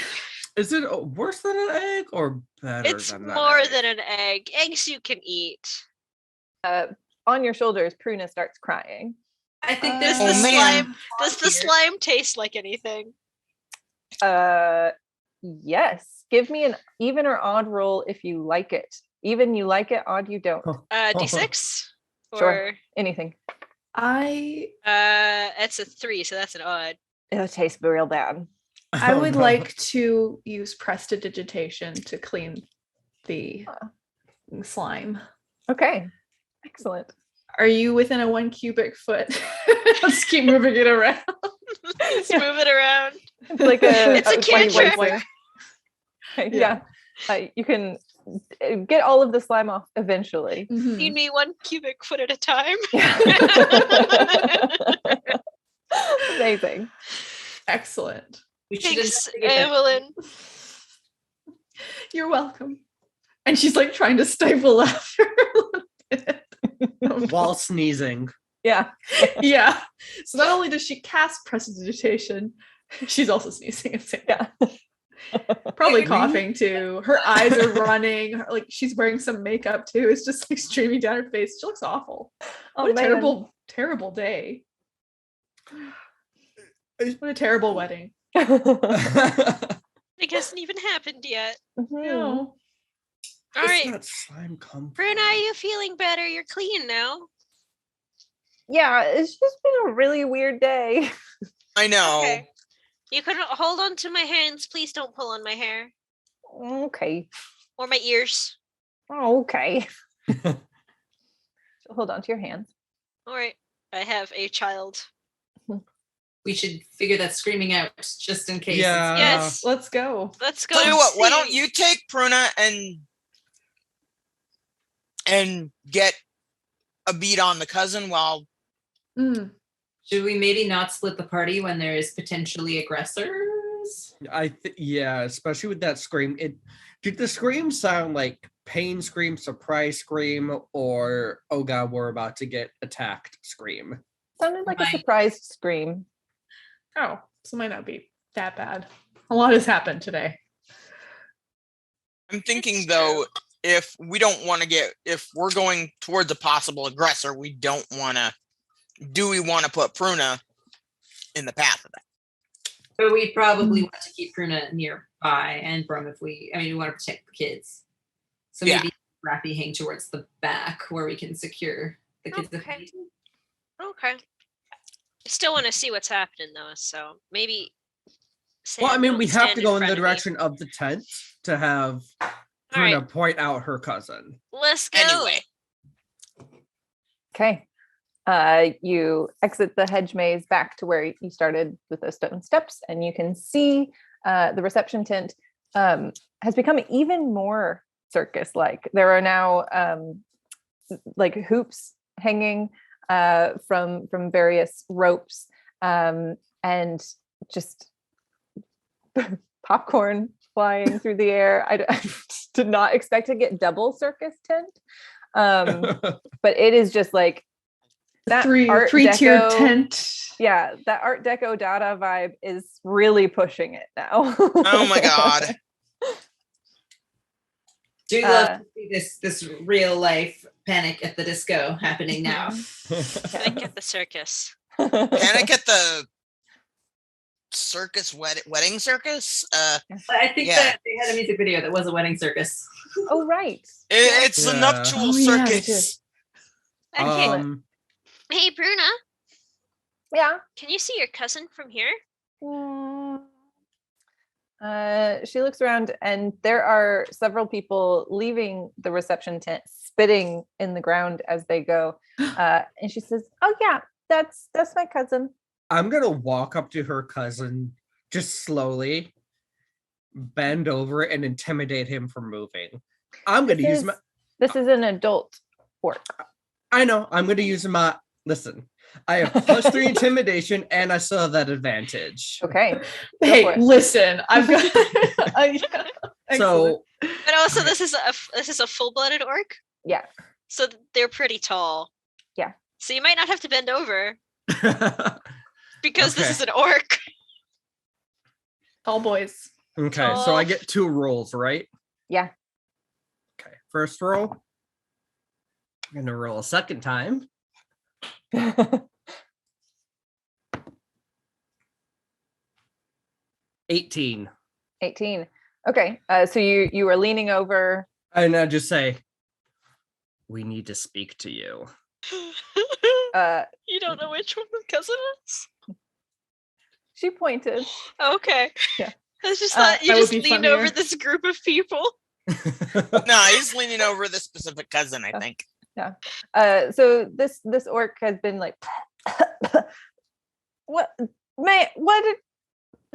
Is it worse than an egg or better It's than an more egg? than an egg. Eggs you can eat. On your shoulders, Pruna starts crying. I think Does there's the Oh, man. slime does the slime taste like anything? Yes. Give me an even or odd roll if you like it. Even you like it, odd you don't. D6? Sure. Anything. It's a 3, so that's an odd. It'll taste real bad. I Oh, would no. like to use prestidigitation to clean the slime. Okay. Excellent. Are you within a 1 cubic foot? Just keep moving it around. Just move it around. It's like a It's a white cantrip. wiper. Yeah. You can get all of the slime off eventually. Mhm. Need me 1 cubic foot at a time. Amazing. Excellent. We should Thanks, investigate that. Evelyn. You're welcome. And she's like trying to stifle laughter a little bit. While sneezing. Yeah. Yeah. So not only does she cast prestidigitation, she's also sneezing and saying, Yeah. probably Really? coughing too. Her eyes are running. Like she's wearing some makeup too. It's just like streaming down her face. She looks awful. Oh, What a man. terrible, terrible day. What a terrible wedding. It hasn't even happened yet. Mhm. No. All Where's right, that slime come Bruna, from? are you feeling better? You're clean now. Yeah, it's just been a really weird day. I know. Okay. You can hold on to my hands. Please don't pull on my hair Okay. or my ears. Oh, okay. Hold on to your hands. All right. I have a child. We should figure that screaming out just in case. Yeah. Yes. Let's go. Let's go. Tell you what, why see. don't you take Pruna and get a beat on the cousin while Mm. Should we maybe not split the party when there is potentially aggressors is. Yeah, especially with that scream. Did the scream sound like pain scream, surprise scream, or oh god, we're about to get attacked scream? Sounded like a surprised scream. Oh, so it might not be that bad. A lot has happened today. I'm thinking though, if we're going towards a possible aggressor, we don't want to. Do we want to put Pruna in the path of that? But we probably want to keep Pruna nearby and Brum we want to protect the kids. So maybe Rappy hang towards the back where we can secure the kids. Okay. Okay. I still want to see what's happening though, so maybe. Well, I mean, we have to go in the front of me. direction of the tent to have Pruna point out her cousin. Let's go. Anyway. Okay. You exit the hedge maze back to where you started with those stone steps, and you can see the reception tent has become even more circus-like. There are now like hoops hanging from various ropes, and just popcorn flying through the air. I did not expect to get double circus tent, but it is just like that three-tiered tent. Yeah, that Art Deco Dada vibe is really pushing it now. Oh my god. Do love to see this real life Panic at the Disco happening now. Panic at the circus. Panic at the circus wedding circus? I think that they had a music video that was a wedding circus. Oh right. It's a nuptial circus. Okay. Hey, Bruna. Yeah. Can you see your cousin from here? She looks around, and there are several people leaving the reception tent, spitting in the ground as they go. And she says, "Oh yeah, that's my cousin." I'm gonna walk up to her cousin, just slowly, bend over and intimidate him from moving. This is an adult orc. I know. I'm gonna use my. Listen, I have +3 intimidation, and I still have that advantage. Okay. Hey, listen, I've got. So, but also, this is a full-blooded orc. Yeah. So they're pretty tall. Yeah. So you might not have to bend over because this is an orc. Tall boys. Okay, so I get 2 rolls, right? Yeah. Okay, first roll. I'm gonna roll a second time. 18. 18. Okay. So you are leaning over. And I just say, we need to speak to you. You don't know which one the cousin is? She pointed. Okay. Yeah. I just thought you just leaned funnier. over this group of people. No, he's leaning over this specific cousin, I think. Yeah. So this orc has been like, what, man? What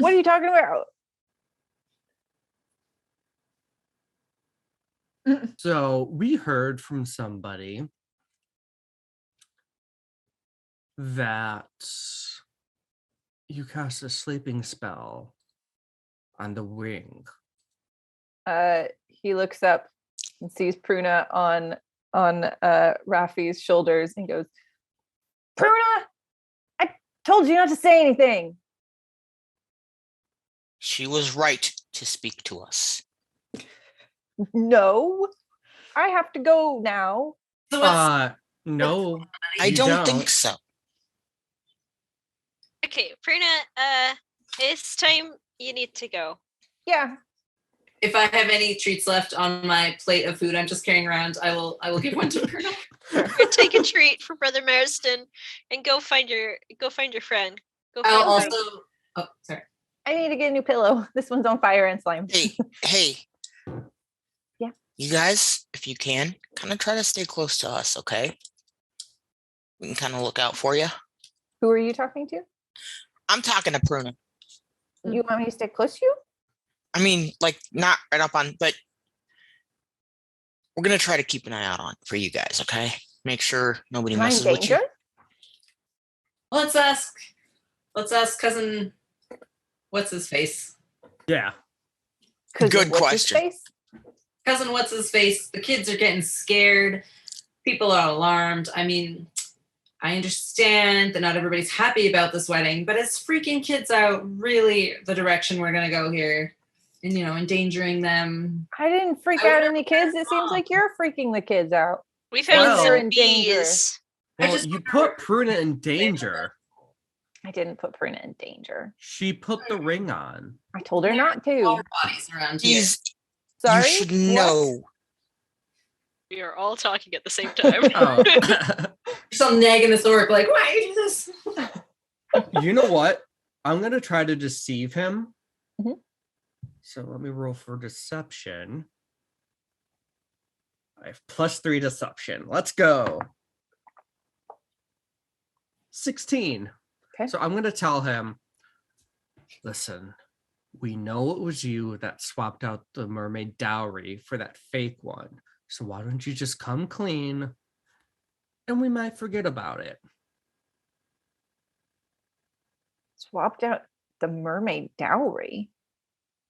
are you talking about? So we heard from somebody that you cast a sleeping spell on the wing. He looks up and sees Pruna on Rafi's shoulders and goes, "Pruna, I told you not to say anything." She was right to speak to us. No, I have to go now. No, I don't think so. Okay, Pruna, it's time you need to go. Yeah. If I have any treats left on my plate of food I'm just carrying around, I will give one to Pruna. Take a treat for Brother Mariston and go find your friend. I'll also. Oh, sorry. I need to get a new pillow. This one's on fire and slime. Hey. Yeah. You guys, if you can, kind of try to stay close to us, okay? We can kind of look out for you. Who are you talking to? I'm talking to Pruna. You want me to stay close to you? I mean, like, not right up on, but we're going to try to keep an eye out on for you guys, okay? Make sure nobody messes with you. Let's ask cousin, what's his face? Yeah. Good What's question. His face? Cousin what's his face? The kids are getting scared. People are alarmed. I mean, I understand that not everybody's happy about this wedding, but it's freaking kids out really the direction we're gonna go here. And endangering them. I didn't freak out any kids. It seems like you're freaking the kids out. We found Well- They're some in danger. bees. Well, you put Pruna in danger. I didn't put Prina in danger. She put the ring on. I told her not to. Water bodies around here. He's, Sorry. you should What? know. We are all talking at the same time. Oh. Some nagging this orc, like, why do you do this? You know what? I'm gonna try to deceive him. Mhm. So let me roll for deception. I have +3 deception. Let's go. 16. Okay. So I'm gonna tell him, listen, we know it was you that swapped out the mermaid dowry for that fake one. So why don't you just come clean and we might forget about it. Swapped out the mermaid dowry.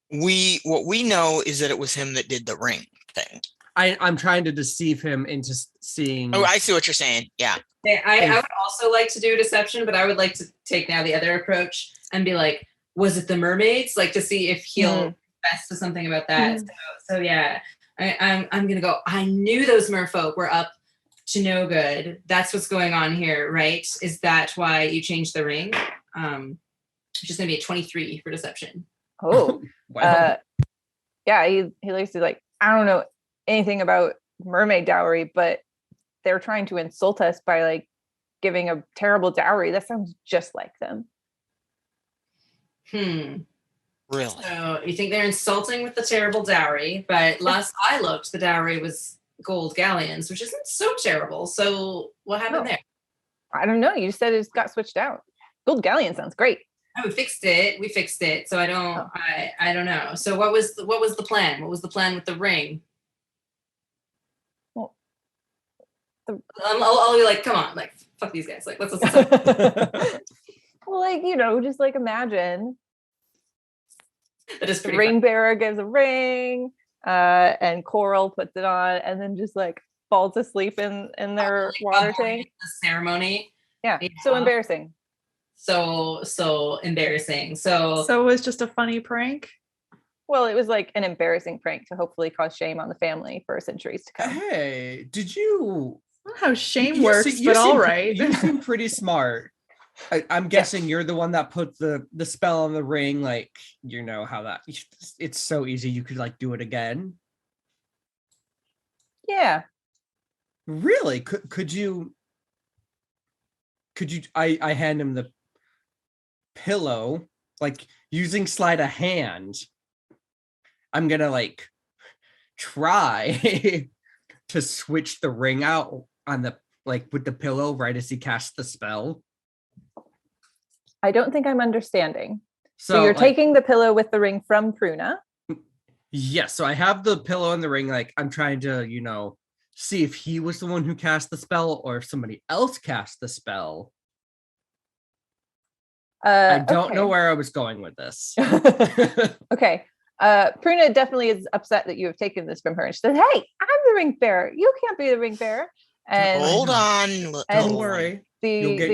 What we know is that it was him that did the ring thing. I'm trying to deceive him into seeing. Oh, I see what you're saying. Yeah. I would also like to do deception, but I would like to take now the other approach and be like, was it the mermaids? Like to see if he'll confess to something about that. So yeah, I'm gonna go. I knew those merfolk were up to no good. That's what's going on here, right? Is that why you changed the ring? Which is gonna be a 23 for deception. Oh, Wow. yeah. He likes to like. I don't know anything about mermaid dowry, but they're trying to insult us by like giving a terrible dowry. That sounds just like them. Really? So you think they're insulting with the terrible dowry, but last I looked, the dowry was gold galleons, which isn't so terrible. So what happened there? I don't know. You just said it got switched out. Gold galleon sounds great. Oh, we fixed it. So I don't know. So what was the plan? What was the plan with the ring? Well, I'll be like, come on, like fuck these guys. Like let's Well, like, just like imagine that is the pretty ring bearer gives a ring, and Coral puts it on and then just like falls asleep in their water tank. The ceremony. Yeah. So embarrassing. So embarrassing. So it was just a funny prank. Well, it was like an embarrassing prank to hopefully cause shame on the family for centuries to come. Hey, did you? I don't know how shame works, but all right. You seem pretty smart. I'm guessing you're the one that put the spell on the ring. Like, how that. It's so easy. You could like do it again. Yeah. Really? Could you? I hand him the pillow, like using sleight of hand. I'm gonna like try to switch the ring out on the with the pillow right as he casts the spell. I don't think I'm understanding. So you're taking the pillow with the ring from Pruna. Yes. So I have the pillow and the ring. Like I'm trying to, see if he was the one who cast the spell or if somebody else cast the spell. I don't know where I was going with this. Okay. Pruna definitely is upset that you have taken this from her. And she says, hey, I'm the ring bearer. You can't be the ring bearer. And Hold on. Don't worry. You'll get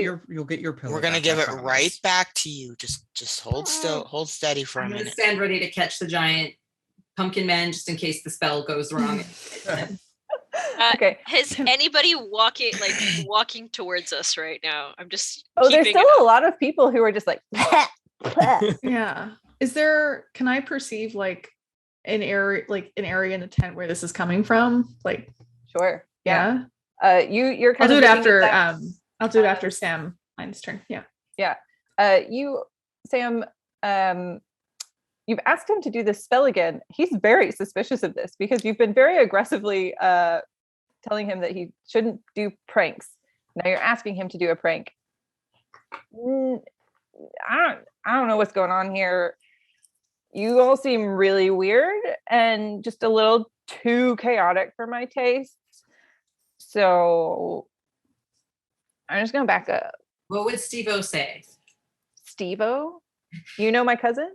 your pillow. We're gonna give it right back to you. Just hold still, hold steady for a I'm minute. gonna stand ready to catch the giant pumpkin man just in case the spell goes wrong. Okay. Is anybody walking towards us right now? I'm just. There's still a lot of people who are just like. Yeah. Can I perceive like an area in the tent where this is coming from? Like, sure. Yeah. You're kind I'll of do it after. that. I'll do it after Sam. Mine's turn. Yeah. Yeah. Sam. You've asked him to do this spell again. He's very suspicious of this because you've been very aggressively telling him that he shouldn't do pranks. Now you're asking him to do a prank. I don't know what's going on here. You all seem really weird and just a little too chaotic for my taste. So I'm just gonna back up. What would Steve-O say? Steve-O? You know my cousin?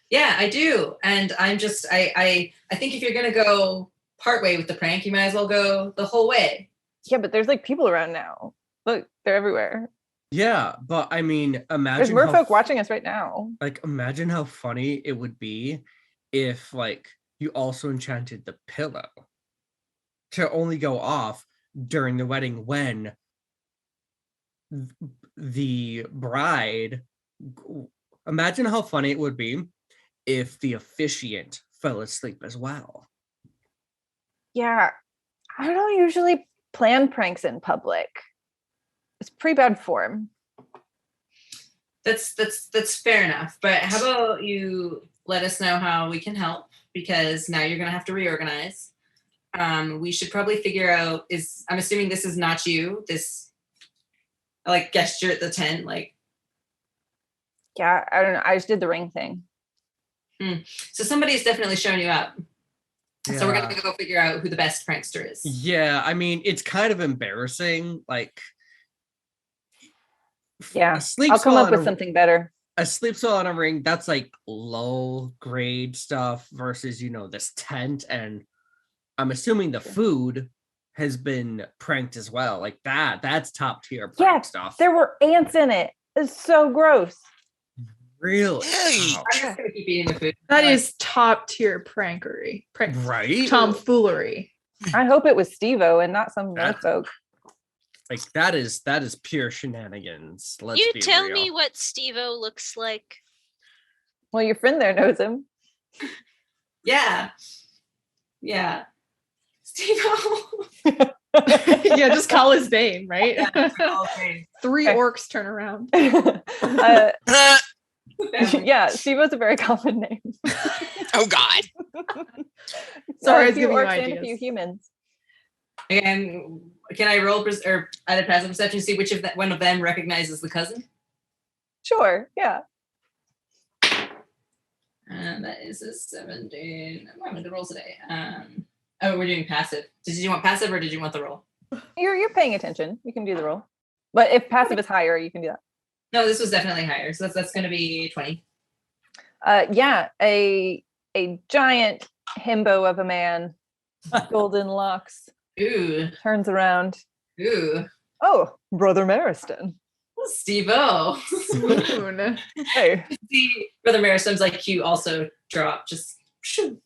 Yeah, I do. And I'm just I think if you're gonna go part way with the prank, you might as well go the whole way. Yeah, but there's like people around now. Look, they're everywhere. Yeah, but I mean, There's imagine merfolk watching us right now. like imagine how funny it would be if like you also enchanted the pillow to only go off during the wedding when the bride. Imagine how funny it would be if the officiant fell asleep as well. Yeah, I don't usually plan pranks in public. It's pretty bad form. That's fair enough. But how about you let us know how we can help, because now you're gonna have to reorganize. We should probably figure out I'm assuming this is not you, this like gesture at the tent, like Yeah, I don't know. I just did the ring thing. so somebody's definitely showing you up. Yeah. So we're gonna go figure out who the best prankster is. Yeah, I mean, it's kind of embarrassing. Like, Yeah, a sleep I'll come spell up on with a- something better. A sleep spell on a ring, that's like low grade stuff versus, this tent. And I'm assuming the food has been pranked as well. Like that's top tier prank Yeah, stuff. there were ants in it. It's so gross. Really? Hey. Wow. I'm just gonna keep eating the food. That is top tier prankery. Right? Tomfoolery. I hope it was Steve-O and not some That's- merfolk. Like that is pure shenanigans. Let's You be tell real. me what Steve-O looks like. Well, your friend there knows him. Yeah. Steve-O. Yeah, just call his name, right? Okay. 3 Okay. orcs turn around. Yeah, Steve-O's a very common name. Oh God. Sorry, I a was few giving you orcs and a ideas. few humans. And can I roll or either passive perception to see which of one of them recognizes the cousin? Sure, yeah. And that is a 17. I'm having good rolls today. Oh, we're doing passive. Did you want passive or did you want the roll? You're paying attention. You can do the roll. But if passive is higher, you can do that. No, this was definitely higher. So that's going to be 20. Yeah, a giant himbo of a man, golden locks, Ooh. turns around. Ooh. Oh, Brother Mariston. Steve-O. Swoon. Hey. See, Brother Mariston's IQ also dropped. Just shoo.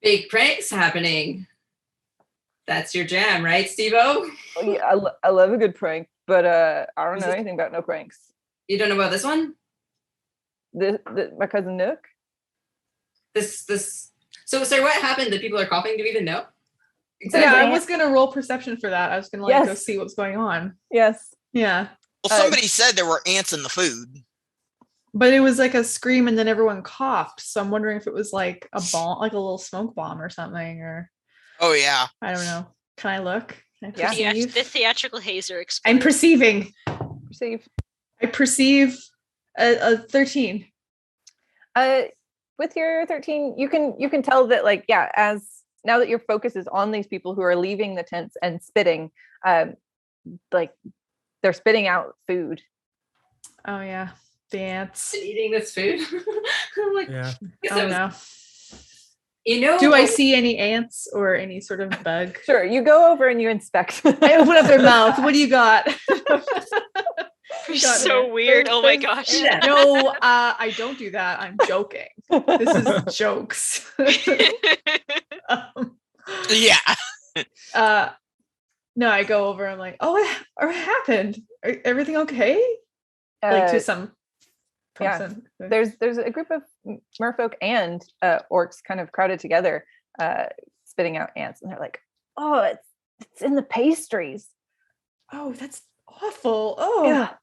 Big pranks happening. That's your jam, right, Steve-O? Oh, yeah, I love a good prank, but I don't Is know this- anything about no pranks. You don't know about this one? My cousin Nook? This. So, sir, what happened? The people are coughing. Do we even know? Yeah, I was gonna roll perception for that. I was gonna go Yes. see what's going on. Yes. Yeah. Well, somebody said there were ants in the food. But it was like a scream and then everyone coughed. So I'm wondering if it was like a bomb, like a little smoke bomb or something, or Oh yeah. I don't know. Can I look? Can I Yeah. perceive? The theatrical hazer I'm explains. perceiving. Perceive. I perceive a 13. With your 13, you can tell that, like, yeah, as now that your focus is on these people who are leaving the tents and spitting, like they're spitting out food. Oh yeah. Dance. eating this food. I'm like, Yeah. guess Oh that was- no. You know, Do I see any ants or any sort of bug? Sure, you go over and you inspect. I open up their mouth. What do you got? You're Got so it. weird. Oh my There's- gosh. yeah. No, I don't do that. I'm joking. This is jokes. Yeah. No, I go over. I'm like, oh, what happened? Everything okay? Like to some yeah. person. There's a group of merfolk and orcs kind of crowded together, spitting out ants, and they're like, "Oh, it's in the pastries." Oh, that's awful. Oh, Yeah.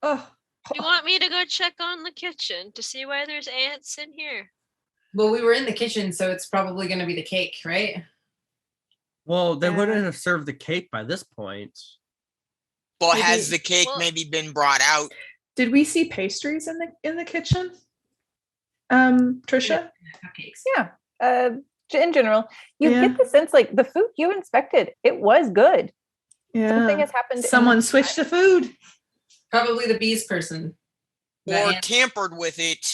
oh. You want me to go check on the kitchen to see why there's ants in here? well, we were in the kitchen, so it's probably going to be the cake, right? Well, they Yeah. wouldn't have served the cake by this point. Well, Maybe- has the cake Well- maybe been brought out? Did we see pastries in the kitchen? Trisha? Cupcakes. Yeah. In general, you Yeah. get the sense like the food you inspected, it was good. Something Yeah. has happened. in Someone the- switched the food. Probably the bees person. or ant- tampered with it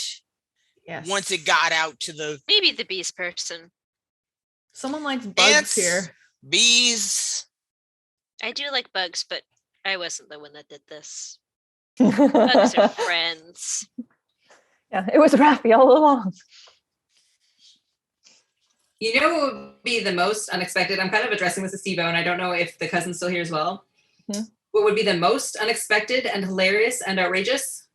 Yes. once it got out to the Maybe the beast person. Someone likes bugs ants, here. bees. I do like bugs, but I wasn't the one that did this. Bugs are friends. Yeah, it was Raffi all along. You know what would be the most unexpected? I'm kind of addressing this to Steve-O, and I don't know if the cousin's still here as well. Mhm. What would be the most unexpected and hilarious and outrageous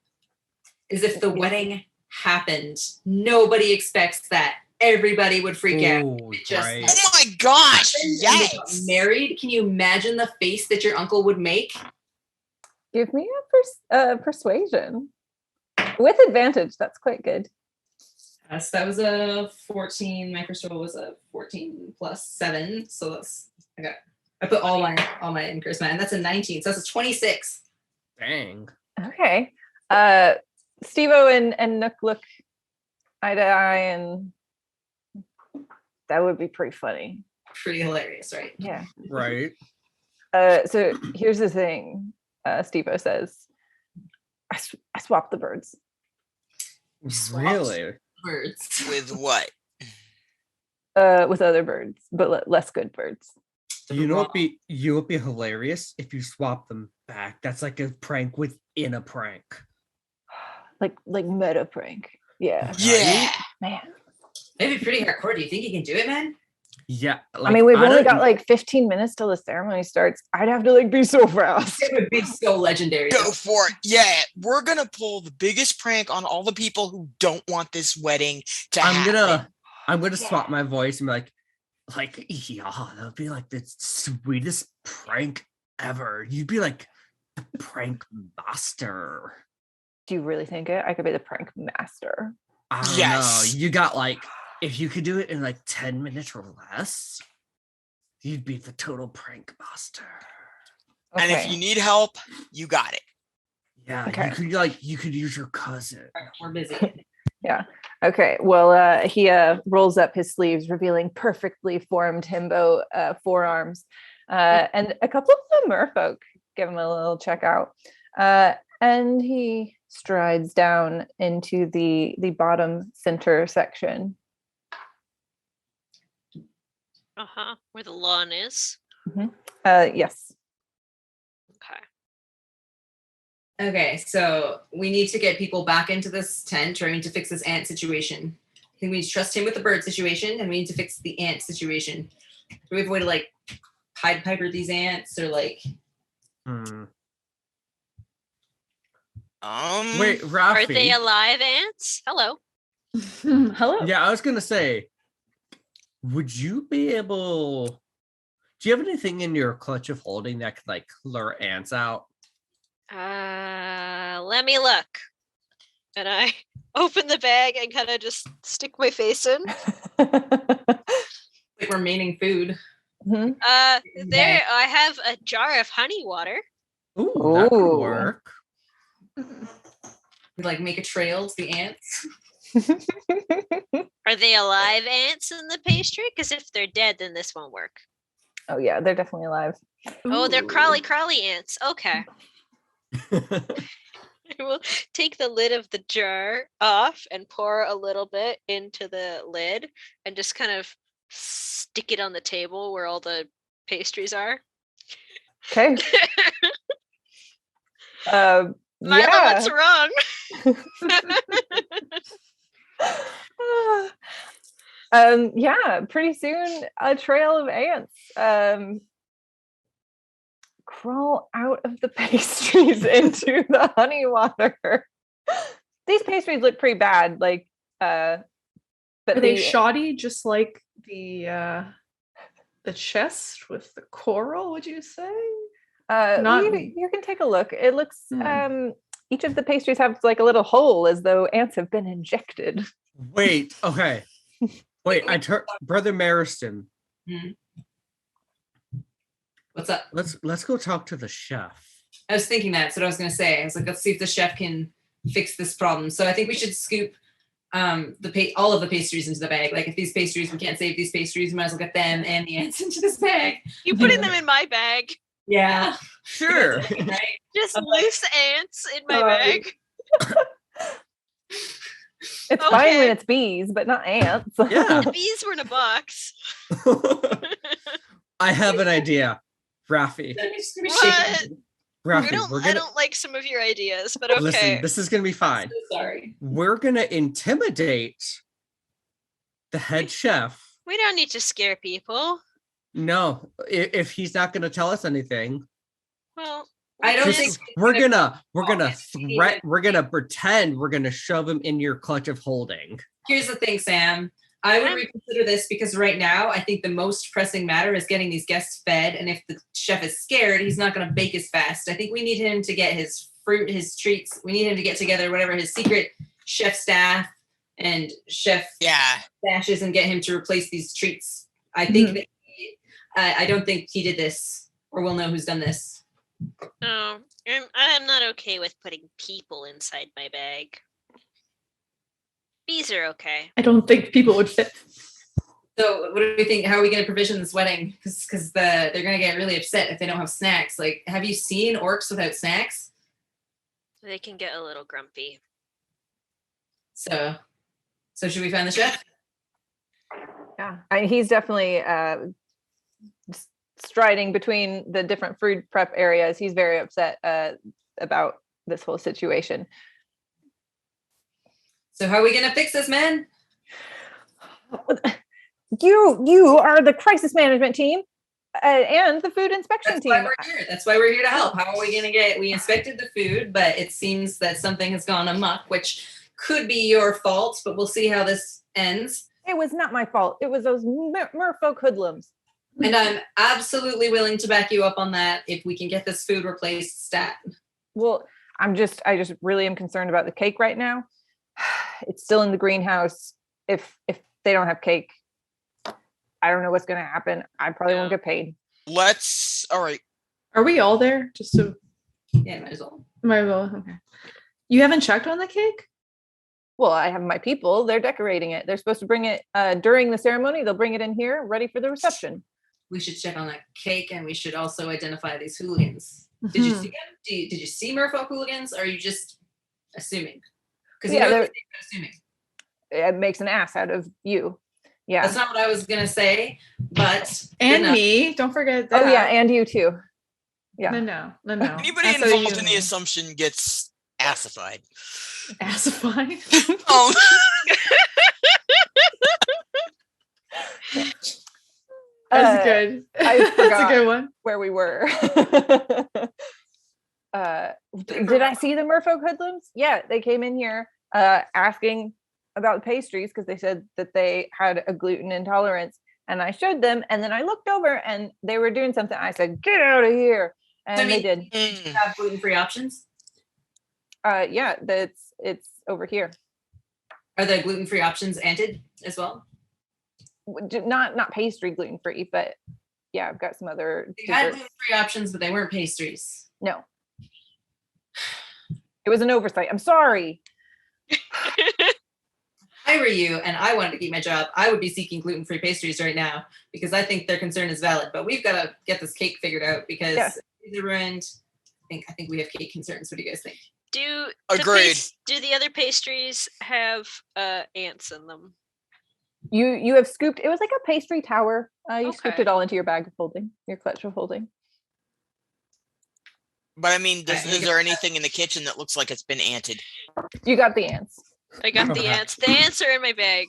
is if the wedding happened. Nobody expects that. Everybody would freak out. Ooh, It just right. Oh my gosh! happened and they got Yes. married. Can you imagine the face that your uncle would make? Give me a persuasion with advantage. That's quite good. So that was a 14. My first roll was a 14 plus 7. So that's I put all my in charisma, and that's a 19. So that's a 26. Dang. Okay. Steve-O and Nook look eye to eye, and that would be pretty funny. Pretty hilarious, right? Yeah. Right. So here's the thing. Steve-O says, I swapped the birds Really? Birds. With what? with other birds, but less good birds. You know what'd be hilarious if you swap them back. That's like a prank within a prank. Like meta prank. Yeah. Yeah. Man. That'd be pretty hardcore. Do you think you can do it, man? Yeah. I mean, we've only don't- got like 15 minutes till the ceremony starts. I'd have to like be so fast. It would be so legendary. Go for it. Yeah, we're gonna pull the biggest prank on all the people who don't want this wedding to happen. I'm gonna swap my voice and be like, yeah, that would be like the sweetest prank ever. You'd be like the prank master. Do you really think it? I could be the prank master. I don't Yes. know. You got like, if you could do it in like 10 minutes or less, you'd be the total prank master. And if you need help, you got it. Yeah, Okay. you could use your cousin. We're busy. Yeah. Okay. Well, he rolls up his sleeves, revealing perfectly formed himbo forearms, and a couple of the merfolk give him a little check out, and he strides down into the bottom center section. Where the lawn is. Yes. Okay. Okay, so we need to get people back into this tent, trying to fix this ant situation. I think we need to trust him with the bird situation, and we need to fix the ant situation. Do we have a way to like Pied Piper these ants, or like? Wait, Rafi. Are they alive ants? Hello. Hello. Yeah, I was gonna say, would you be able? Do you have anything in your clutch of holding that could like lure ants out? Let me look. And I open the bag and kind of just stick my face in. Like remaining food. Mhm. There I have a jar of honey water. Ooh, that could Ooh. work. We like make a trail to the ants. Are they alive ants in the pastry? Because if they're dead, then this won't work. Oh yeah, they're definitely alive. Oh, they're crawly ants. Okay. I will take the lid of the jar off and pour a little bit into the lid and just kind of stick it on the table where all the pastries are. Okay. Milo, Yeah. what's wrong? Yeah, pretty soon a trail of ants crawl out of the pastries into the honey water. These pastries look pretty bad, like but Are they shoddy, just like the chest with the coral? Would you say? Not- you can take a look. It looks each of the pastries have like a little hole as though ants have been injected. Wait, okay. Wait, Brother Mariston. What's up? Let's go talk to the chef. I was thinking that's what I was gonna say. I was like, let's see if the chef can fix this problem. So I think we should scoop all of the pastries into the bag. Like if these pastries, we can't save these pastries, we might as well get them and the ants into this bag. You putting them in my bag? Yeah. Sure. Right? Just loose ants in my Sorry. bag. It's fine when it's bees, but not ants. Yeah. The bees were in a box. I have an idea, Rafi. What? Rafi, I don't like some of your ideas, but okay. Listen, this is gonna be fine. So sorry. We're gonna intimidate the head chef. We don't need to scare people. No, if he's not gonna tell us anything. Well, I don't Just- think we're gonna it's- we're gonna pretend we're gonna shove him in your clutch of holding. Here's the thing, Sam. I would reconsider this because right now I think the most pressing matter is getting these guests fed. And if the chef is scared, he's not going to bake as fast. I think we need him to get his fruit, his treats. We need him to get together whatever his secret chef staff and chef stashes and get him to replace these treats. I think that I don't think he did this, or we'll know who's done this. No, I'm not okay with putting people inside my bag. Bees are okay. I don't think people would fit. So what do we think? How are we going to provision this wedding? Because they're going to get really upset if they don't have snacks. Like, have you seen orcs without snacks? They can get a little grumpy. So should we find the chef? Yeah, he's definitely striding between the different food prep areas. He's very upset about this whole situation. So how are we going to fix this, man? You are the crisis management team and the food inspection team. Why we're here. That's why we're here to help. How are we going to we inspected the food, but it seems that something has gone amok, which could be your fault, but we'll see how this ends. It was not my fault. It was those merfolk hoodlums. And I'm absolutely willing to back you up on that if we can get this food replaced stat. Well, I just really am concerned about the cake right now. It's still in the greenhouse. If they don't have cake, I don't know what's going to happen. I probably won't get paid. All right. Are we all there? Just to Yeah, might as well. Okay. You haven't checked on the cake? Well, I have my people. They're decorating it. They're supposed to bring it during the ceremony. They'll bring it in here, ready for the reception. We should check on that cake, and we should also identify these hooligans. Did you see them? Did you see merfolk hooligans? Or are you just assuming? Because Yeah, assuming. It makes an ass out of you. Yeah. That's not what I was gonna say, but And me. Don't forget that. Oh yeah, and you too. Yeah. No. Anybody That's involved you. in the assumption gets assified. Assified. That's good. I forgot That's a good one. where we were. Did I see the merfolk hoodlums? Yeah, they came in here asking about the pastries because they said that they had a gluten intolerance, and I showed them, and then I looked over and they were doing something. I said, "Get out of here!" And they did. Have gluten-free options? Yeah, it's over here. Are the gluten-free options anted as well? Not pastry gluten free, but yeah, I've got some other. You had gluten-free options, but they weren't pastries. No, it was an oversight. I'm sorry. If I were you and I wanted to keep my job, I would be seeking gluten-free pastries right now because I think their concern is valid. But we've got to get this cake figured out because these are ruined. I think we have cake concerns. What do you guys think? Do the other pastries have ants in them? You have scooped. It was like a pastry tower. You scooped it all into your bag of holding, your clutch of holding. But I mean, is there anything in the kitchen that looks like it's been anted? You got the ants. I got the ants. The ants are in my bag.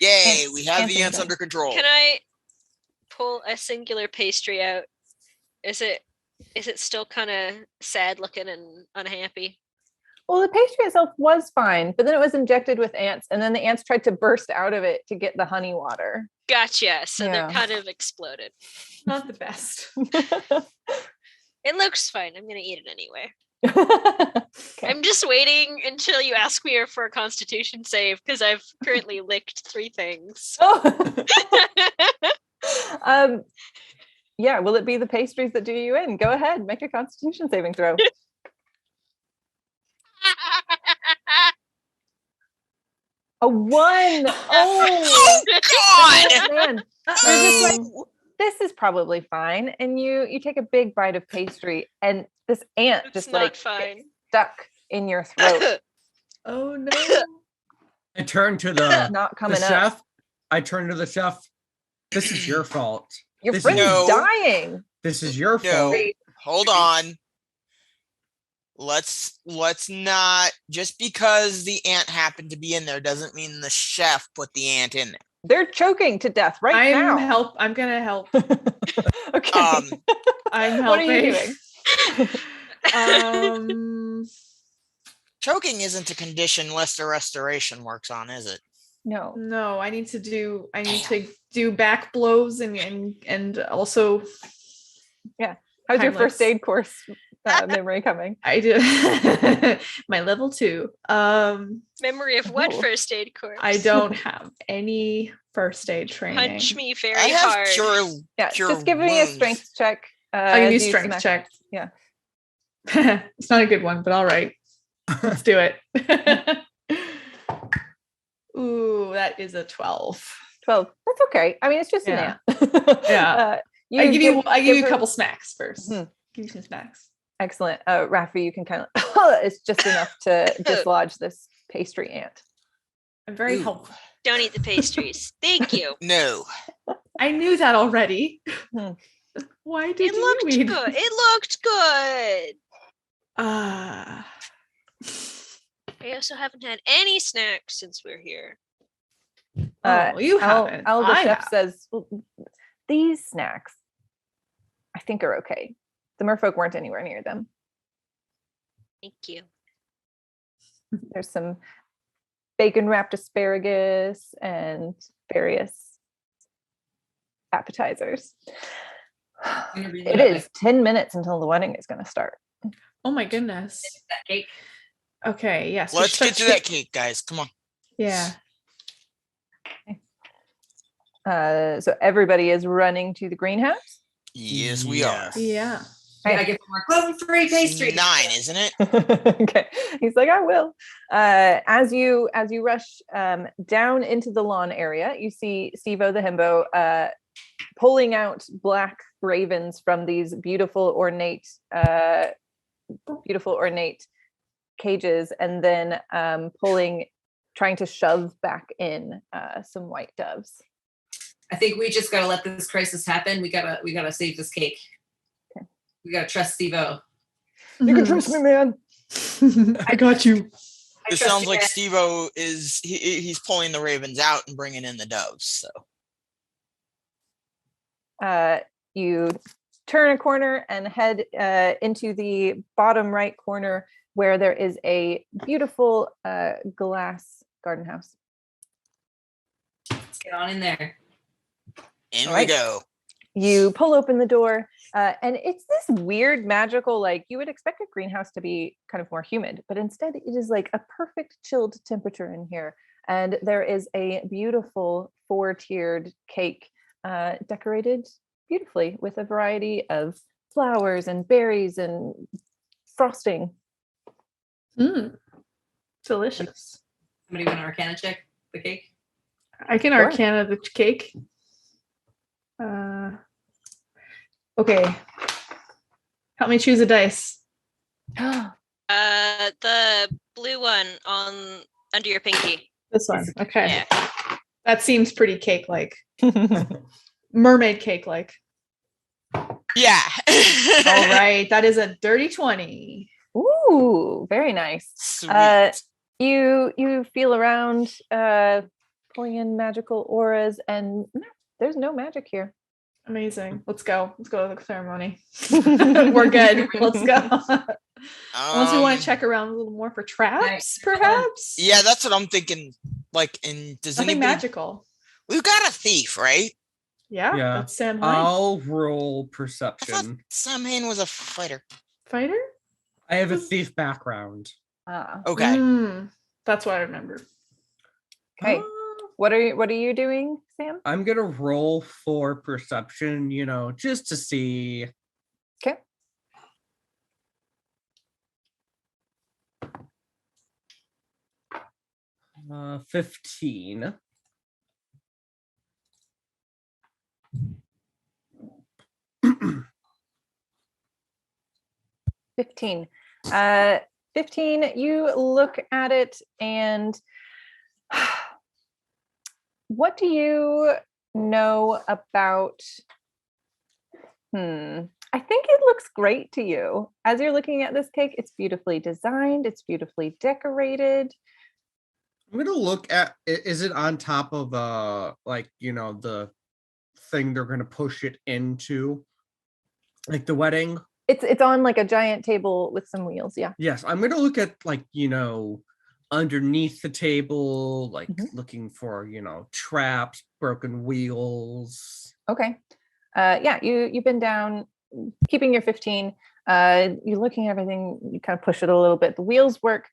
Yay, we have the ants under control. Can I pull a singular pastry out? Is it still kind of sad looking and unhappy? Well, the pastry itself was fine, but then it was injected with ants, and then the ants tried to burst out of it to get the honey water. Gotcha. So they're kind of exploded. Not the best. It looks fine. I'm gonna eat it anyway. I'm just waiting until you ask me for a Constitution save because I've currently licked 3 things. Yeah, will it be the pastries that do you in? Go ahead, make a Constitution saving throw. A 1. Oh God! Man. You're just like, this is probably fine. And you take a big bite of pastry and this ant It's just not like fine. gets stuck in your throat. Oh no. I turn to the Not coming up. chef. I turn to the chef. This is your fault. Your This friend's is, No. dying. this is your No. fault. Hold on. Let's not, just because the ant happened to be in there doesn't mean the chef put the ant in there. They're choking to death right now. I'm gonna help. Okay. I'm helping. What are you doing? Choking isn't a condition unless the restoration works on, is it? No. No, I need to do back blows and also How's your Heimlichs. first aid course memory coming? I did my level 2. Memory of what Oh. first aid course? I don't have any first aid training. Punch me very I have hard. Yeah, cure just give me a wounds. strength check. I'll give you as a strength smack- check. Yeah. It's not a good one, but all right. Let's do it. Ooh, that is a 12. 12. That's okay. I mean, it's just Yeah. an ant. Yeah. I give you a couple smacks first. Mhm. Give you some snacks. Excellent. Rafi, you can kind of, it's just enough to dislodge this pastry ant. I'm very Ooh. helpful. Don't eat the pastries. Thank you. No. I knew that already. Hmm. Why did It you looked eat good. It looked good. Ah. I also haven't had any snacks since we're here. You haven't. The I chef have. says, "Well, these snacks, I think are okay. The merfolk weren't anywhere near them. Thank you. There's some bacon wrapped asparagus and various appetizers. Gonna read It up is 10 minutes until the wedding is going to start. Oh my goodness. that cake. Okay, yes. Let's get to that cake, guys. Come on. Yeah. So everybody is running to the greenhouse. Yes, we are. Yeah. Yeah, I get more gluten-free pastry. 9, isn't it? Okay, he's like, I will. As you rush down into the lawn area, you see Stevo the himbo pulling out black ravens from these beautiful ornate cages, and then trying to shove back in some white doves. I think we just gotta let this crisis happen. We gotta save this cake. Okay. We gotta trust Steve-O. You can trust me, man. I got you. It sounds like Steve-O is he's pulling the ravens out and bringing in the doves. So You turn a corner and head into the bottom right corner where there is a beautiful glass garden house. Let's get on in there. in All we right. go. You pull open the door, and it's this weird magical, like you would expect a greenhouse to be kind of more humid, but instead it is like a perfect chilled temperature in here. And there is a beautiful 4-tiered cake decorated beautifully with a variety of flowers and berries and frosting. Delicious. Somebody want to Arcana check the cake? I can Sure. Arcana the cake. Okay. Help me choose a dice. The blue one on under your pinky. This one. Okay. Yeah. That seems pretty cake-like. Mermaid cake-like. Yeah. All right. That is a dirty 20. Ooh, very nice. Sweet. You feel around, pulling in magical auras, and no, there's no magic here. Amazing. Let's go. Let's go to the ceremony. We're good. Let's go. Unless we want to check around a little more for traps, perhaps. Yeah, that's what I'm thinking. Like, does Nothing anybody? magical. We've got a thief, right? Yeah, Yeah. that's Sam Hine. I'll roll I thought perception. Sam Hain was a fighter. Fighter? I have a thief background. Okay. That's what I remember. Okay. What are you doing, Sam? I'm gonna roll for perception, just to see. Okay. Uh, 15. $15. 15. You look at it, and what do you know about? I think it looks great to you. As you're looking at this cake, it's beautifully designed, it's beautifully decorated. I'm gonna look at is it on top of like, you know, the thing they're gonna push it into, like the wedding? It's on like a giant table with some wheels, yeah. Yes, I'm gonna look at, like, you know, underneath the table, like looking for, you know, traps, broken wheels. Okay. Yeah, you've been down, keeping your 15. You're looking at everything, you kind of push it a little bit. The wheels work.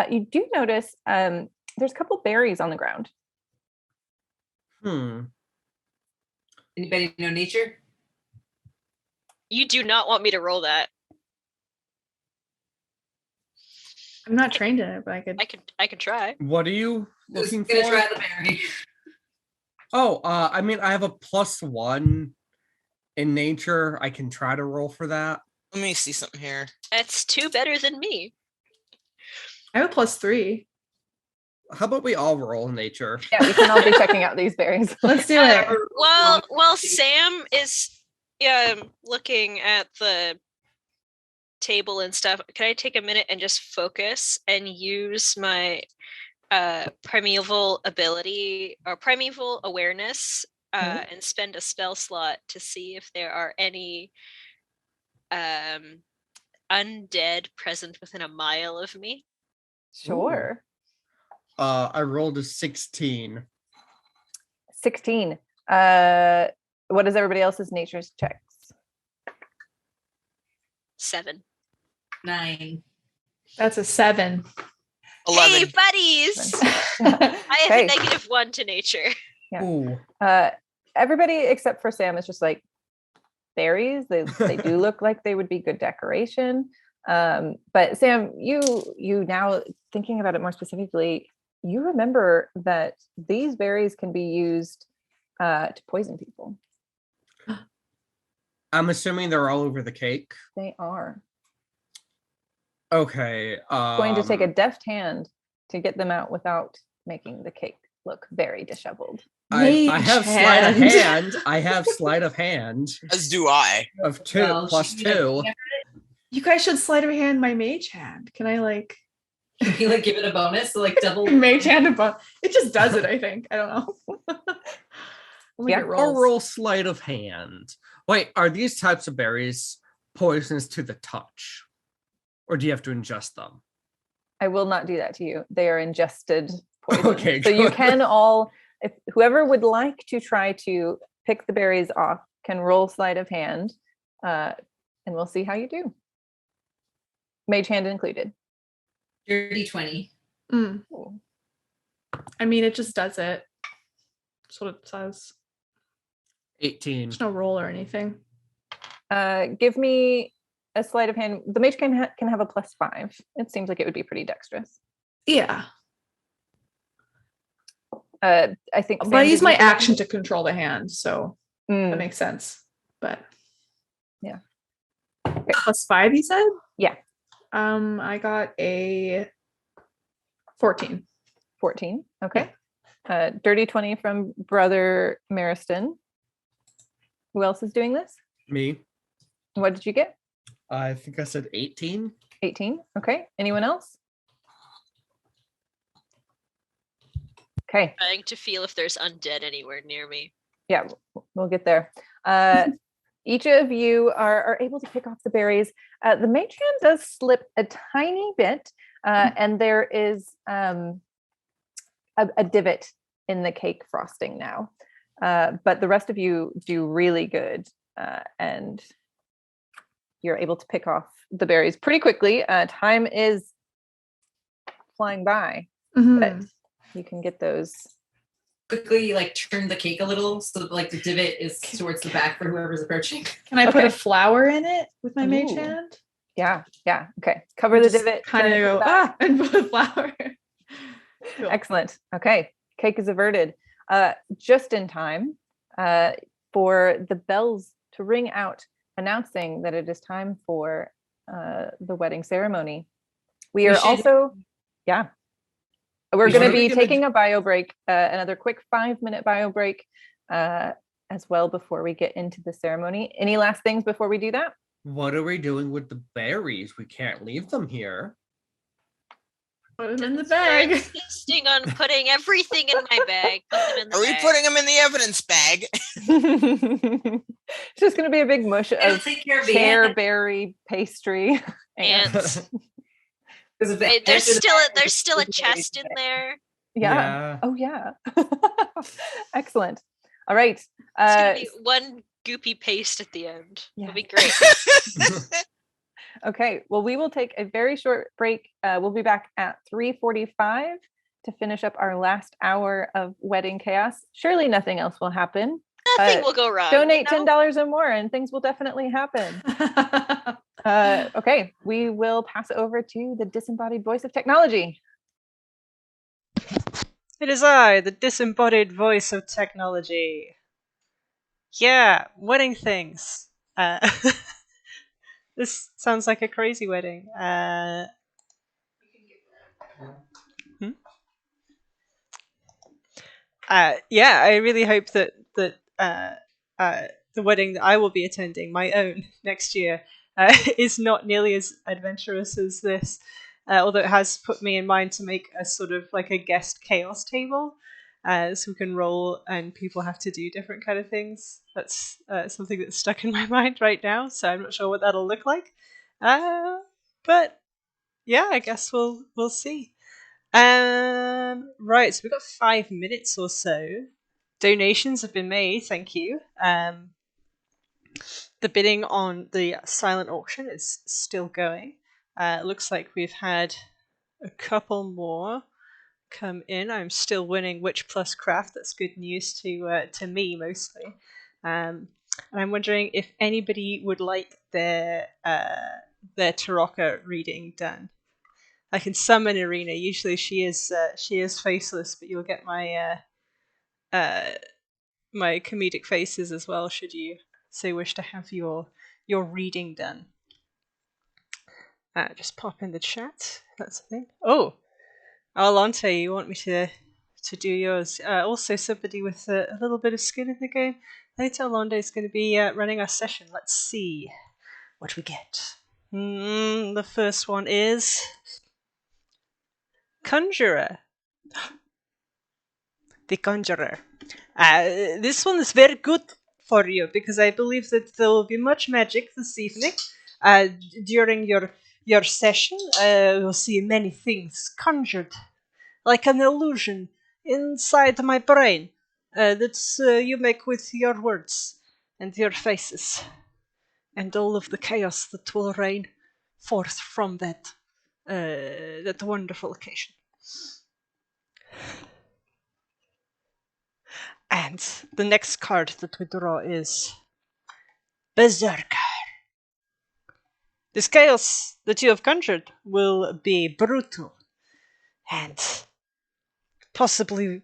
You do notice there's a couple berries on the ground. Anybody know nature? You do not want me to roll that. I'm not trained in it, but I can try. What are you looking for? Gonna try the berry. Oh, I mean, I have a +1 in nature. I can try to roll for that. Let me see something here. That's 2 better than me. I have a +3. How about we all roll nature? Yeah, we can all be checking out these berries. Let's do it. While Sam is looking at the table and stuff, can I take a minute and just focus and use my primeval ability or primeval awareness and spend a spell slot to see if there are any undead present within a mile of me? Sure. I rolled a 16. 16. What is everybody else's nature's checks? 7. 9. That's a 7. 11. Hey, buddies! I have a -1 to nature. Yeah. Ooh. Everybody except for Sam is just like berries. They do look like they would be good decoration. But Sam, you now thinking about it more specifically, you remember that these berries can be used to poison people. I'm assuming they're all over the cake. They are. Okay. Going to take a deft hand to get them out without making the cake look very disheveled. I have sleight of hand. I have sleight of hand. As do I. Of 2 +2. You guys should sleight of hand my mage hand. Can I like? Can you like give it a bonus? So like double mage hand above. It just does it. I think. I don't know. Yeah, I'll roll sleight of hand. Wait, are these types of berries poisonous to the touch, or do you have to ingest them? I will not do that to you. They are ingested poison. Okay, so you good. can all, if whoever would like to try to pick the berries off, can roll sleight of hand, and we'll see how you do. Mage hand included. Dirty 20. I mean, it just does it. That's what it says. 18. There's no roll or anything. Give me a sleight of hand. The mage can have a +5. It seems like it would be pretty dexterous. Yeah. I think. But I use my action to control the hand, so that makes sense. But yeah. Okay, +5, you said? Yeah. I got a 14. 14. Okay. Dirty 20 from Brother Mariston. Who else is doing this? Me. What did you get? I think I said 18. 18. Okay. Anyone else? Okay. Trying to feel if there's undead anywhere near me. Yeah, we'll get there. Each of you are able to pick off the berries. The mage hand does slip a tiny bit, and there is a divot in the cake frosting now. But the rest of you do really good, and you're able to pick off the berries pretty quickly. Time is flying by, but you can get those. Quickly, like turn the cake a little so that, like the divot is towards the back for whoever's approaching. Can I put a flower in it with my mage Ooh. hand? Yeah. Okay. Cover the Just divot. Kind of turn it to go the back. and put a flower. Cool. Excellent. Okay. Cake is averted. Just in time for the bells to ring out, announcing that it is time for the wedding ceremony. We We are should- also, yeah. We're We going to should- be taking a bio break, another quick 5-minute bio break as well before we get into the ceremony. Any last things before we do that? What are we doing with the berries? We can't leave them here. Put them in the They're bag. insisting on putting everything in my bag. Put them in the Are we bag. putting them in the evidence bag? It's just going to be a big mush It'll of take care of the ant. chairberry pastry. Ants. 'Cause if the Wait, there's ants are the still bag, there's it's still a very chest in bad. there. Yeah. Oh, yeah. Excellent. All right. It's gonna be one goopy paste at the end. Yeah. It'll be great. Okay. Well, we will take a very short break. We'll be back at 3:45 to finish up our last hour of wedding chaos. Surely nothing else will happen. Nothing will go wrong. Donate you know? $10 or more and things will definitely happen. Okay, we will pass over to the disembodied voice of technology. It is I, the disembodied voice of technology. Yeah, wedding things. This sounds like a crazy wedding. Yeah, I really hope that the wedding that I will be attending, my own, next year, is not nearly as adventurous as this. Although it has put me in mind to make a sort of like a guest chaos table, so we can roll and people have to do different kind of things. That's something that's stuck in my mind right now. So I'm not sure what that'll look like. But yeah, I guess we'll see. Right, so we've got 5 minutes or so. Donations have been made, thank you. The bidding on the silent auction is still going. It looks like we've had a couple more come in. I'm still winning Witch Plus Craft. That's good news to me mostly. And I'm wondering if anybody would like their Taraka reading done. I can summon Irina. Usually she is faceless, but you'll get my my comedic faces as well. Should you so wish to have your reading done? Just pop in the chat. That's the thing. Oh, Alante, you want me to do yours? Also, somebody with a little bit of skin in the game. Later, Alante is going to be running our session. Let's see what we get. The first one is Conjurer. The Conjurer. This one is very good for you because I believe that there will be much magic this evening. During your session, you'll see many things conjured, like an illusion inside my brain that you make with your words and your faces, and all of the chaos that will rain forth from that wonderful occasion. And the next card that we draw is Berserker. This chaos that you have conjured will be brutal and possibly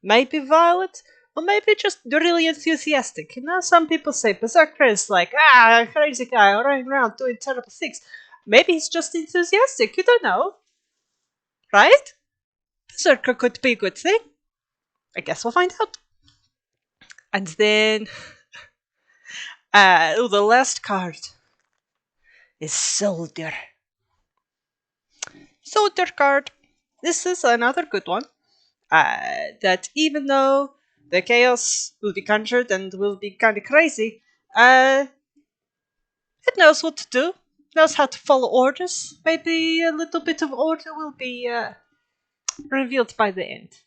maybe violent or maybe just really enthusiastic. You know, some people say Berserker is like, a crazy guy running around doing terrible things. Maybe he's just enthusiastic, you don't know. Right? Berserker could be a good thing. I guess we'll find out. And then the last card is Soldier. Soldier card. This is another good one. That even though the chaos will be conjured and will be kind of crazy, it knows what to do. Knows how to follow orders. Maybe a little bit of order will be revealed by the end.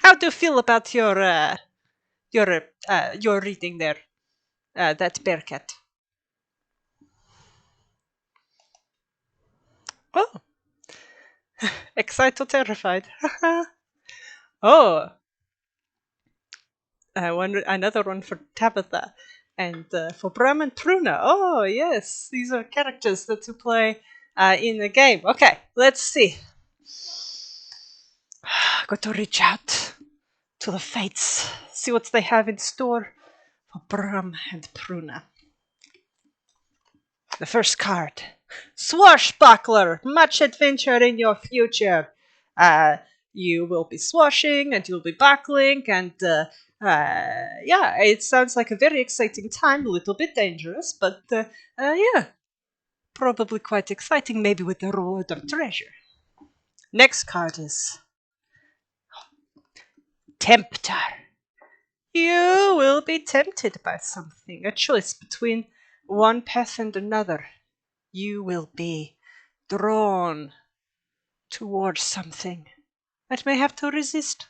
How do you feel about your reading there, that bear cat? Oh, excited or terrified? Oh, another one for Tabitha, and for Bram and Pruna. Oh yes, these are characters that you play in the game. Okay, let's see. Got to reach out to the fates, see what they have in store for Bram and Pruna. The first card. Swashbuckler. Much adventure in your future. You will be swashing and you'll be buckling and yeah, it sounds like a very exciting time, a little bit dangerous, but yeah, probably quite exciting, maybe with a reward or treasure. Next card is Tempter. You will be tempted by something, a choice between one path and another. You will be drawn towards something that may have to resist.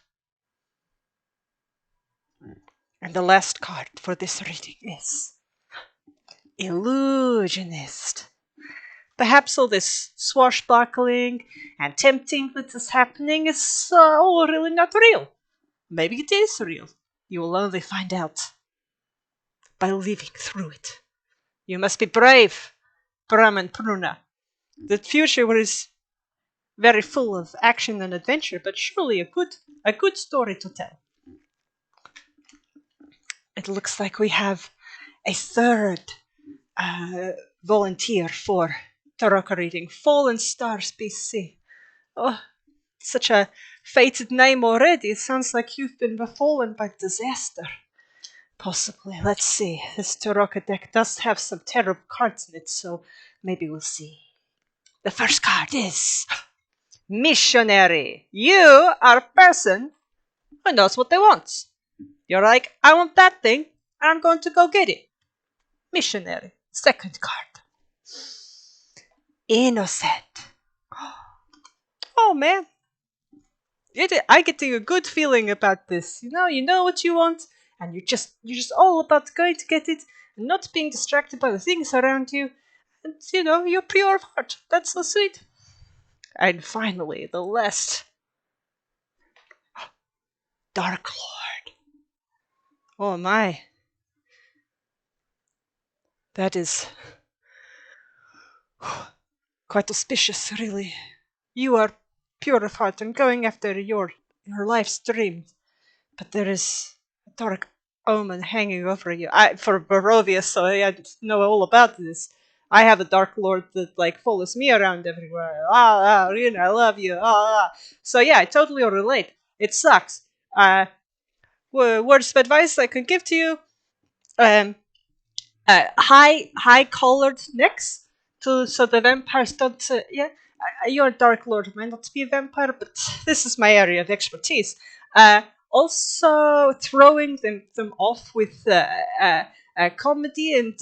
And the last card for this reading is Illusionist. Perhaps all this swashbuckling and tempting that is happening is all really not real. Maybe it is real. You will only find out by living through it. You must be brave, Brahman Pruna. The future is very full of action and adventure, but surely a good story to tell. It looks like we have a third volunteer for Taraka reading. Fallen Stars BC. Oh, such a fated name already. It sounds like you've been befallen by disaster. Possibly. Let's see. This Taraka deck does have some terrible cards in it, so maybe we'll see. The first card is Missionary. You are a person who knows what they want. You're like, I want that thing, and I'm going to go get it. Missionary. Second card. Innocent. Oh man. I get a good feeling about this. You know what you want, and you're just all about going to get it, and not being distracted by the things around you. And you're pure of heart. That's so sweet. And finally, the last. Dark Lord. Oh my. That is quite auspicious, really. You are pure of heart and going after your life's dream, but there is a dark omen hanging over you. For Barovia, so I know all about this. I have a Dark Lord that follows me around everywhere. I love you. So yeah, I totally relate. It sucks. Words of advice I can give to you. High collared necks so the vampires don't. You're a Dark Lord, may not be a vampire, but this is my area of expertise. Also, throwing them off with comedy and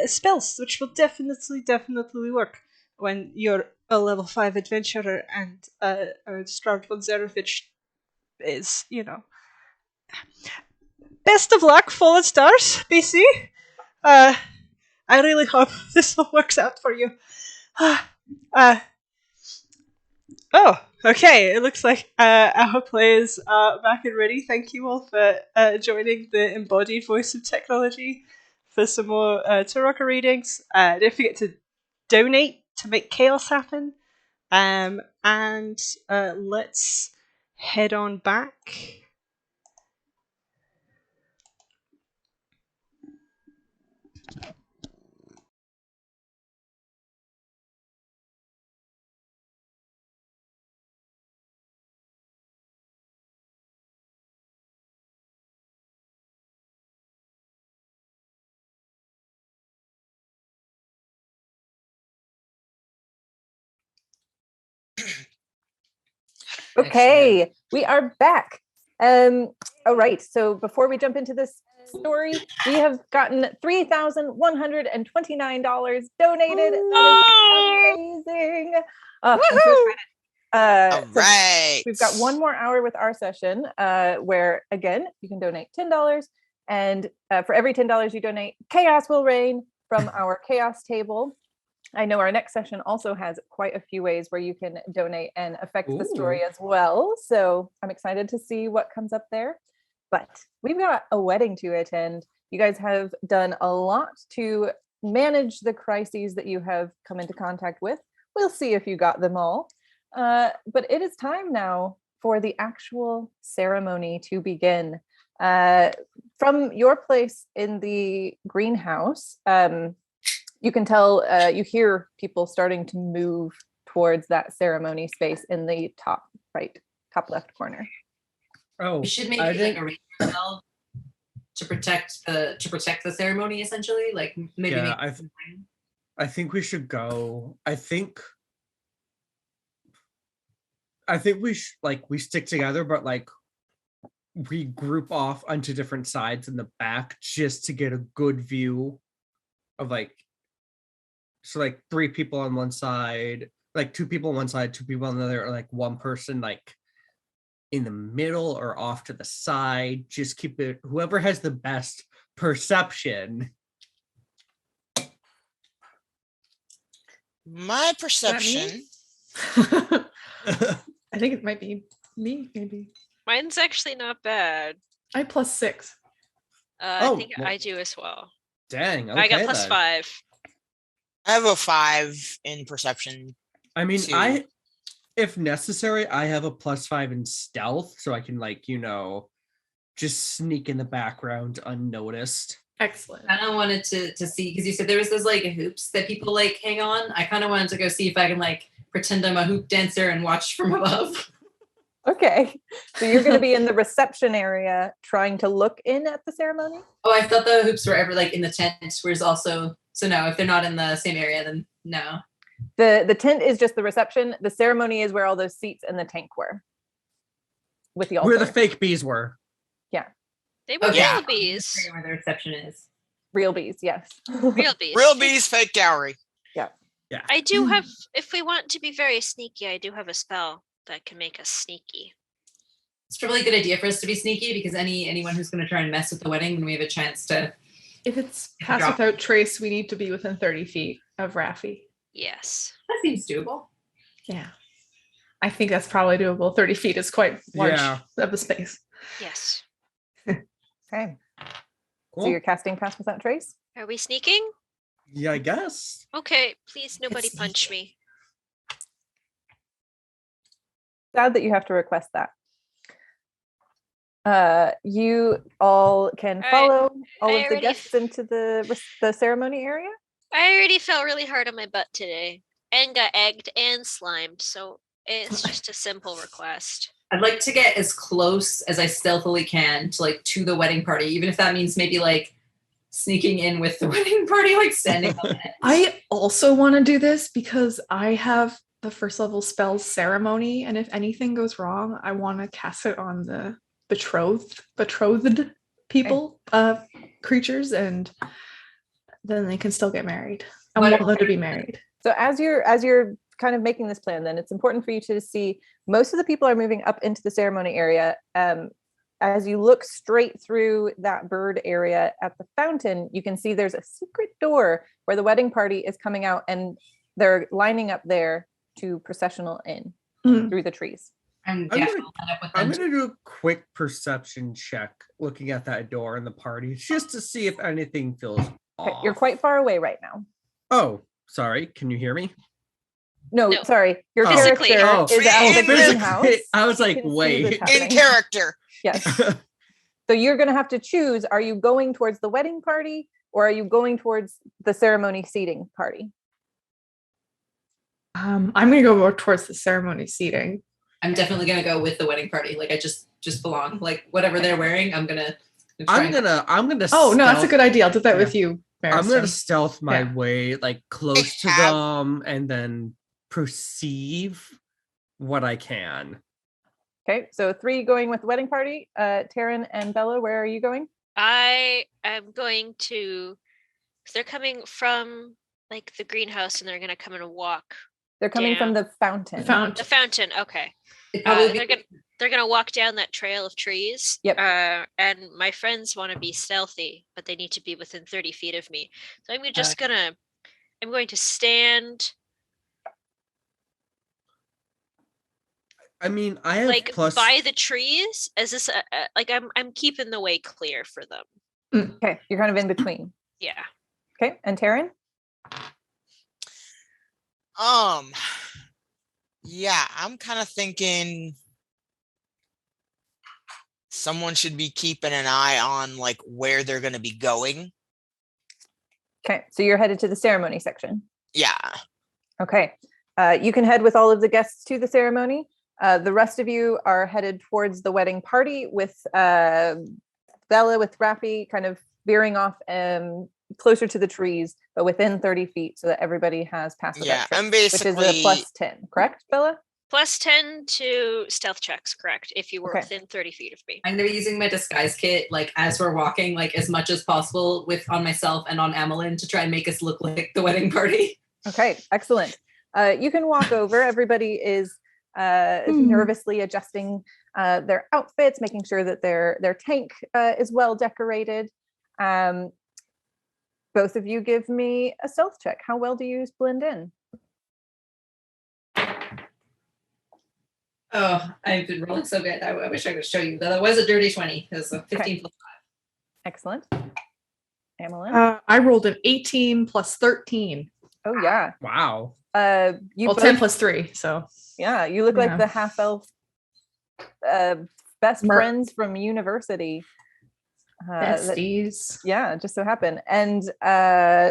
spells, which will definitely work when you're a level 5 adventurer and Stroud von Zarevich is, Best of luck, Fallen Stars, BC. I really hope this all works out for you. Oh, okay. It looks like our players are back and ready. Thank you all for joining the embodied voice of technology for some more Taraka readings. Don't forget to donate to make chaos happen. And let's head on back. Okay, we are back. All right, so before we jump into this story, we have gotten $3,129 donated. That is amazing. I'm so excited. All right. We've got one more hour with our session where, again, you can donate $10. And for every $10 you donate, chaos will reign from our chaos table. I know our next session also has quite a few ways where you can donate and affect the story as well. So I'm excited to see what comes up there. But we've got a wedding to attend. You guys have done a lot to manage the crises that you have come into contact with. We'll see if you got them all. But it is time now for the actual ceremony to begin. From your place in the greenhouse, You can tell, you hear people starting to move towards that ceremony space in the top left corner. Oh, We should make I it like didn't. a ranger spell to protect the ceremony, essentially. Like maybe Yeah, make I think we should go. I think we we stick together, but like we group off onto different sides in the back just to get a good view of like, so like 3 people on one side, like 2 people on one side, 2 people on the other, or like one person like in the middle or off to the side. Just keep it, whoever has the best perception. My perception. I think it might be me, maybe. Mine's actually not bad. I +6. I Oh, think well, I do as well. dang, okay, I got plus then. 5. I have a 5 in perception. I mean, too. if necessary, I have a +5 in stealth, so I can like, just sneak in the background unnoticed. Excellent. I kind of wanted to see, because you said there was those like hoops that people like hang on. I kind of wanted to go see if I can like pretend I'm a hoop dancer and watch from above. Okay, so you're going to be in the reception area trying to look in at the ceremony? Oh, I thought the hoops were ever like in the tent, whereas also, so no, if they're not in the same area, then no. The tent is just the reception. The ceremony is where all those seats and the tank were. With the altar. Where the fake bees were. They were Okay. real bees. Where the reception is. Real bees, yes. Real bees. Real bees, fake gallery. Yeah. I do have, if we want to be very sneaky, I do have a spell that can make us sneaky. It's probably a good idea for us to be sneaky, because anyone who's going to try and mess with the wedding, then we have a chance to. If it's pass Drop. without trace, we need to be within 30 feet of Raffi. Yes. That seems doable. Yeah. I think that's probably doable. 30 feet is quite large of a space. Yes. Okay. Cool. So you're casting Pass Without Trace? Are we sneaking? Yeah, I guess. Okay, please nobody punch me. Sad that you have to request that. You all can follow all of the guests into the ceremony area. I already fell really hard on my butt today and got egged and slimed, so it's just a simple request. I'd like to get as close as I stealthily can to the wedding party, even if that means maybe like sneaking in with the wedding party, like standing on it. I also want to do this because I have the first level spell ceremony, and if anything goes wrong, I want to cast it on the betrothed people, creatures, and then they can still get married. I want them to be married. So as you're kind of making this plan, then it's important for you to see most of the people are moving up into the ceremony area. As you look straight through that bird area at the fountain, you can see there's a secret door where the wedding party is coming out, and they're lining up there to processional in through the trees. I'm gonna do a quick perception check looking at that door in the party just to see if anything feels off. You're quite far away right now. Oh, sorry. Can you hear me? No. Sorry. Your Physically. character is at the greenhouse. I was like, wait. In character. Yes. So you're going to have to choose, are you going towards the wedding party or are you going towards the ceremony seating party? I'm going to go more towards the ceremony seating. I'm definitely going to go with the wedding party. Like I just belong. Like whatever they're wearing, I'm gonna. I'm gonna. Oh no, that's a good idea. I'll do that with you, Marisol. I'm gonna stealth my way like close to them and then perceive what I can. Okay, so 3 going with the wedding party. Taryn and Bella, where are you going? I am going to, because they're coming from like the greenhouse and they're going to come and walk. They're coming from the fountain. The fountain, okay. They're gonna walk down that trail of trees. Yep. And my friends want to be stealthy, but they need to be within 30 feet of me. So I'm going to stand. I mean, I have like by the trees. Is this like I'm keeping the way clear for them? Okay, you're kind of in between. Yeah. Okay, and Taryn? Yeah, I'm kind of thinking someone should be keeping an eye on like where they're going to be going. Okay, so you're headed to the ceremony section. Yeah. Okay, you can head with all of the guests to the ceremony. The rest of you are headed towards the wedding party with Bella with Rappy kind of veering off closer to the trees, but within 30 feet so that everybody has passive Yeah, extra, I'm which is basically a plus 10, correct, Bella? Plus 10 to stealth checks, correct, if you were Okay. within 30 feet of me. I'm gonna be using my disguise kit like as we're walking, like as much as possible on myself and on Amelin to try and make us look like the wedding party. Okay, excellent. You can walk over. Everybody is nervously adjusting their outfits, making sure that their tank is well decorated. Both of you give me a stealth check. How well do you blend in? Oh, I've been rolling so good. I wish I could show you. That was a dirty 20. It was a 15 plus 5. Excellent. Amelin? I rolled an 18 plus 13. Oh, yeah. Wow. You Well, both, 10 plus 3, so. yeah, you look like Yeah. the half-elf best friends from university. Besties. Yeah, just so happened. And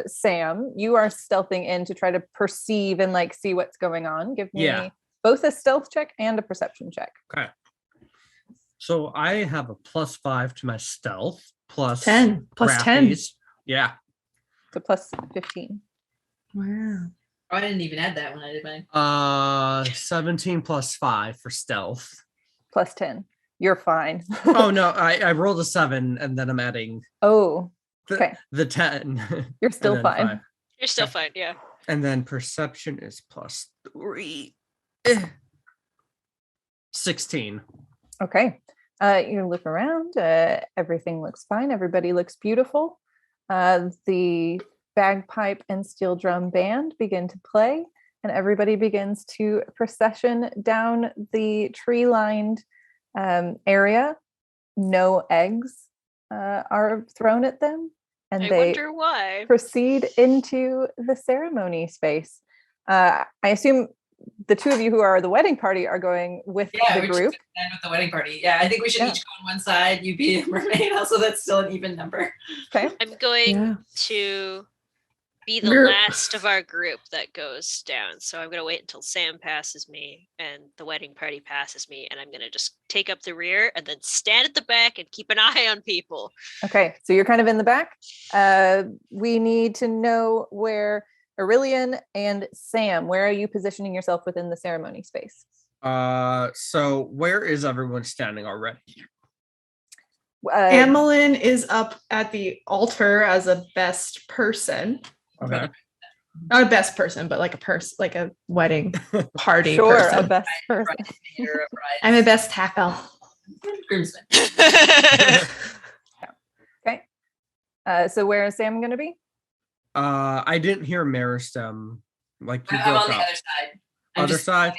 Sam, you are stealthing in to try to perceive and like see what's going on. Give me both a stealth check and a perception check. Okay. So I have a plus 5 to my stealth, plus 10. Plus 10. Rappies. Yeah. So plus 15. Wow. Oh, I didn't even add that when I did mine. 17 plus 5 for stealth. Plus 10. You're fine. Oh no, I rolled a 7 and then I'm adding okay. the 10. You're still fine. 5. You're still fine, yeah. And then perception is plus 3. 16. Okay. You look around. Everything looks fine. Everybody looks beautiful. The bagpipe and steel drum band begin to play, and everybody begins to procession down the tree-lined area. No eggs are thrown at them, and I they wonder why. proceed into the ceremony space. I assume the two of you who are the wedding party are going with the we group. should end with the wedding party. Yeah, I think we should each go on one side. You be a mermaid, also that's still an even number. Okay. I'm going to be the last of our group that goes down. So I'm going to wait until Sam passes me and the wedding party passes me. And I'm going to just take up the rear and then stand at the back and keep an eye on people. Okay. So you're kind of in the back. We need to know where Aurelian and Sam, where are you positioning yourself within the ceremony space? So where is everyone standing already? Amelin is up at the altar as a best person. Okay. Not a best person, but like a person, like a wedding party Sure, person. a best person. I'm a best tackle. Groomsman. Okay. So where is Sam going to be? I didn't hear Meristem. Like you I'm broke on the up. other side. Other side?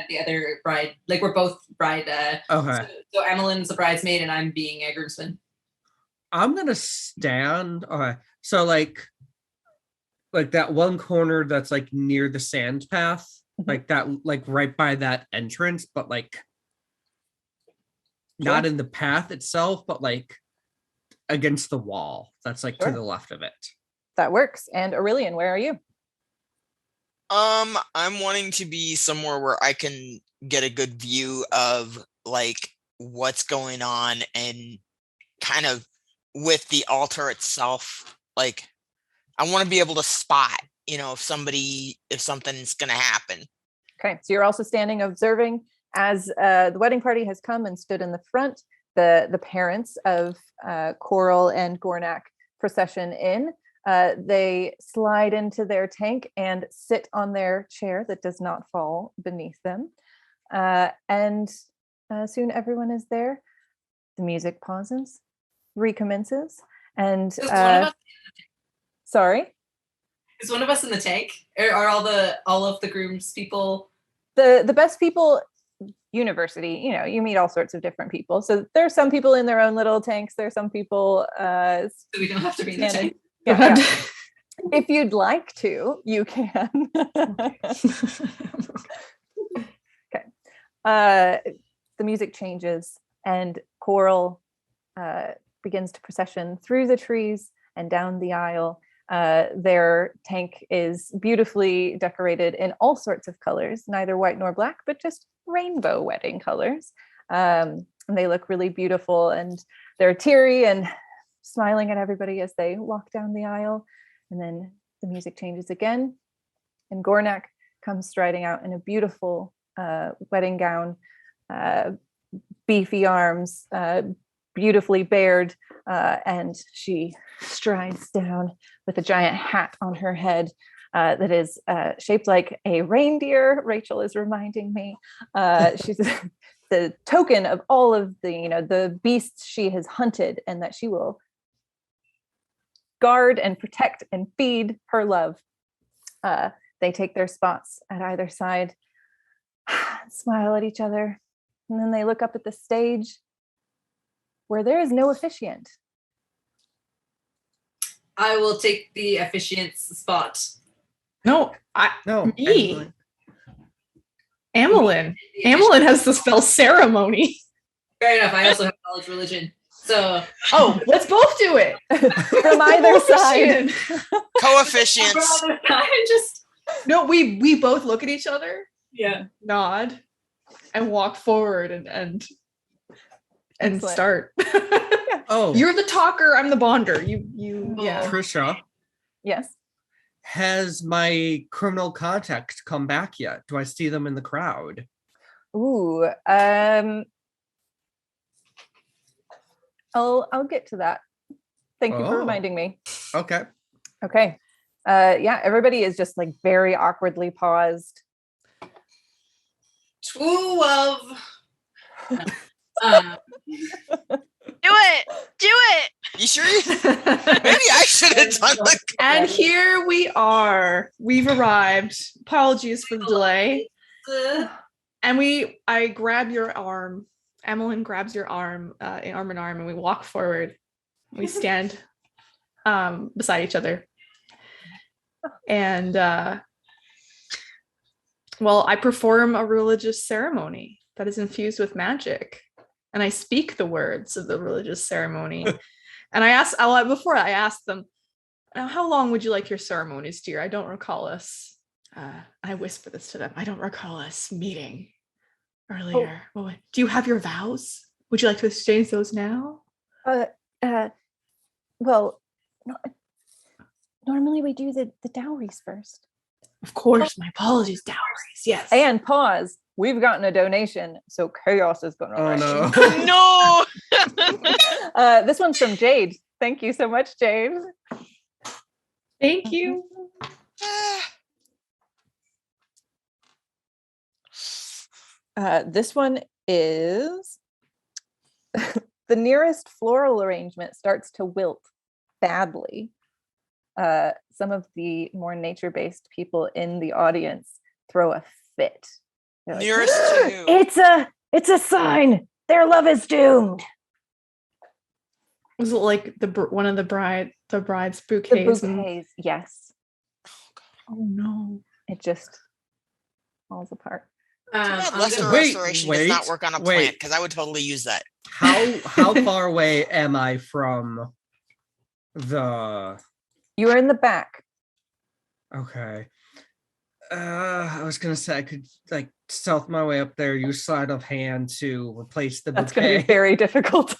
The other bride. Like we're both bride. Okay. So Emelin's the bridesmaid and I'm being a groomsman. I'm gonna stand. Okay. So like that one corner that's like near the sand path, like that, like right by that entrance, but like not in the path itself, but like against the wall. That's like to the left of it. That works. And Aurelian, where are you? I'm wanting to be somewhere where I can get a good view of like what's going on and kind of with the altar itself. Like I want to be able to spot, if something's going to happen. Okay. So you're also standing observing as the wedding party has come and stood in the front. The parents of Coral and Gornak procession in. They slide into their tank and sit on their chair that does not fall beneath them. And soon everyone is there. The music pauses, recommences, and sorry. Is one of us in the tank? Are all of the grooms people? The best people, university, you meet all sorts of different people. So there's some people in their own little tanks. There's some people so we don't have to be in the tank. Yeah. If you'd like to, you can. Okay. The music changes and Coral begins to procession through the trees and down the aisle. Their tank is beautifully decorated in all sorts of colors, neither white nor black, but just rainbow wedding colors. And they look really beautiful, and they're teary and smiling at everybody as they walk down the aisle. And then the music changes again, and Gornak comes striding out in a beautiful wedding gown, beefy arms, beautifully bared, and she strides down with a giant hat on her head that is shaped like a reindeer. Rachel is reminding me. She's the token of all of the beasts she has hunted, and that she will guard and protect and feed her love. They take their spots at either side, smile at each other, and then they look up at the stage where there is no officiant. I will take the officiant's spot. No, me. Emily. Amelin has the spell ceremony. Fair enough. I also have knowledge religion. So let's both do it. From either side. Coefficients. No, we both look at each other. Yeah. Nod and walk forward and start. Oh, You're the talker, I'm the bonder. You yeah. Trisha. Yes. Has my criminal contact come back yet? Do I see them in the crowd? Ooh, I'll get to that. Thank you for reminding me. Okay. Okay. Yeah, everybody is just like very awkwardly paused. True love. Do it. You sure? Maybe I should have done the. And here we are. We've arrived. Apologies for the delay. And I grab your arm. Emmeline grabs your arm, arm in arm, and we walk forward. We stand beside each other. And I perform a religious ceremony that is infused with magic. And I speak the words of the religious ceremony. And I asked them, how long would you like your ceremonies, dear? I don't recall us. I whisper this to them. I don't recall us meeting earlier. Oh. Do you have your vows? Would you like to exchange those now? Well, normally we do the dowries first. Of course, my apologies, dowries, yes. And pause. We've gotten a donation, so chaos is going to reign. No. This one's from Jade. Thank you so much, Jade. Thank you. This one is the nearest floral arrangement starts to wilt badly. Some of the more nature-based people in the audience throw a fit. Like, Nearest to who? It's a sign. Their love is doomed. Was it like one of the bride's bouquets? The bouquets, yes. Oh no! It just falls apart. Lesser restoration does not work on a plant, because I would totally use that. How far away am I from the? You are in the back. Okay. I was gonna say I could like stealth my way up there, use sleight of hand to replace the bouquet. That's gonna be very difficult.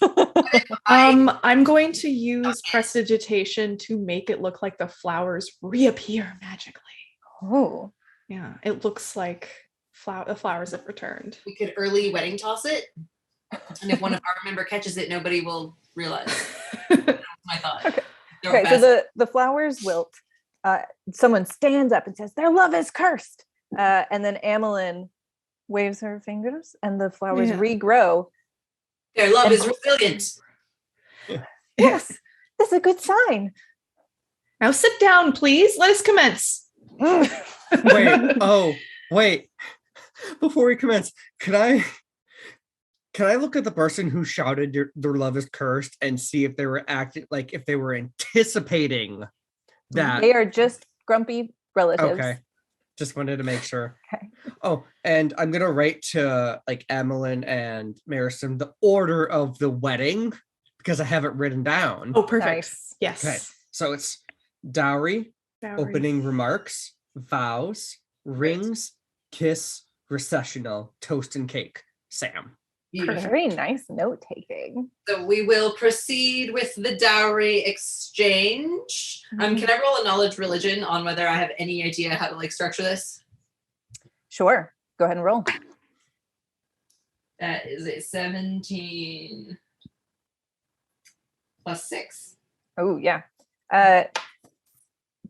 I'm going to use prestidigitation to make it look like the flowers reappear magically. Oh. Yeah, it looks like the flowers have returned. We could early wedding toss it, and if one of our member catches it, nobody will realize. That's my thought. Okay, so the flowers wilt. Someone stands up and says, "Their love is cursed," and then Amelin waves her fingers, and the flowers regrow. Their love is resilient. Yes, this is a good sign. Now sit down, please. Let us commence. Wait. Before we commence, can I look at the person who shouted their love is cursed and see if they were acting like if they were anticipating that? They are just grumpy relatives. Okay. Just wanted to make sure. Okay. Oh, and I'm gonna write to like Emmeline and Marisol the order of the wedding because I have it written down. Oh, perfect. Nice. Yes. Okay. So it's Dowry, Dowry. opening remarks, vows, rings, kiss, recessional, toast and cake. Sam. Beautiful. Very nice note taking. So we will proceed with the dowry exchange. Can I roll a knowledge religion on whether I have any idea how to like structure this? Sure. Go ahead and roll. That is a 17 plus 6. Oh, yeah.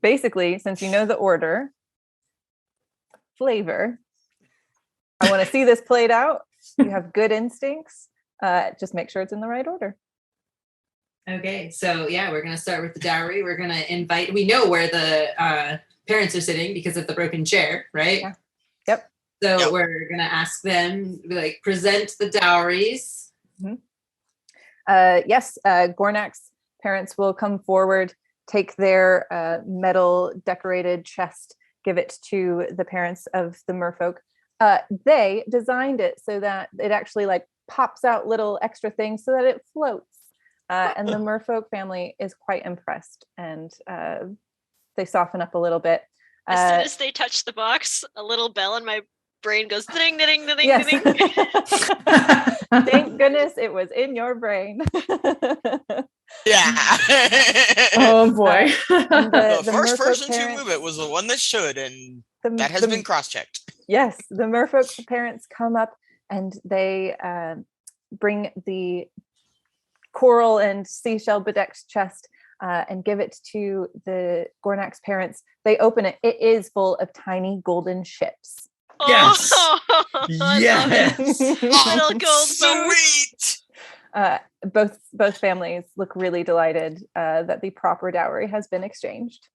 Basically, since you know the order, flavor, I want to see this played out. You have good instincts. Just make sure it's in the right order. Okay, so yeah, we're going to start with the dowry. We're going to invite, we know where the parents are sitting because of the broken chair, right? Yeah. Yep. So we're going to ask them, like, present the dowries. Yes, Gornak's parents will come forward, take their metal decorated chest, give it to the parents of the merfolk. They designed it so that it actually like pops out little extra things so that it floats. And the merfolk family is quite impressed, and they soften up a little bit. As soon as they touch the box, a little bell in my brain goes ding, ding, ding, ding, yes. ding. Thank goodness it was in your brain. Yeah. Oh boy. The first merfolk person parents, to move it was the one that should, and that has been cross-checked. Yes, the merfolk parents come up and they bring the coral and seashell bedecked chest and give it to the Gornak's parents. They open it. It is full of tiny golden ships. Yes. Oh, Yes. little gold Sweet. Both families look really delighted that the proper dowry has been exchanged.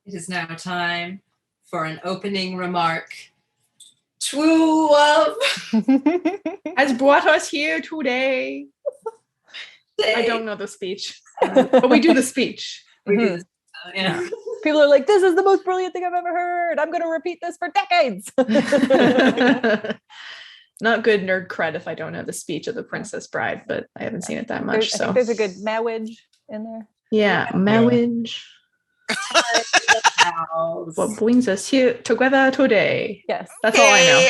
It is now time for an opening remark. True love Has brought us here today. I don't know the speech, but we do the speech. Yeah. People are like, this is the most brilliant thing I've ever heard. I'm going to repeat this for decades. Not good nerd cred if I don't know the speech of the Princess Bride, but I haven't seen it that much. I think there's a good marriage in there. Yeah, marriage. What brings us here together today? Yes, that's all I know.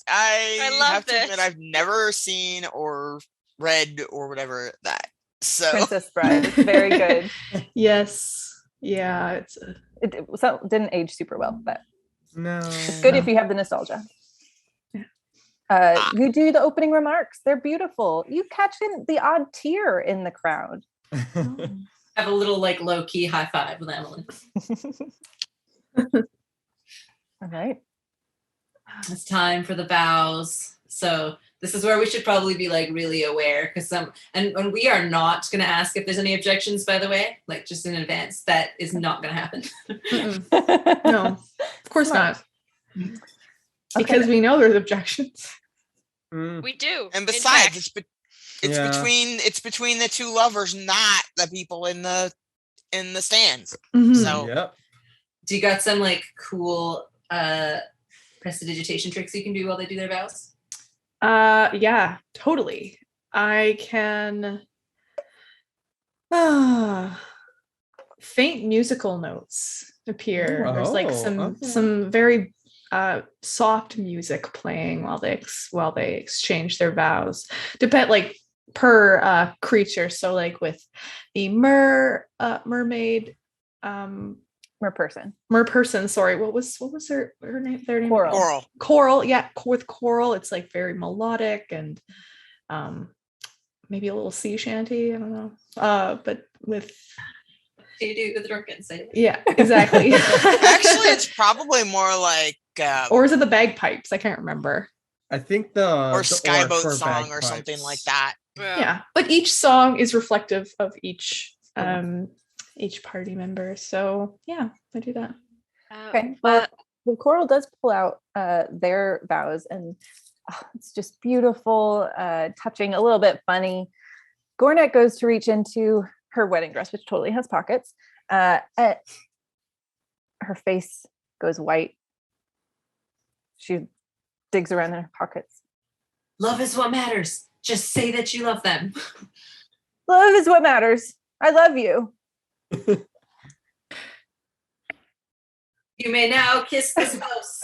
I love have to this. admit I've never seen or read or whatever that. So Princess Bride. It's very good. Yes. Yeah. It didn't age super well, but No. it's good if you have the nostalgia. You do the opening remarks. They're beautiful. You catch in the odd tear in the crowd. Have a little like low key high five with Emily. All right. It's time for the vows. So this is where we should probably be like really aware because and we are not going to ask if there's any objections, by the way, like just in advance. That is not going to happen. No, of course not. Because we know there's objections. We do. And in besides, fact. it's between the two lovers, not the people in the stands. Mhm. So Yep. Do you got some like cool prestidigitation tricks you can do while they do their vows? Yeah, totally. I can faint musical notes appear. There's like some very soft music playing while they exchange their vows. Depend like per creature. So like with the mermaid merperson, sorry, what was her name? Their name? Coral. Yeah, with Coral, it's like very melodic and maybe a little sea shanty. I don't know. But with You do with drunken say. Yeah, exactly. actually, it's probably more like or is it the bagpipes? I can't remember. I think the Skyboat orc song bagpipes. or something like that. Yeah, but each song is reflective of each party member. So yeah, I do that. Okay. Well, the Coral does pull out their vows, and it's just beautiful, touching, a little bit funny. Gornak goes to reach into her wedding dress, which totally has pockets. Her face goes white. She digs around in her pockets. Love is what matters. Just say that you love them. Love is what matters. I love you. You may now kiss the spouse.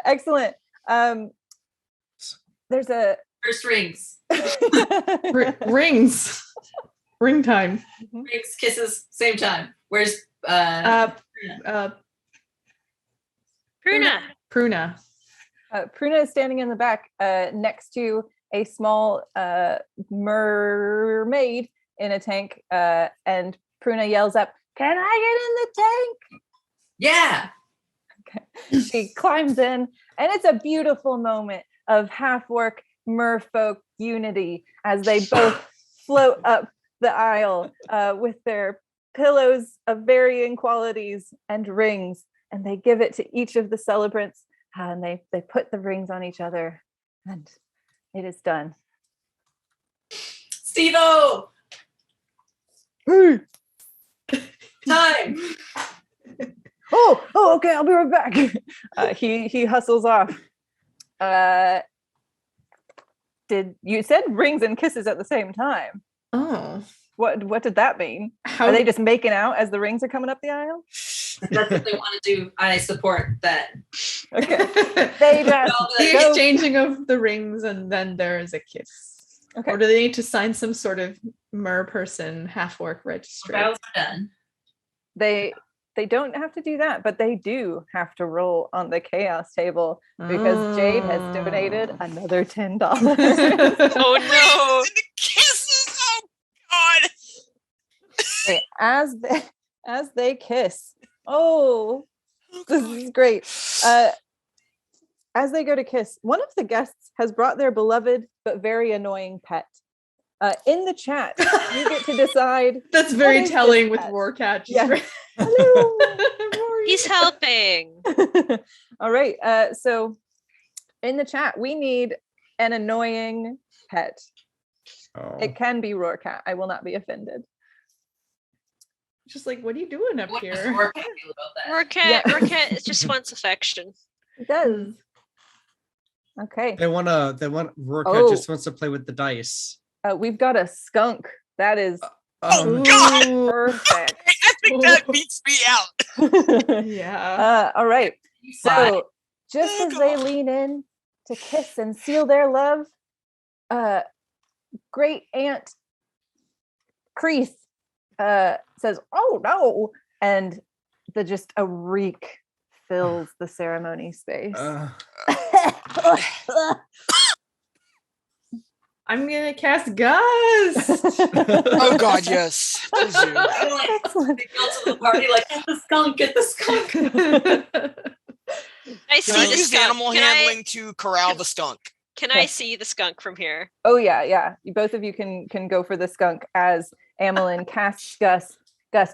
Excellent. There's a First rings. Rings. Ring time. Rings, kisses, same time. Where's Pruna. Pruna. Pruna is standing in the back next to a small mermaid in a tank, and Pruna yells up, "Can I get in the tank?" Yeah. Okay. She climbs in, and it's a beautiful moment of half-orc merfolk unity as they both float up the aisle with their pillows of varying qualities and rings, and they give it to each of the celebrants, and they put the rings on each other, and it is done. Steve-O! Time! Oh, okay, I'll be right back. He hustles off. Did you said rings and kisses at the same time? Oh. What did that mean? How Are they just making out as the rings are coming up the aisle? That's what they want to do. I support that. Okay. They just the go. exchanging of the rings and then there is a kiss. Okay. Or do they need to sign some sort of mer person half-orc registry? Vows are done. They don't have to do that, but they do have to roll on the chaos table because Jade has donated another $10. Oh no! And the kisses. Oh God. Okay, as they kiss. Oh, this is great. As they go to kiss, one of the guests has brought their beloved but very annoying pet. In the chat, you get to decide. That's very what is telling this with pet? Warcat. Yeah. Hello. He's helping. All right. So in the chat, we need an annoying pet. Oh. It can be Roarcat. I will not be offended. Just like, what are you doing up What does here? Warcat feel about that? Yeah. Rourket just wants affection. It does. Okay. They want Rourke Oh. just wants to play with the dice. We've got a skunk. That is Oh God. perfect. I think that beats me out. Yeah. All right. Fly. So just Oh, as they God. lean in to kiss and seal their love, great aunt Crease says, "Oh no," and just a reek fills the ceremony space. I'm gonna cast Gust. Oh God, yes. Please do. I'm like, Excellent. they go to the party like, get the skunk, get the skunk. I Can see I the use skunk. animal Can handling to corral the skunk? Can I Yes. see the skunk from here? Oh yeah. Both of you can go for the skunk as Amelin casts Gust.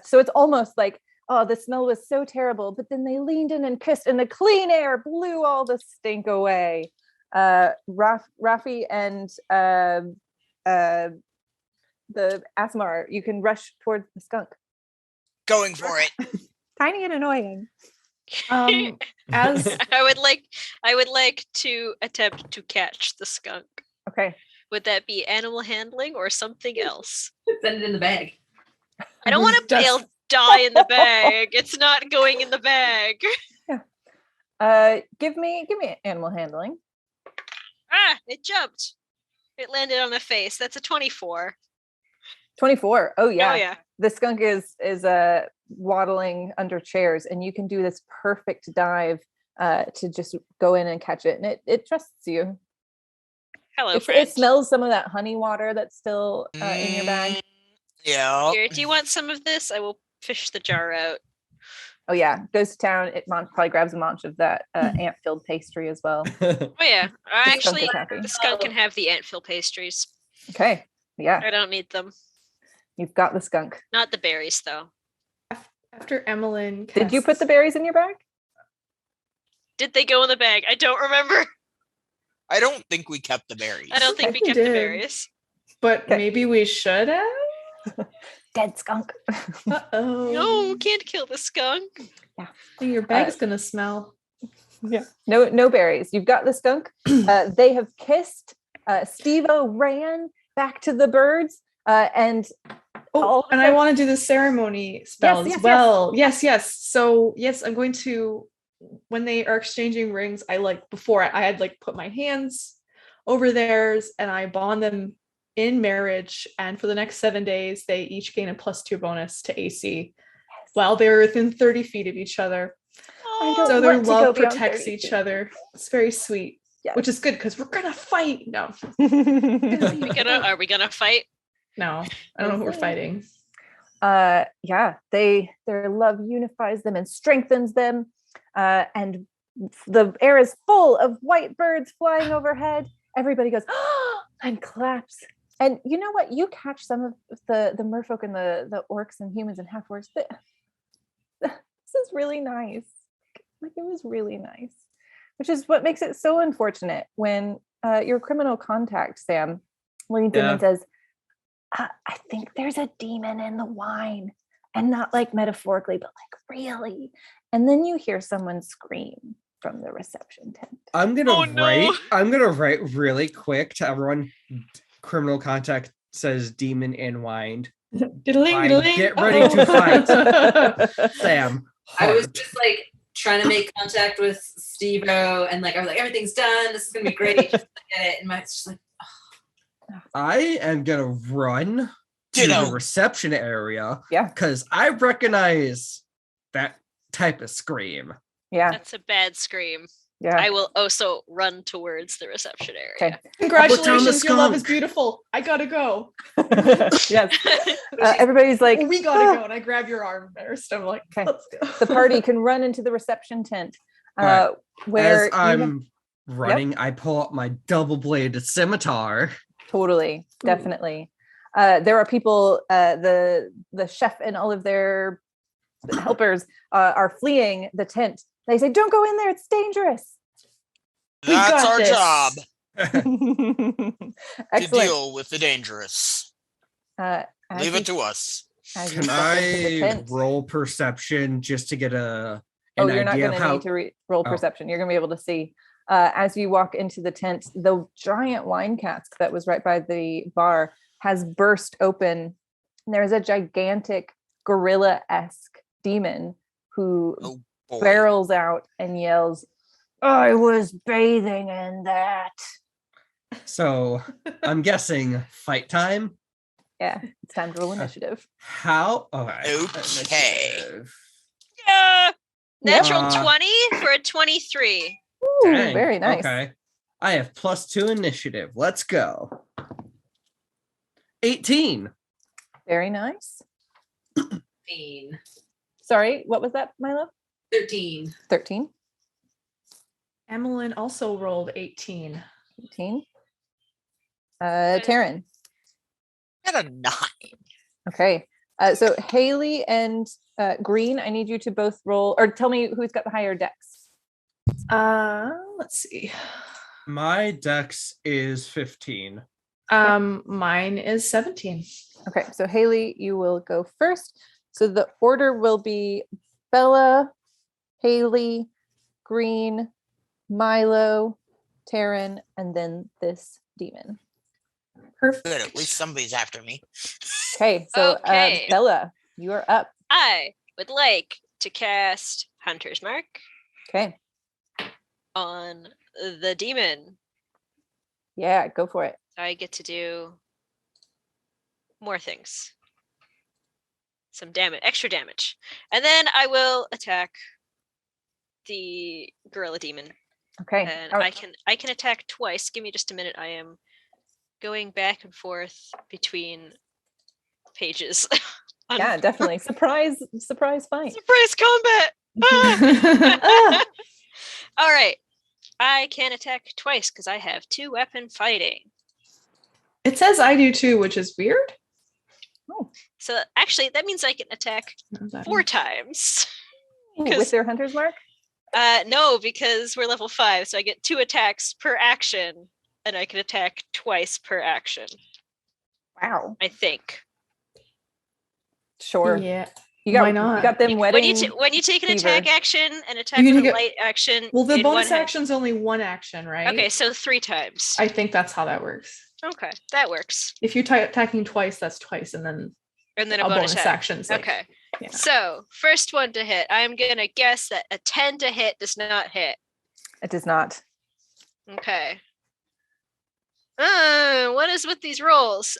So it's almost like, oh, the smell was so terrible, but then they leaned in and kissed, and the clean air blew all the stink away. Rafi and the Asmar, you can rush towards the skunk. Going for it. Tiny and annoying. As I would like to attempt to catch the skunk. Okay. Would that be animal handling or something else? Send it in the bag. I don't want to Just- die in the bag. It's not going in the bag. Give me animal handling. Ah, it jumped. It landed on a face. That's a 24. 24. Oh yeah. Oh yeah. The skunk is waddling under chairs, and you can do this perfect dive to just go in and catch it, and it trusts you. Hello, It friend. smells some of that honey water that's still in your bag. Yeah. Here, do you want some of this? I will fish the jar out. Oh yeah, goes to town. It probably grabs a munch of that ant-filled pastry as well. Oh yeah. The skunk Actually, is happy. the skunk can have the ant-filled pastries. Okay, yeah, I don't need them. you've got the skunk. Not the berries, though. after Emmeline Did you put the berries in your bag? Did they go in the bag? I don't remember. I don't think we kept the berries. I don't think we We kept the did. berries. But Okay. maybe we should have? Dead skunk. Uh-oh. No, can't kill the skunk. Your bag's gonna smell. Yeah. No berries. You've got the skunk. They have kissed. Steve-O ran back to the birds. And and I want to do the ceremony spell as well. Yes. So yes, I'm going to, when they are exchanging rings, I had put my hands over theirs and I bond them in marriage. And for the next 7 days, they each gain a +2 bonus to AC while they're within 30 feet of each other. So their love protects each other. It's very sweet, which is good because we're gonna fight. No, Are we gonna fight? No, I don't know who we're fighting. Their love unifies them and strengthens them, and the air is full of white birds flying overhead. Everybody goes and claps. And you know what? You catch some of the merfolk and the orcs and humans and half orcs. This is really nice. Like, it was really nice, which is what makes it so unfortunate when your criminal contact, Sam, leans in and says, I think there's a demon in the wine, and not like metaphorically, but like really. And then you hear someone scream from the reception tent. I'm gonna write really quick to everyone. Criminal contact says demon in wine. Get ready to fight. Sam. I was just like trying to make contact with Steve-O, and like I was like, everything's done. This is gonna be great. Just look at it, and it's just like, I am gonna run to the reception area. Yeah, because I recognize that type of scream. Yeah, that's a bad scream. Yeah, I will also run towards the reception area. Okay. Congratulations, your love is beautiful. I gotta go. Yes. Everybody's like, we gotta go, and I grab your arm, embarrassed. I'm like, okay, let's go. The party can run into the reception tent. Where as I'm running, I pull up my double-bladed scimitar. Totally, definitely. There are people. The chef and all of their helpers are fleeing the tent. They say, "Don't go in there; it's dangerous." That's our job. To deal with the dangerous. Leave it to us. Can I roll perception just to get an idea? You're not going to need to roll perception. You're going to be able to see. As you walk into the tent, the giant wine cask that was right by the bar has burst open. And there's a gigantic gorilla-esque demon who barrels out and yells, "I was bathing in that." So I'm guessing fight time. Yeah, it's time to roll initiative. How? Okay. Yeah. Natural 20 for a 23. Ooh, dang, very nice. Okay. I have +2 initiative. Let's go. 18. Very nice. 13. Sorry, what was that, Milo? 13. 13. Emmeline also rolled 18. 18. Taryn. Got a 9. Okay. So Haley and Green, I need you to both roll, or tell me who's got the higher dex. Let's see. My dex is 15. Mine is 17. Okay, so Haley, you will go first. So the order will be Bella, Haley, Green, Milo, Taryn, and then this demon. Perfect. Good, at least somebody's after me. Okay, so Bella, you are up. I would like to cast Hunter's Mark. Okay. On the demon. Yeah, go for it. I get to do more things. Some damage, extra damage. And then I will attack the gorilla demon. Okay. And I can attack twice. Give me just a minute. I am going back and forth between pages. Yeah, definitely. Surprise fight. Surprise combat. Ah! All right. I can attack twice because I have 2-weapon fighting. It says I do too, which is weird. Oh. So actually, that means I can attack 4 times. With their Hunter's Mark? No, because we're level 5, so I get 2 attacks per action, and I can attack twice per action. Wow. I think. Sure. Yeah. Why not? You got them wedding. When you take an fever. attack action and attack with a light action. Well, the in bonus one action's only one action, right? Okay, so 3 times. I think that's how that works. Okay, that works. If you're attacking twice, that's twice, and then And then a a bonus action. action's like, Okay. yeah. So, first one to hit. I'm going to guess that a 10 to hit does not hit. It does not. Okay. What is with these rolls?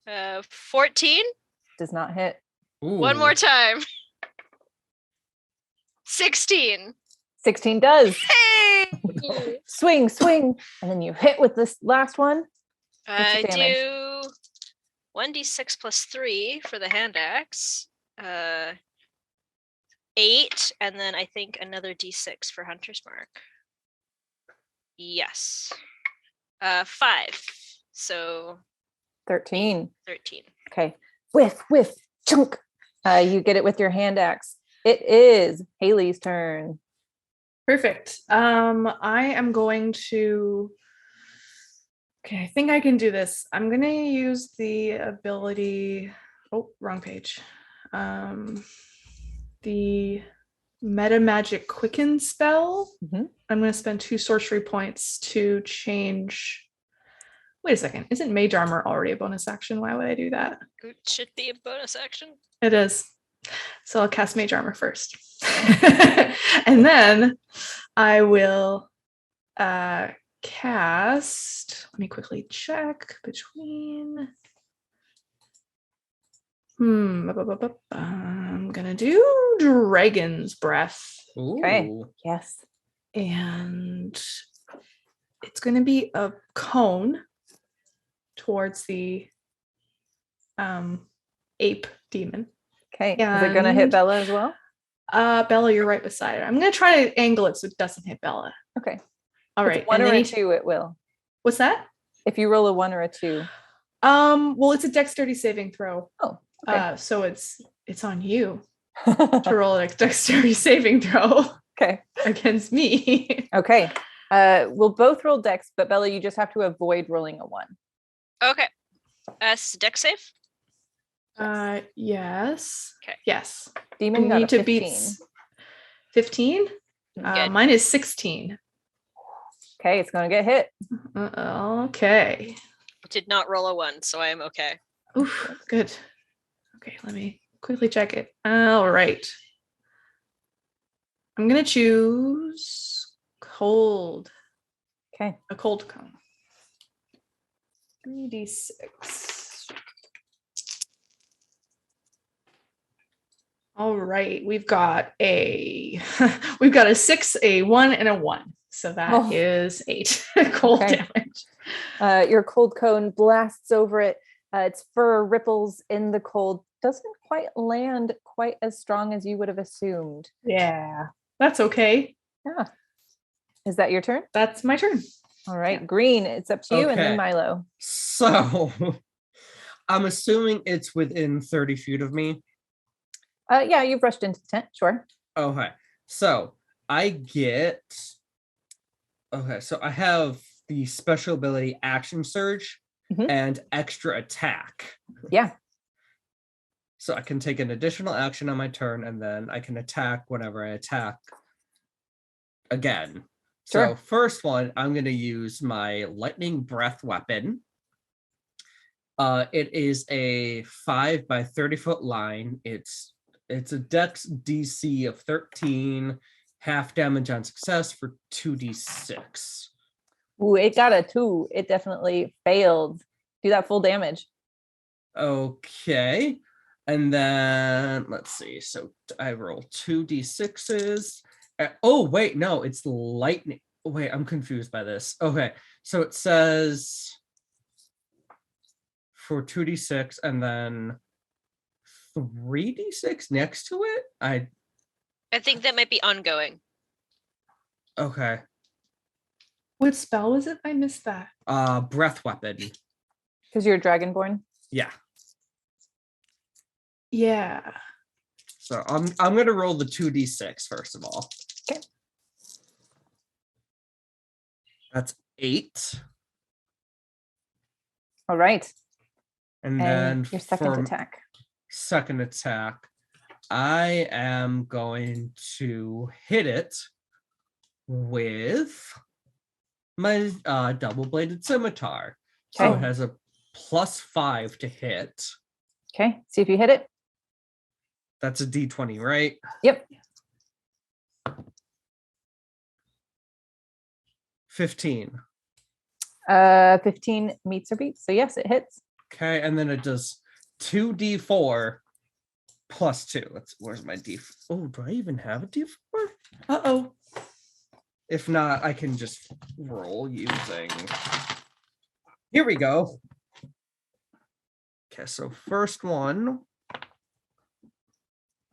14? Does not hit. One more time. 16. 16 does. Hey! Swing, swing. And then you hit with this last one. I What's your do 1d6 plus 3 for the hand axe. 8, and then I think another d6 for Hunter's Mark. Yes. 5. So 13. 13. Okay. Whiff, whiff, chunk. You get it with your hand axe. It is Haley's turn. Perfect. I am going to. Okay, I think I can do this. I'm gonna use the ability. Oh, wrong page. The Meta Magic Quicken spell. Mhm. I'm gonna spend 2 sorcery points to change. Wait a second. Isn't Mage Armor already a bonus action? Why would I do that? It should be a bonus action. It is. So I'll cast Mage Armor first. And then I will cast. Let me quickly check between. I'm gonna do Dragon's Breath. Okay. Ooh. Yes. And it's gonna be a cone towards the ape demon. Okay. Is it gonna hit And- Bella as well? Bella, you're right beside it. I'm gonna try to angle it so it doesn't hit Bella. Okay. All If right. it's 1 and or then a 2, it will. What's that? If you roll a 1 or a 2. Well, it's a dexterity saving throw. Oh. Okay. So it's on you to roll a dexterity saving throw Okay. against me. Okay. We'll both roll dex, but Bella, you just have to avoid rolling a 1. Okay. Dex save? Yes. Okay. Yes. Demon You got a need to 15. beat 15. Good. Mine is 16. Okay, it's gonna get hit. Okay. Did not roll a 1, so I am okay. Oof, good. Okay, let me quickly check it. All right. I'm gonna choose cold. Okay. A cold cone. 3d6. All right, we've got a 6, a 1, and a 1. So that is 8 cold Okay. damage. Your cold cone blasts over it. Its fur ripples in the cold. Doesn't quite land quite as strong as you would have assumed. Yeah, that's okay. Yeah. Is that your turn? That's my turn. All right. Green, it's up to you, and then Okay. Milo. So I'm assuming it's within 30 feet of me. Yeah, you've rushed into the tent. Sure. Okay. So I get. Okay. So I have the special ability Action Surge and extra attack. Yeah. So I can take an additional action on my turn, and then I can attack whenever I attack again. Sure. So first one, I'm going to use my Lightning Breath weapon. It is a 5 by 30-foot line. It's a Dex DC of 13, half damage on success for 2d6. Ooh, it got a 2. It definitely failed. Do that full damage. Okay. And then let's see. So I roll 2d6s. Oh, wait, no, it's lightning. Wait, I'm confused by this. Okay. So it says for 2d6 and then 3d6 next to it. I think that might be ongoing. Okay. What spell was it? I missed that. Breath weapon. Because you're dragonborn. Yeah. Yeah. So I'm gonna roll the 2d6 first of all. Okay. That's 8. All right. And And then your second for attack. second attack, I am going to hit it with my double-bladed scimitar. So Okay. it has a +5 to hit. Okay, see if you hit it. That's a D20, right? Yep. 15. 15 meets or beats. So yes, it hits. Okay, and then it does 2d4 plus 2. Where's my d4? Oh, do I even have a d4? Uh-oh. If not, I can just roll using... Here we go. Okay, so first one,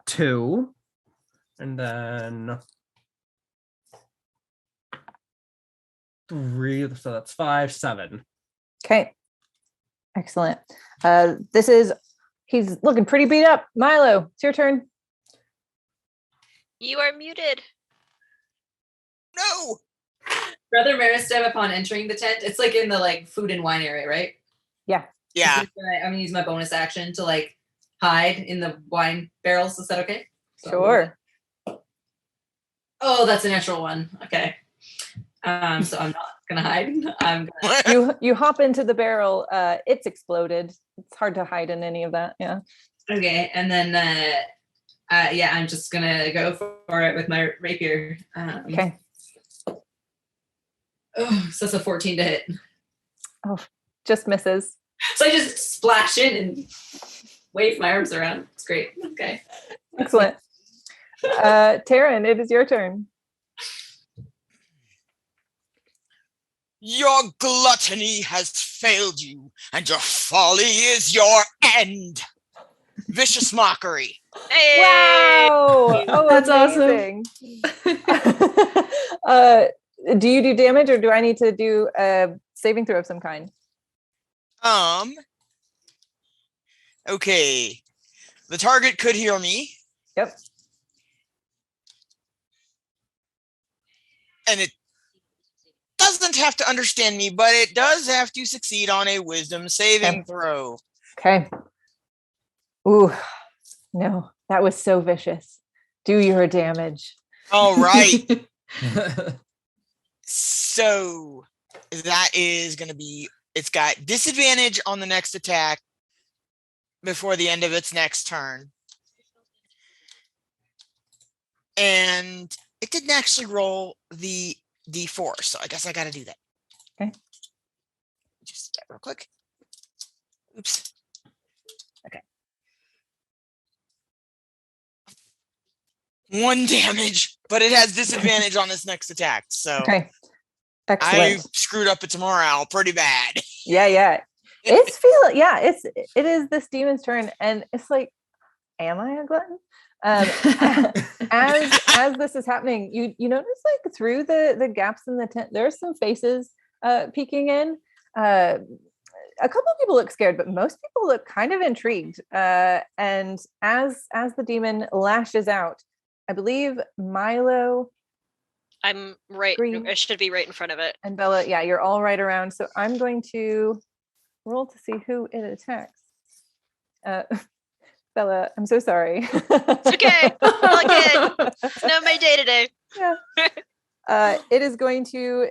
2, and then 3, so that's 5, 7. Okay. Excellent. He's looking pretty beat up. Milo, it's your turn. You are muted. No. Brother Maristev, upon entering the tent, it's like in the like food and wine area, right? Yeah. I'm gonna use my bonus action to like hide in the wine barrels. Is that okay? Sure. Oh, that's a natural one. Okay. So I'm not gonna hide. I'm gonna... You hop into the barrel. It's exploded. It's hard to hide in any of that. Yeah. Okay, and then yeah, I'm just gonna go for it with my rapier. Okay. Oh, so it's a 14 to hit. Oh, just misses. So I just splash in and wave my arms around. It's great. Okay. Excellent. Taryn, it is your turn. Your gluttony has failed you, and your folly is your end. Vicious mockery. Hey! Wow! Oh, That's amazing. Do you do damage, or do I need to do a saving throw of some kind? Okay. The target could heal me. Yep. And it doesn't have to understand me, but it does have to succeed on a wisdom saving throw. Okay. Ooh, no, that was so vicious. Do your damage. All right. So that is going to be, it's got disadvantage on the next attack before the end of its next turn. And it didn't actually roll the D4, so I guess I got to do that. Okay. Just do that real quick. Oops. Okay. 1 damage, but it has disadvantage on this next attack, so Okay. I Excellent. screwed up its morale pretty bad. Yeah. It is this demon's turn, and it's like, am I a glutton? As this is happening, you notice like through the gaps in the tent, there's some faces peeking in. A couple of people look scared, but most people look kind of intrigued. And as the demon lashes out, I believe Milo, I'm right. Green. I should be right in front of it. and Bella, yeah, you're all right around. So I'm going to roll to see who it attacks. Bella, I'm so sorry. It's okay. All good. It's not my day today. Yeah. It is going to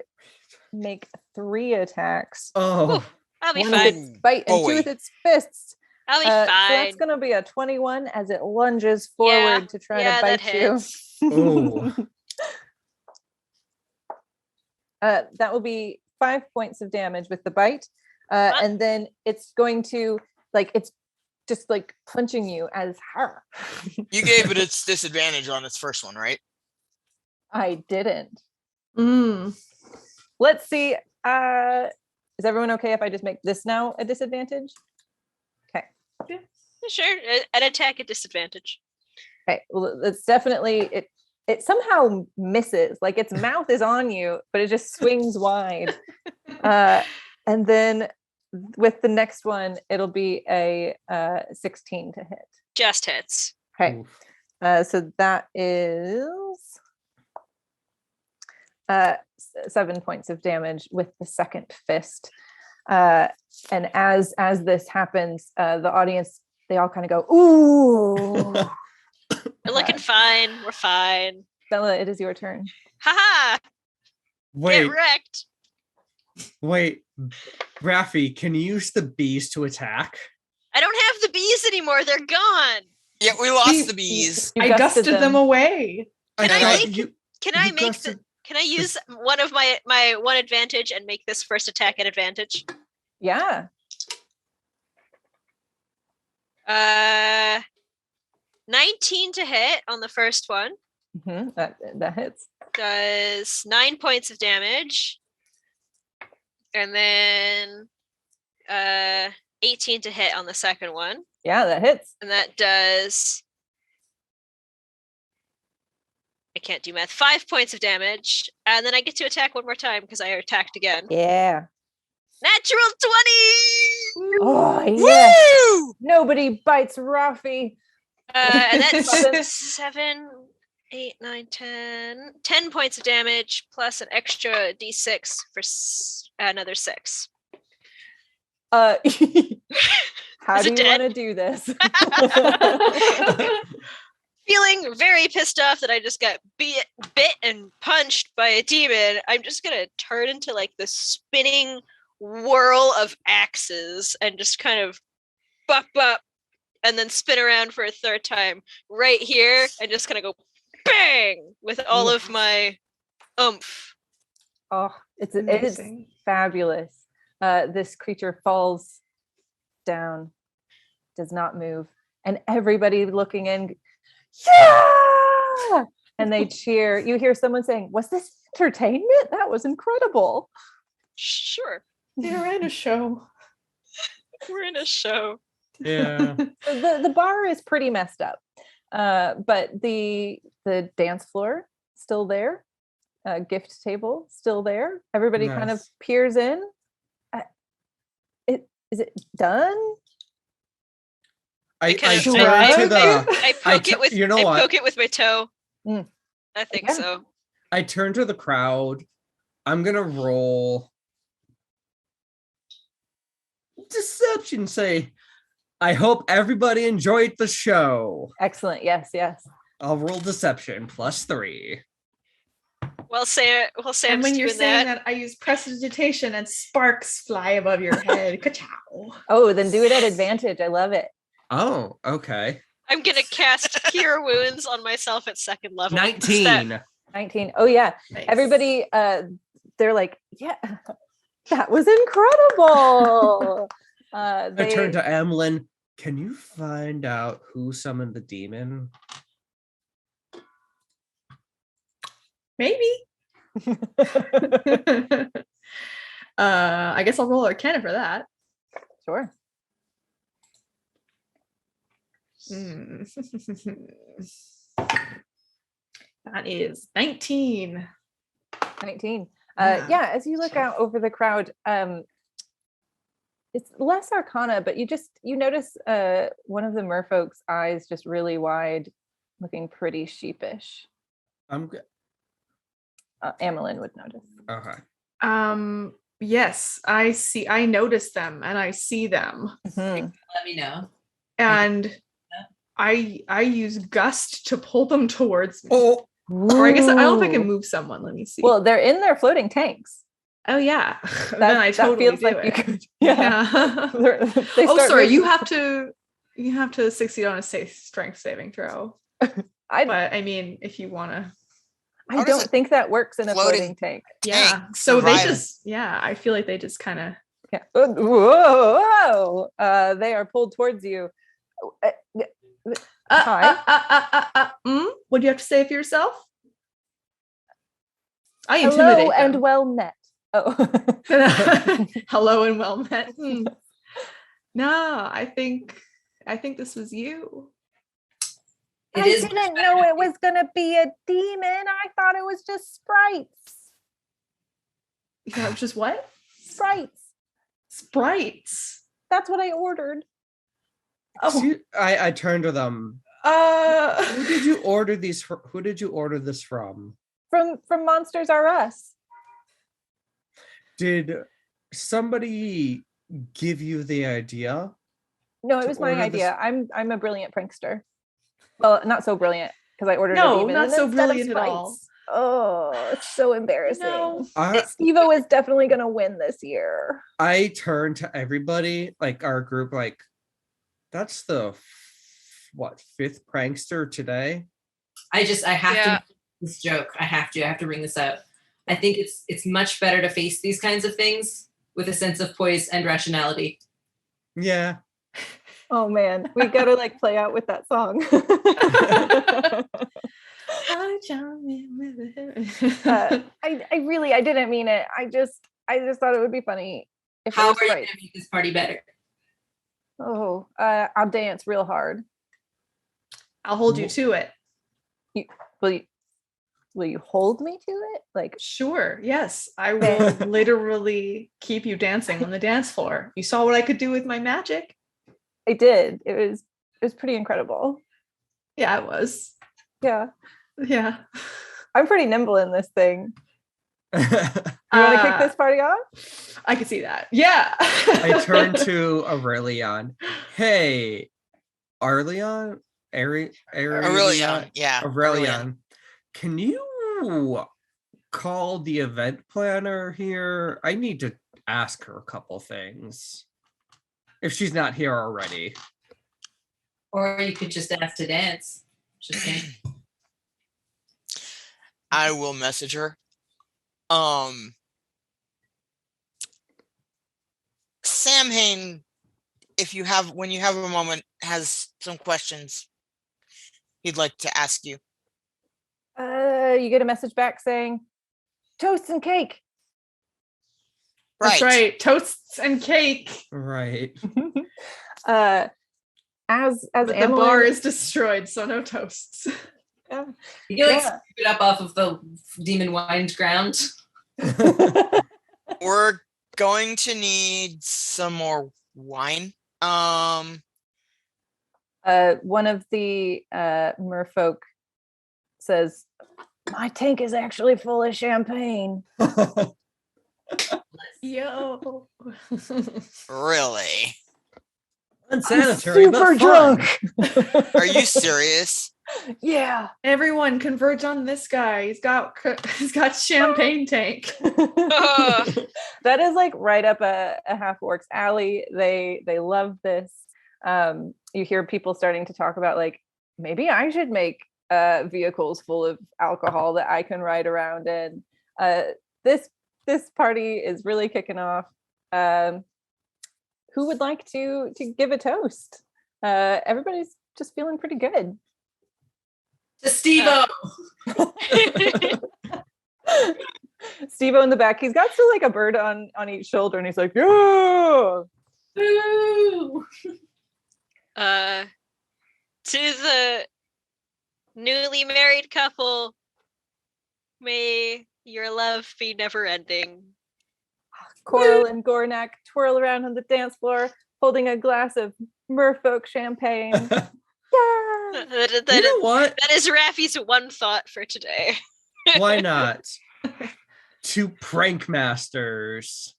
make 3 attacks. Oh, Ooh, I'll be One with fine. its bite and 2 boy. with its fists. I'll be So fine. that's going to be a 21 as it lunges forward to try to that bite you. hits. oh. That will be 5 points of damage with the bite. And then it's going to, like, it's just like punching you as her. You gave it its disadvantage on its first one, right? I didn't. Mm. Let's see. Is everyone okay if I just make this now a disadvantage? Okay. Sure. An attack at disadvantage. Okay. Well, it's definitely it somehow misses. Like its mouth is on you, but it just swings wide. And then with the next one, it'll be a 16 to hit. Just hits. Okay. Oof. So that is 7 points of damage with the second fist. And as this happens, the audience, they all kind of go, ooh. We're looking fine. We're fine. Bella, it is your turn. Haha! Wait, Get wrecked. Wait, Raffi, can you use the bees to attack? I don't have the bees anymore. They're gone. Yeah, we lost the bees. You I gusted them away. Can I I thought make? you. Can I you make gusted- Can I use one of my one advantage and make this first attack an advantage? Yeah. 19 to hit on the first one. That hits. Does 9 points of damage. And then 18 to hit on the second one. Yeah, that hits. And that does, I can't do math, 5 points of damage. And then I get to attack one more time because I attacked again. Yeah. Natural 20! Oh, yeah. Woo! Nobody bites Rafi. And that's 7, 8, 9, 10. 10 points of damage plus an extra d6 for another 6. How Is do it you dead? want to do this? Feeling very pissed off that I just got bit and punched by a demon, I'm just gonna turn into like this spinning whirl of axes and just kind of bop and then spin around for a third time right here and just kind of go bang with all of my oomph. Oh, it is Amazing. fabulous. This creature falls down, does not move, and everybody looking in, yeah! And they cheer. You hear someone saying, "Was this entertainment? That was incredible." Sure, They're in a show. we're in a show. Yeah. The bar is pretty messed up, but the dance floor still there. Gift table still there. Everybody kind of Nice. peers in. Is it done? I kinda- turn I- to the. I poke it with you know I what? poke it with my toe. Mm. I think Yeah. so. I turn to the crowd. I'm gonna roll deception. Say, I hope everybody enjoyed the show. Excellent. Yes, yes. I'll roll deception +3. While Sam's And when you're doing saying that, that, I use prestidigitation and sparks fly above your head. Ka-chow. Oh, then do it at advantage. I love it. Oh, okay. I'm gonna cast Cure Wounds on myself at second level. 19. 19. Oh yeah. Nice. Everybody they're like, yeah, that was incredible. I turn to Emlyn. Can you find out who summoned the demon? Maybe. I guess I'll roll Arcana for that. Sure. That is 19. 19. Yeah. Yeah, as you look out over the crowd, it's less arcana, but you notice one of the merfolk's eyes just really wide, looking pretty sheepish. I'm good. Amelin would notice. Okay. Yes, I notice them and I see them. Mhm. Let me know. And I use gust to pull them towards me. Oh, Or I guess I don't know if I can Ooh. move someone. Let me see. Well, they're in their floating tanks. oh yeah. That, then I that totally feels do like it. you could. Yeah. Yeah. They Oh, start sorry. You moving. have to succeed on a strength saving throw. But I mean, if you want to, I How does don't it think that works in a floating floating tank. yeah. Tank So they survive. just, yeah. I feel like they just kind of. Yeah. Whoa! They are pulled towards you. Hi. What do you have to say for yourself? I intimidate Hello and them. well met. Oh. Hello and well met. No, I think this was you. I didn't know it was gonna be a demon. I thought it was just sprites. Yeah, just what? Sprites. Sprites. That's what I ordered. Oh, I turn to them. Who uh, did you order these? Who did you order this from? From Monsters R Us. Did somebody give you the idea? No, it To was my order this- idea. I'm a brilliant prankster. Well, not so brilliant because I ordered a no, demon. not and so instead of brilliant at all. sprites. Oh, it's so embarrassing. No. Steve-O is definitely going to win this year. I turn to everybody, like our group, like, that's the fifth prankster today? I have to make this joke. I have to bring this up. I think it's much better to face these kinds of things with a sense of poise and rationality. Yeah. Oh man, we gotta like play out with that song. I didn't mean it. I just thought it would be funny. How are you gonna make this party better? Oh, I'll dance real hard. I'll hold you to it. Will you hold me to it? Like, sure, yes. I will literally keep you dancing on the dance floor. You saw what I could do with my magic. I did. It was pretty incredible. Yeah, it was. Yeah. Yeah. I'm pretty nimble in this thing. You want to kick this party off? I could see that. Yeah. I turn to Aurelion. Hey, Aurelion? Aurelion, yeah. Aurelion. Can you call the event planner here? I need to ask her a couple things. If she's not here already. Or you could just ask to dance. Just saying. I will message her. Samhain, when you have a moment, has some questions he'd like to ask you. You get a message back saying, toast and cake. That's right. Toasts and cake. Right. As but the bar is destroyed, so no toasts. Yeah. You can scoop it up off of the demon wined ground. We're going to need some more wine. One of the merfolk says, my tank is actually full of champagne. Yo. Really? Unsanitary, super drunk. Are you serious? Yeah. Everyone converge on this guy. He's got champagne tank. That is like right up a half orc's alley. They love this. You hear people starting to talk about like, maybe I should make vehicles full of alcohol that I can ride around in. This party is really kicking off. Who would like to give a toast? Everybody's just feeling pretty good. To Steve-O. Steve-O in the back. He's got still like a bird on each shoulder, and he's like, yeah. Woo! To the newly married couple, may your love be never ending. Coral and Gornak twirl around on the dance floor, holding a glass of merfolk champagne. Yeah. You know what? That is Raffi's one thought for today. Why not? To prank masters.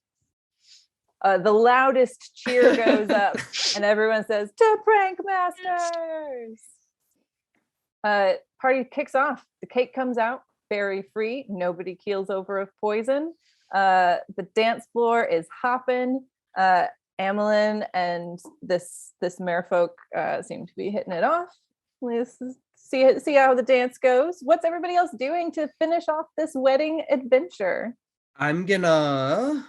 The loudest cheer goes up, and everyone says, to prank masters. Party kicks off. The cake comes out, berry free. Nobody keels over of poison. The dance floor is hopping. Amelin and this merfolk seem to be hitting it off. Let's see how the dance goes. What's everybody else doing to finish off this wedding adventure? I'm gonna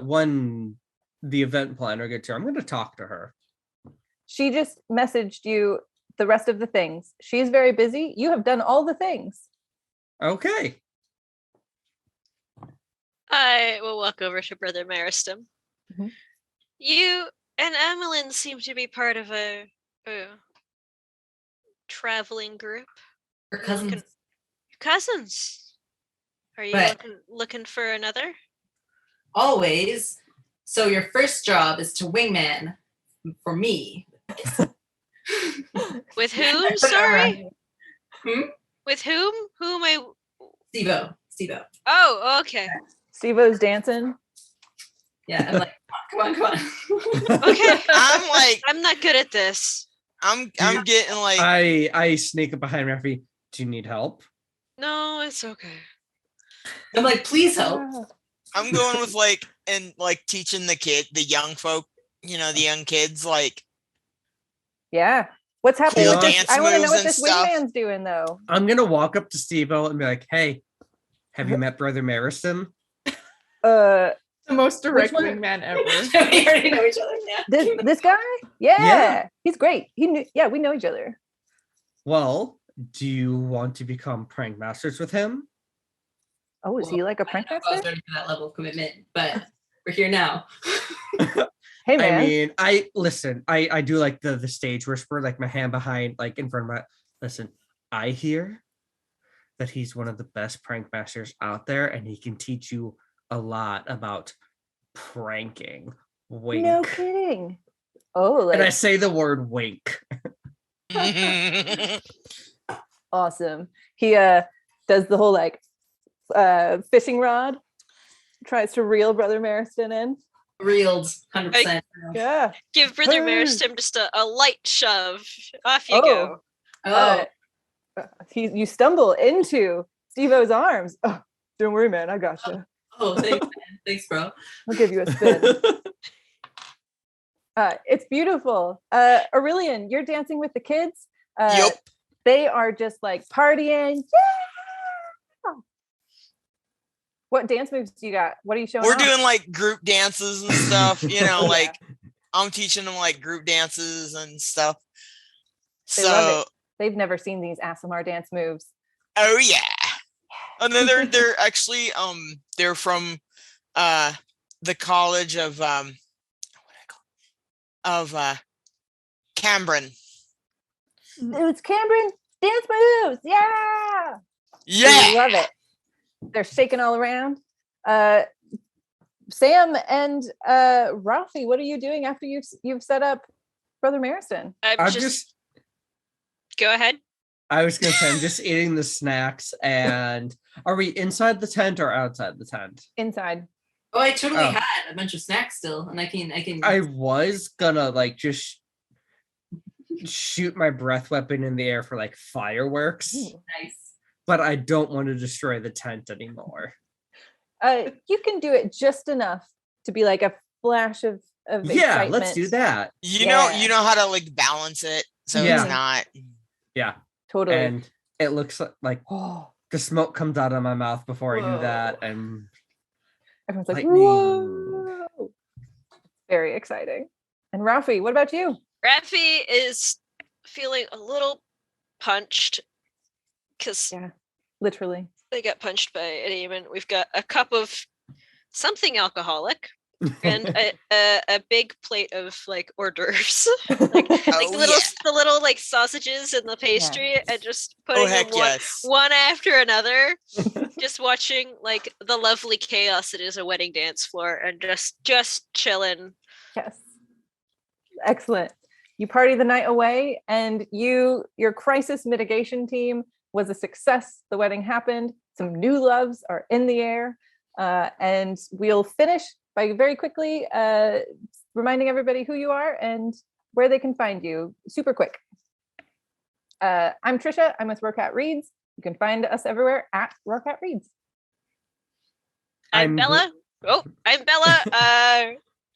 when the event planner gets here, I'm gonna talk to her. She just messaged you the rest of the things. She's very busy. You have done all the things. Okay. I will walk over to Brother Maristem. Mm-hmm. You and Amelin seem to be part of a traveling group. Her cousins. Cousins. Are you looking for another? Always. So your first job is to wingman for me. With whom? Sorry. With whom? Who am I? Steve-O. Oh, okay. Steve-O's dancing. Yeah, I'm like, come on. Okay. I'm not good at this. I'm getting like I sneak up behind Rafi. Do you need help? No, it's okay. I'm like, please help. I'm going with like teaching the young folk, the young kids like Yeah. What's happening cool with this? dance I want to know moves what and this stuff. wingman's doing though. I'm gonna walk up to Steve-O and be like, "Hey, have you met Brother Mariston?" Uh, The most direct one? wingman ever. We already know each other now. this guy? Yeah. Yeah. He's great. He knew. Yeah, we know each other. Well, do you want to become prank masters with him? Oh, is he like a prank I don't know if I was master? ready for that level of commitment, but we're here now. Hey man. I mean, I do like the stage whisper, like my hand behind, like in front of my. Listen, I hear that he's one of the best prank masters out there, and he can teach you a lot about pranking. Wink. No kidding. Oh, And I like say the word wink. awesome. He does the whole like fishing rod, tries to reel Brother Mariston in. Reeled, 100%. Yeah. Give Brother Hey. Mariston just a light shove. Off you Oh. go. Oh, You stumble into Steve-O's arms. Oh, don't worry, man. I got you. oh, thanks, man. Thanks, bro. I'll give you a spin. It's beautiful. Aurelian, you're dancing with the kids. Yep. They are just like partying. Yeah! What dance moves do you got? What are you showing We're off? doing like group dances and stuff, Yeah. like I'm teaching them like group dances and stuff. They love it. They've never seen these ASMR dance moves. Oh yeah. And then they're actually they're from the college of Cambrin. It's Cameron dance moves. Yeah. Yeah. They love it. They're shaking all around. Sam and Rafi, what are you doing after you've set up Brother Mariston? I was gonna say I'm just eating the snacks. And are we inside the tent or outside the tent? Inside. Oh, I totally had a bunch of snacks still, and I can. I was gonna like just shoot my breath weapon in the air for like fireworks. Ooh. Nice. But I don't want to destroy the tent anymore. You can do it just enough to be like a flash of Yeah, excitement. let's do that. You know how to like balance it, so Yeah. it's not. Yeah, totally. and it looks like Oh, the smoke comes out of my mouth before I Whoa. do that, and everyone's like, lightning. whoa! Very exciting. And Rafi, what about you? Rafi is feeling a little punched because Yeah, literally. they got punched by a demon. We've got a cup of something alcoholic and a big plate of like hors d'oeuvres, like the little like sausages and the pastry, and just putting them one after another. Just watching like the lovely chaos that is a wedding dance floor, and just chilling. Yes. Excellent. You party the night away, and your crisis mitigation team was a success. The wedding happened. Some new loves are in the air. And we'll finish by very quickly reminding everybody who you are and where they can find you. Super quick. I'm Trisha. I'm with Rocat Reads. You can find us everywhere at Rocat Reads. I'm Bella. I'm Bella.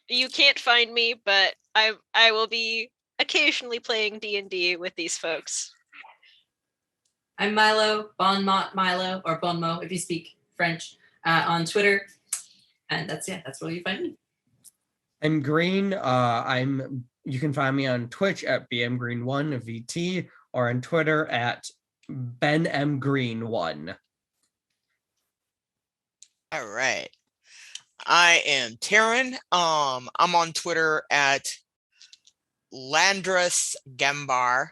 You can't find me, but I will be occasionally playing D&D with these folks. I'm Milo, Bonmot Milo, or Bonmo if you speak French, on Twitter. And that's where you find me. I'm Green. You can find me on Twitch at bmgreen1vt or on Twitter at benmgreen1. All right. I am Taryn. I'm on Twitter at Landrus Gembar.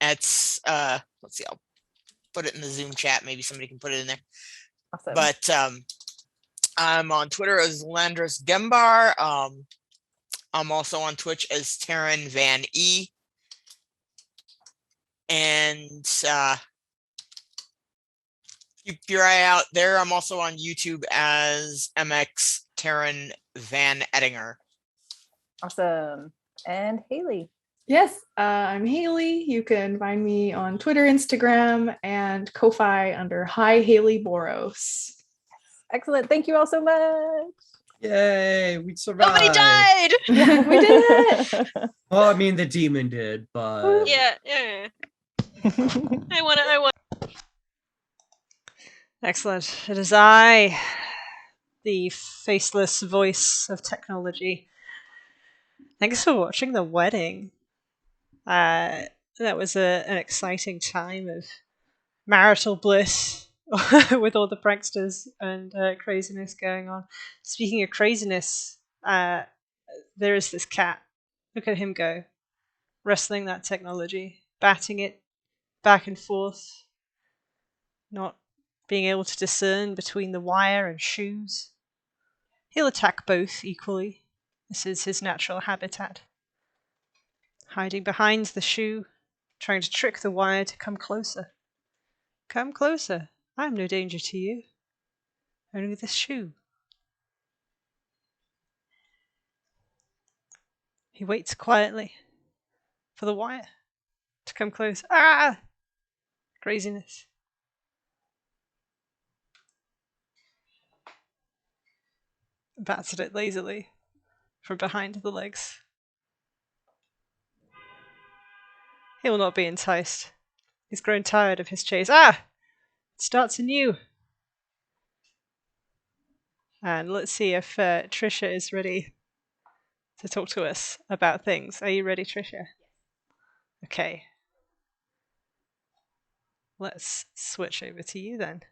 It's let's see, I'll put it in the Zoom chat. Maybe somebody can put it in there. Awesome. But I'm on Twitter as Landrus Gembar. I'm also on Twitch as Taryn Van E. And keep your eye out there. I'm also on YouTube as MX Taryn Van Ettinger. Awesome. And Haley. Yes, I'm Haley. You can find me on Twitter, Instagram, and Ko-Fi under Hi Haley Boros. Excellent. Thank you all so much. Yay, we survived. Nobody died. Yeah, we did it. Well, I mean, the demon did, but Yeah. I want. Excellent. It is I, the faceless voice of technology. Thanks for watching the wedding. That was an exciting time of marital bliss with all the pranksters and craziness going on. Speaking of craziness, there is this cat. Look at him go, wrestling that technology, batting it back and forth, not being able to discern between the wire and shoes. He'll attack both equally. This is his natural habitat. Hiding behind the shoe, trying to trick the wire to come closer. Come closer. I'm no danger to you. Only this shoe. He waits quietly for the wire to come close. Ah! Craziness. Bats at it lazily from behind the legs. He will not be enticed. He's grown tired of his chase. Ah! It starts anew. And let's see if Trisha is ready to talk to us about things. Are you ready, Trisha? Okay. Let's switch over to you then.